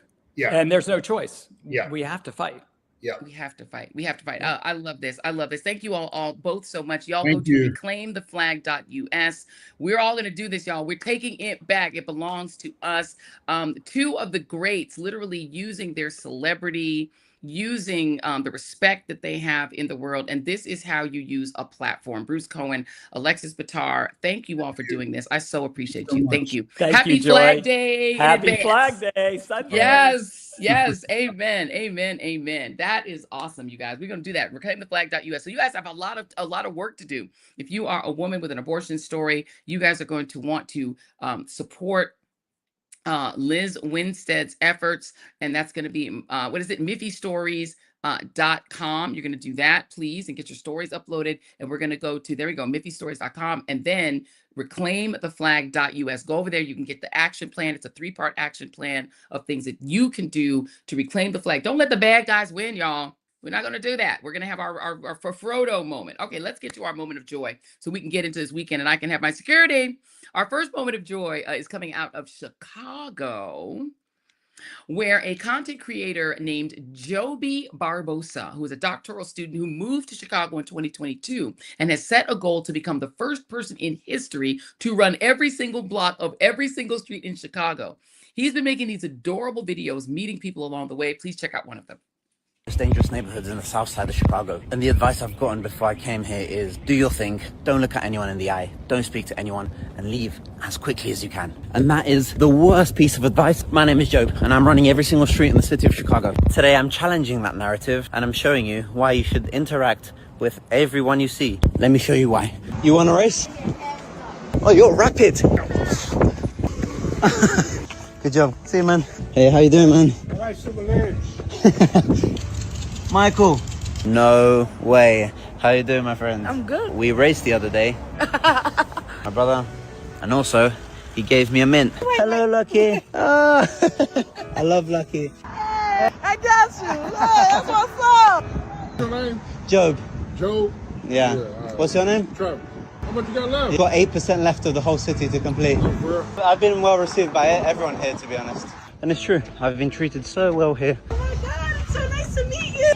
and there's no choice. Yeah, we have to fight. Yeah, we have to fight. We have to fight. I love this. I love this. Thank you all both so much. Y'all go to reclaimtheflag.us. We're all going to do this, y'all. We're taking it back. It belongs to us. Two of the greats literally using their celebrity, using the respect that they have in the world. And this is how you use a platform. Bruce Cohen, Alexis Bittar, thank you all for doing this. I so appreciate you. Thank you. Happy Flag Day. Happy Flag Day. Sunday. Yes. Amen. That is awesome, you guys. We're going to do that. Reclaimtheflag.us. So you guys have a lot of work to do. If you are a woman with an abortion story, you guys are going to want to support Lizz Winstead's efforts, and that's going to be miffystories.com. You're going to do that, please, and get your stories uploaded. And we're going to go to, there we go, miffystories.com, and then reclaimtheflag.us. Go over there. You can get the action plan. It's a 3-part action plan of things that you can do to reclaim the flag. Don't let the bad guys win, y'all. We're not going to do that. We're going to have our Frodo moment. Okay, let's get to our moment of joy so we can get into this weekend and I can have my security. Our first moment of joy is coming out of Chicago, where a content creator named Joby Barbosa, who is a doctoral student who moved to Chicago in 2022 and has set a goal to become the first person in history to run every single block of every single street in Chicago. He's been making these adorable videos, meeting people along the way. Please check out one of them. Most dangerous neighborhoods in the south side of Chicago. And the advice I've gotten before I came here is do your thing, don't look at anyone in the eye, don't speak to anyone, and leave as quickly as you can. And that is the worst piece of advice. My name is Job, and I'm running every single street in the city of Chicago. Today I'm challenging that narrative, and I'm showing you why you should interact with everyone you see. Let me show you why. You want to race? Oh, you're rapid. Good job. See you, man. Hey, how you doing, man? All right, super large. Michael. No way. How you doing, my friend? I'm good. We raced the other day. My brother. And also, he gave me a mint. Hello, Lucky. Oh, I love Lucky. Hey, I got you. Hey, that's what's up. What's your name? Job. Job? Yeah. Right. What's your name? Trevor. How much you got left? You've got 8% left of the whole city to complete. Oh, I've been well received by everyone here, to be honest. And it's true. I've been treated so well here. Oh my God, it's so nice to meet you.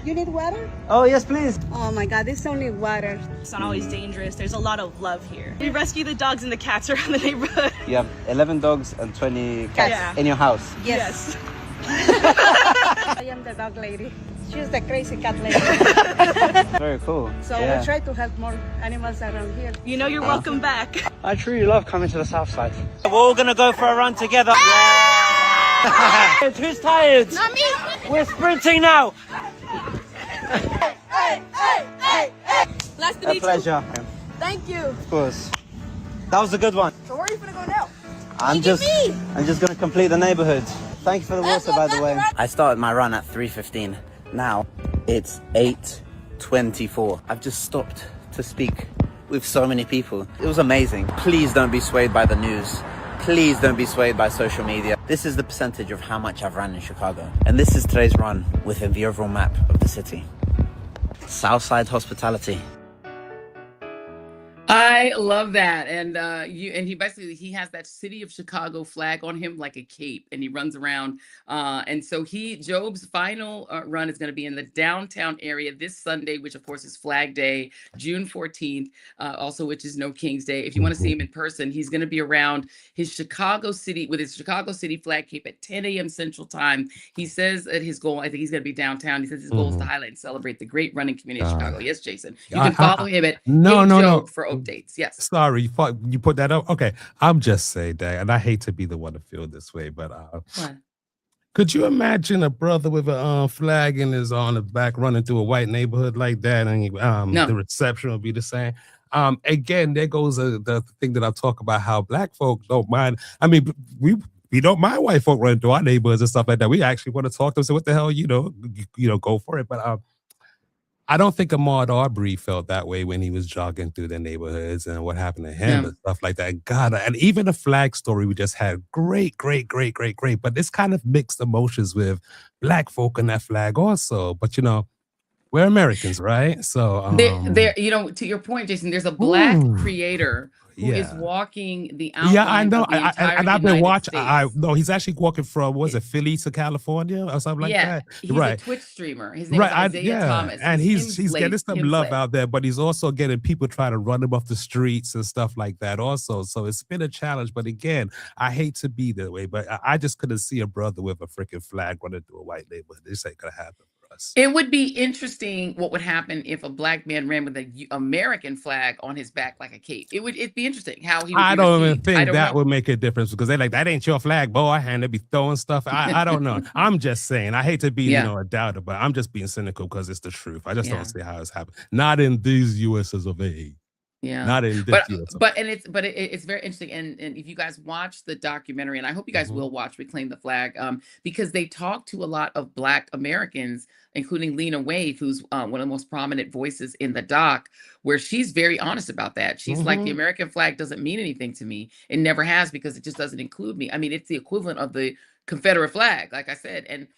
You need water? Oh, yes, please. Oh my God, this is only water. It's not always dangerous. There's a lot of love here. We rescue the dogs and the cats around the neighborhood. You have 11 dogs and 20 cats in your house. Yes. I am the dog lady. She's the crazy cat lady. Very cool. So we try to help more animals around here. You know, you're welcome back. I truly love coming to the south side. We're all going to go for a run together. Yeah! Who's tired? Not me. We're sprinting now. Nice to A meet you. pleasure. Thank you. Of course. That was a good one. So where are you gonna go now? I'm just gonna complete the neighborhood. Thank you for the water, by the way. I started my run at 3:15. Now it's 8:24. I've just stopped to speak with so many people. It was amazing. Please don't be swayed by the news. Please don't be swayed by social media. This is the percentage of how much I've run in Chicago. And this is today's run within the overall map of the city. Southside hospitality. I love that. And he has that city of Chicago flag on him like a cape, and he runs around. And so Job's final run is going to be in the downtown area this Sunday, which of course is Flag Day, June 14th, also which is No King's Day. If you want to see him in person, he's going to be around his Chicago City with his Chicago City flag cape at 10 a.m. Central Time. He says that his goal, I think he's going to be downtown. He says his goal is to highlight and celebrate the great running community of Chicago. Yes, Jason. You can follow him at no. for updates. Yes. Sorry, you put that up. Okay, I'm just saying that, and I hate to be the one to feel this way, but What? could you imagine a brother with a flag on his back running through a white neighborhood like that, and No. the reception will be the same? Again, there goes the thing that I talk about, how black folk don't mind. I mean, we don't mind white folk running through our neighborhoods and stuff like that. We actually want to talk to them. So what the hell, go for it. But I don't think Ahmaud Arbery felt that way when he was jogging through the neighborhoods and what happened to him and stuff like that. God, and even the flag story we just had, great. But it's kind of mixed emotions with black folk in that flag also. But we're Americans, right? So there, to your point, Jason, there's a black creator who is walking the outlines. Yeah, I know. Of the entire and I've been United watching. States. No, he's actually walking from Philly to California or something like that. He's a Twitch streamer. His name is Isaiah Thomas. And he's getting some love out there, but he's also getting people trying to run him off the streets and stuff like that also. So it's been a challenge. But again, I hate to be that way, but I just couldn't see a brother with a freaking flag running through a white neighborhood. This ain't gonna happen. It would be interesting what would happen if a black man ran with an American flag on his back like a cape. It'd be interesting how he would I be don't even received. think that know. would make a difference, because they're like, that ain't your flag, boy, and they be throwing stuff. I don't know. I'm just saying, I hate to be a doubter, but I'm just being cynical because it's the truth. I just don't see how it's happening. Not in these USs of A. Yeah, not in this US. It's very interesting, and if you guys watch the documentary, and I hope you guys will watch Reclaim the Flag, because they talk to a lot of Black Americans, including Lena Waithe, who's one of the most prominent voices in the doc, where she's very honest about that. She's like, the American flag doesn't mean anything to me. It never has, because it just doesn't include me. I mean, it's the equivalent of the Confederate flag, like I said, and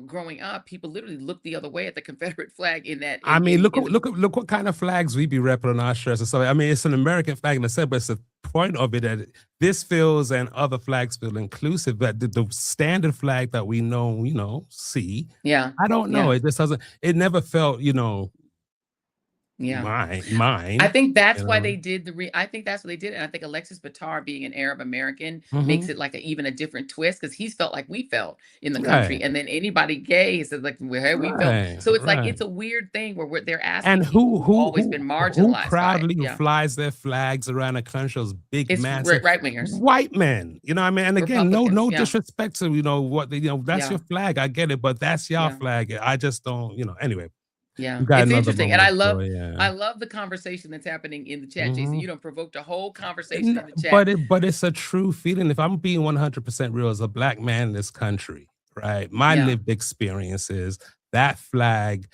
growing up, people literally looked the other way at the Confederate flag in that. I mean, look what kind of flags we be repping on our shirts and stuff. I mean, it's an American flag in a sense, but it's the point of it that this feels and other flags feel inclusive. But the standard flag that we know, see. Yeah. I don't know. It just doesn't. It never felt, mine. I think that's why they did I think that's what they did. And I think Alexis Bittar, being an Arab American, makes it like even a different twist, because he's felt like we felt in the country. And then anybody gay says like, well, we felt. So it's like, it's a weird thing where they're asking, and who's always been marginalized. Who proudly flies their flags around the country? Those big, massive right-wingers, white men. You know what I mean? And again, no disrespect to what that's your flag. I get it, but that's your flag. I just don't. Anyway. Yeah, it's interesting, and I love the conversation that's happening in the chat, Jason. You don't provoked a whole conversation in the chat. But it's a true feeling. If I'm being 100% real as a Black man in this country, right? My lived experience is that flag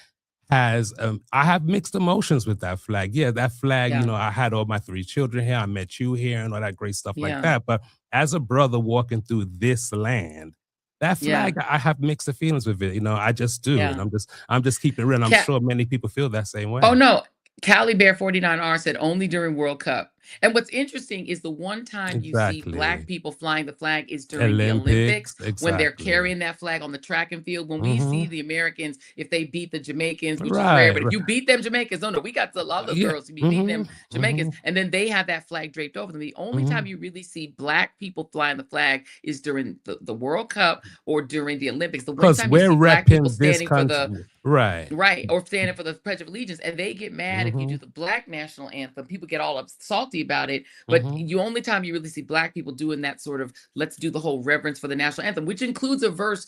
has I have mixed emotions with that flag. Yeah, that flag. I had all my 3 children here. I met you here, and all that great stuff like that. But as a brother walking through this land, that flag, I have mixed feelings with it. I just do. And I'm just keeping it real. And I'm sure many people feel that same way. Oh no. Cali Bear 49R said only during World Cup. And what's interesting is the one time you see Black people flying the flag is during the Olympics, when they're carrying that flag on the track and field. When we see the Americans, if they beat the Jamaicans, which is rare, but if you beat them Jamaicans, no, we got a lot of girls to be beating them Jamaicans, and then they have that flag draped over them. The only time you really see Black people flying the flag is during the World Cup or during the Olympics. The one time you see Black people standing for the or standing for the Pledge of Allegiance, and they get mad if you do the Black national anthem. People get all salty salty about it. But the only time you really see Black people doing that sort of, let's do the whole reverence for the national anthem, which includes a verse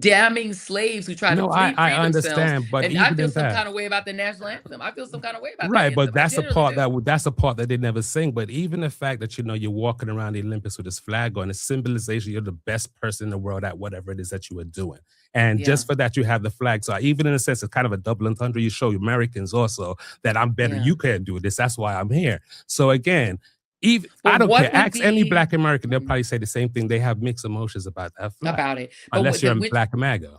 damning slaves who try to No, I free themselves. understand, but And I even feel in some that, kind of way about the national anthem. I feel some kind of way about right, the but anthem. I that's the generally part do. that's the part that they never sing. But even the fact that you're walking around the Olympics with this flag on, it's symbolization you're the best person in the world at whatever it is that you are doing. And just for that, you have the flag. So even in a sense, it's kind of a double entendre. You show Americans also that I'm better. You can't do this. That's why I'm here. So again, even I don't care. Ask any Black American, they'll probably say the same thing. They have mixed emotions about that flag. About it. But Unless you're a Black MAGA.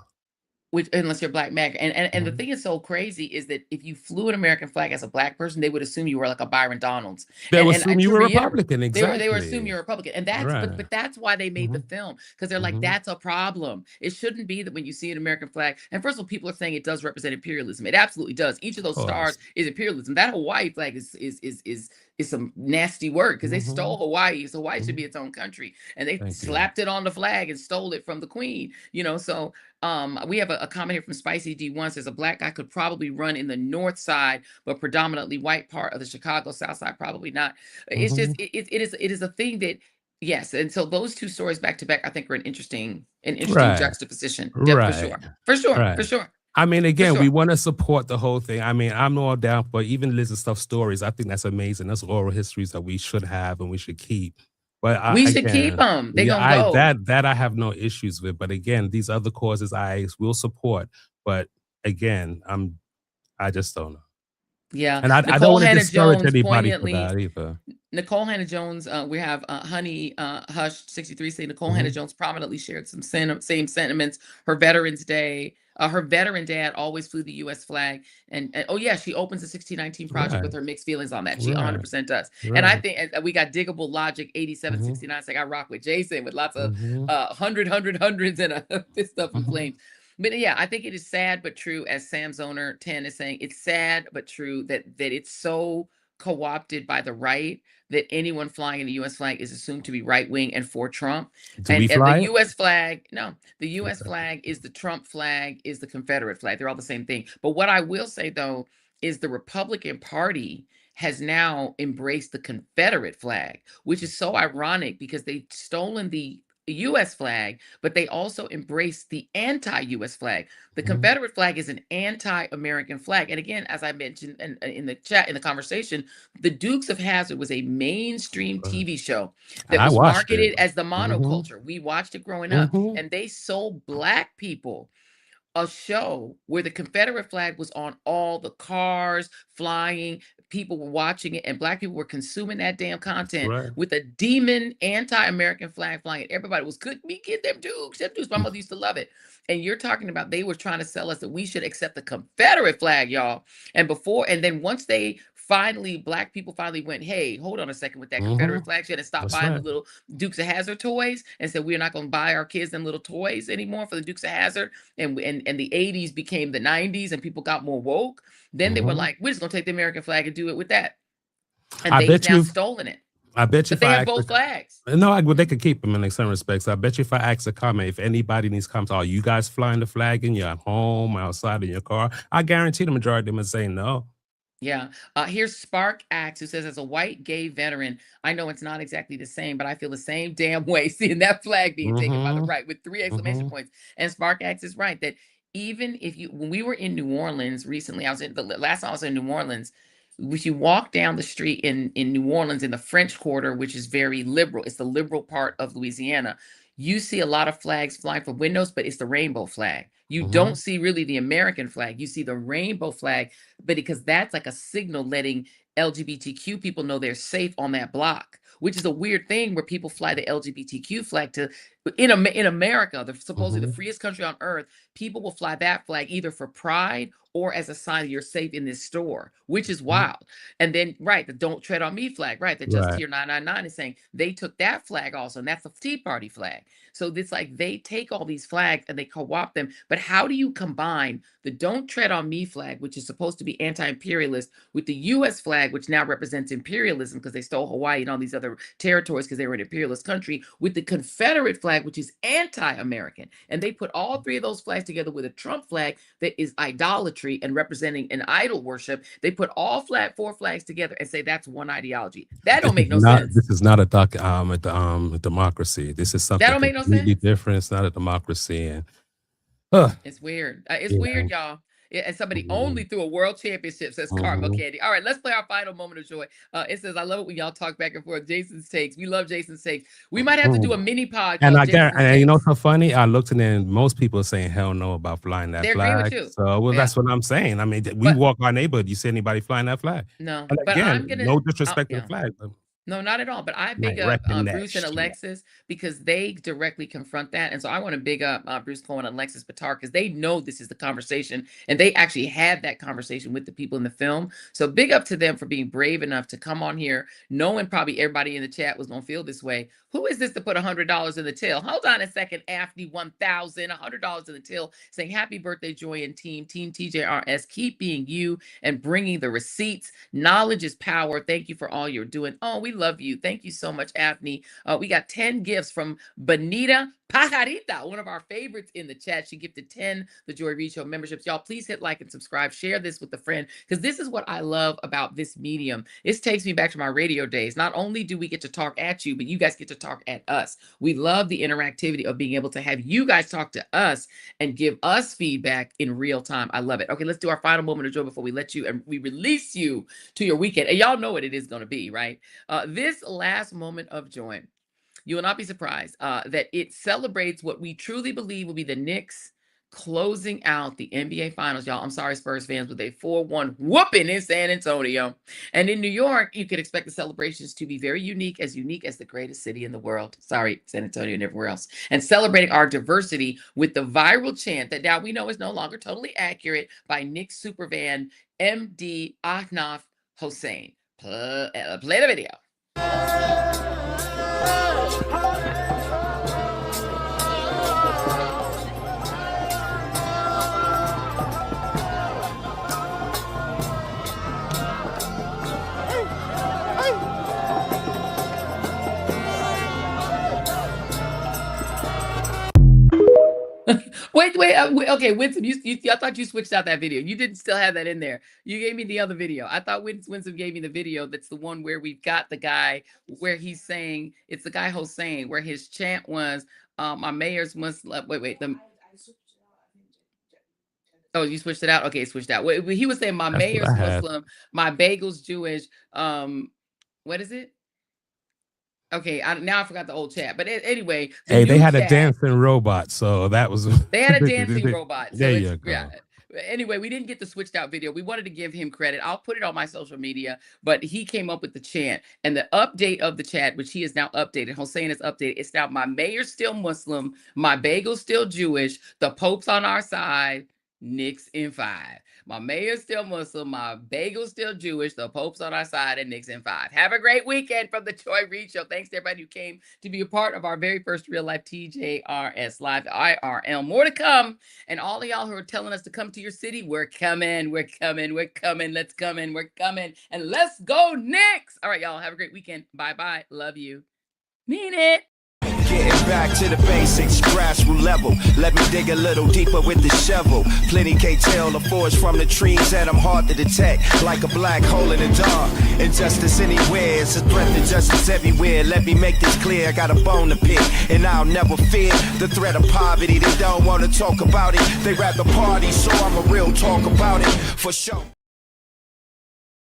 Unless you're Black MAGA. And the thing is so crazy is that if you flew an American flag as a Black person, they would assume you were like a Byron Donalds. They would assume you were Republican, exactly. They would assume you're a Republican. And that's but that's why they made the film. Because they're like, that's a problem. It shouldn't be that when you see an American flag, and first of all, people are saying it does represent imperialism. It absolutely does. Each of those stars is imperialism. That Hawaii flag is some nasty work because they stole Hawaii. So Hawaii should be its own country. And they slapped it on the flag and stole it from the Queen. So we have a comment here from Spicy D1 says a Black guy could probably run in the north side, but predominantly white part of the Chicago South Side, probably not. It's just it is a thing that yes, and so those two stories back to back, I think, are an interesting juxtaposition. Yeah, for sure. I mean, again, we want to support the whole thing. I mean, I'm all down for even Liz's stuff stories. I think that's amazing. That's oral histories that we should have and we should keep. But we should keep them. They gonna go. That I have no issues with. But again, these other causes I will support. But again, I just don't know. Yeah, and I don't want to discourage anybody for that either. Nicole Hannah-Jones, we have Honey Hush 63 saying Nicole Hannah-Jones prominently shared some same sentiments. Her Veterans Day, her veteran dad always flew the U.S. flag, and oh yeah, she opens the 1619 project with her mixed feelings on that. She 100% does, and I think we got Diggable Logic 8769 saying I rock with Jason with lots of hundreds and this stuff in flames. But yeah, I think it is sad but true, as Sam's owner 10 is saying, it's sad but true that it's so co-opted by the right that anyone flying in the U.S. flag is assumed to be right-wing and for Trump. And the U.S. flag, no, the U.S. flag is the Trump flag, is the Confederate flag. They're all the same thing. But what I will say, though, is the Republican Party has now embraced the Confederate flag, which is so ironic because they've stolen the U.S. flag, but they also embrace the anti-U.S. flag. The Confederate flag is an anti-American flag. And again, as I mentioned in the chat, in the conversation, the Dukes of Hazzard was a mainstream TV show that was marketed as the monoculture. We watched it growing up, and they sold Black people a show where the Confederate flag was on all the cars, flying, people were watching it, and Black people were consuming that damn content with a demon anti-American flag flying. Everybody was, could we get them Dukes? My mother used to love it. And you're talking about they were trying to sell us that we should accept the Confederate flag, y'all. And then once they Black people finally went, hey, hold on a second with that Confederate flag shit, and stopped buying the little Dukes of Hazzard toys and said, we're not going to buy our kids them little toys anymore for the Dukes of Hazzard. And the 80s became the 90s and people got more woke. Then they were like, we're just going to take the American flag and do it with that. And they've now stolen it. I bet you but they have both flags. No, they could keep them in some respects. I bet you if I ask a comment, if anybody needs comments, are you guys flying the flag in your home, outside in your car? I guarantee the majority of them are saying no. Yeah. Here's Spark Axe, who says, as a white gay veteran, I know it's not exactly the same, but I feel the same damn way seeing that flag being taken by the right with 3 exclamation points. And Spark Axe is right that even when we were in New Orleans recently, the last time I was in New Orleans, if you walk down the street in New Orleans in the French Quarter, which is very liberal, it's the liberal part of Louisiana, you see a lot of flags flying from windows, but it's the rainbow flag. You don't see really the American flag. You see the rainbow flag, but because that's like a signal letting LGBTQ people know they're safe on that block, which is a weird thing where people fly the LGBTQ flag in America, supposedly the freest country on earth. People will fly that flag either for pride or as a sign that you're safe in this store, which is wild. And then, the Don't Tread on Me flag, that Justice Here 999 is saying they took that flag also, and that's the Tea Party flag. So it's like they take all these flags and they co-opt them. But how do you combine the Don't Tread on Me flag, which is supposed to be anti-imperialist, with the U.S. flag, which now represents imperialism because they stole Hawaii and all these other territories because they were an imperialist country, with the Confederate flag, which is anti-American? And they put all 3 of those flags together with a Trump flag that is idolatry. idolatry and representing an idol worship, they put all four flags together and say that's one ideology. That don't make no sense. This is not a democracy. This is something that don't make no completely sense. different. It's not a democracy, and it's weird. It's weird, y'all. Yeah, and somebody only threw a world championship, says Caramel Candy. All right, let's play our final moment of joy. It says, I love it when y'all talk back and forth. Jason's takes. We love Jason's takes. We might have to do a mini pod. And you know what's so funny? I looked and then most people are saying hell no about flying that flag. So that's what I'm saying. I mean, we walk our neighborhood. You see anybody flying that flag? No. And again, no disrespect to the flag. No, not at all. But I big up Bruce and Alexis because they directly confront that. And so I want to big up Bruce Cohen and Alexis Bittar because they know this is the conversation. And they actually had that conversation with the people in the film. So big up to them for being brave enough to come on here, knowing probably everybody in the chat was going to feel this way. Who is this to put $100 in the till? Hold on a second, AFD 1000, $100 in the till, saying happy birthday, Joy and team TJRS. Keep being you and bringing the receipts. Knowledge is power. Thank you for all you're doing. Oh, we love you. Thank you so much, Afni. We got 10 gifts from Benita Pajarita, one of our favorites in the chat. She gifted 10 the Joy Reid Show memberships. Y'all, please hit like and subscribe. Share this with a friend because this is what I love about this medium. This takes me back to my radio days. Not only do we get to talk at you, but you guys get to talk at us. We love the interactivity of being able to have you guys talk to us and give us feedback in real time. I love it. Okay, let's do our final moment of joy before we let you and we release you to your weekend. And y'all know what it is going to be, right? This last moment of joy, you will not be surprised that it celebrates what we truly believe will be the Knicks closing out the NBA Finals, y'all. I'm sorry, Spurs fans, with a 4-1 whooping in San Antonio. And in New York, you could expect the celebrations to be very unique as the greatest city in the world. Sorry, San Antonio and everywhere else. And celebrating our diversity with the viral chant that now we know is no longer totally accurate by Knicks superfan MD Ahnaf Hossein. Play the video. Wait. Okay, Winston, I thought you switched out that video. You didn't still have that in there. You gave me the other video. I thought Winston gave me the video. That's the one where we've got the guy where he's saying, it's the guy Hossein, where his chant was, my mayor's Muslim. Oh, you switched it out? Okay, switched out. He was saying, my mayor's Muslim, my bagel's Jewish. What is it? Okay, now I forgot the old chat. But anyway, they had a dancing robot, so that was. They had a dancing robot. So there you go. Yeah. Anyway, we didn't get the switched out video. We wanted to give him credit. I'll put it on my social media, but he came up with the chant and the update of the chat, which he is now updated. Hossein is updated. It's now my mayor's still Muslim, my bagel's still Jewish, the Pope's on our side, Knicks in 5. My mayor's still Muslim, my bagel's still Jewish, the Pope's on our side, and Knicks in 5. Have a great weekend from the Joy Reid Show. Thanks to everybody who came to be a part of our very first real life TJRS Live IRL. More to come. And all of y'all who are telling us to come to your city, we're coming. Let's come in. We're coming. And let's go Knicks. All right, y'all. Have a great weekend. Bye-bye. Love you. Mean it. Getting back to the basics, grassroots level. Let me dig a little deeper with the shovel. Plenty can't tell the forest from the trees, and I'm hard to detect, like a black hole in the dark. Injustice anywhere, it's a threat to justice everywhere. Let me make this clear, I got a bone to pick, and I'll never fear the threat of poverty. They don't want to talk about it, they rather party, so I'm a real talk about it, for sure.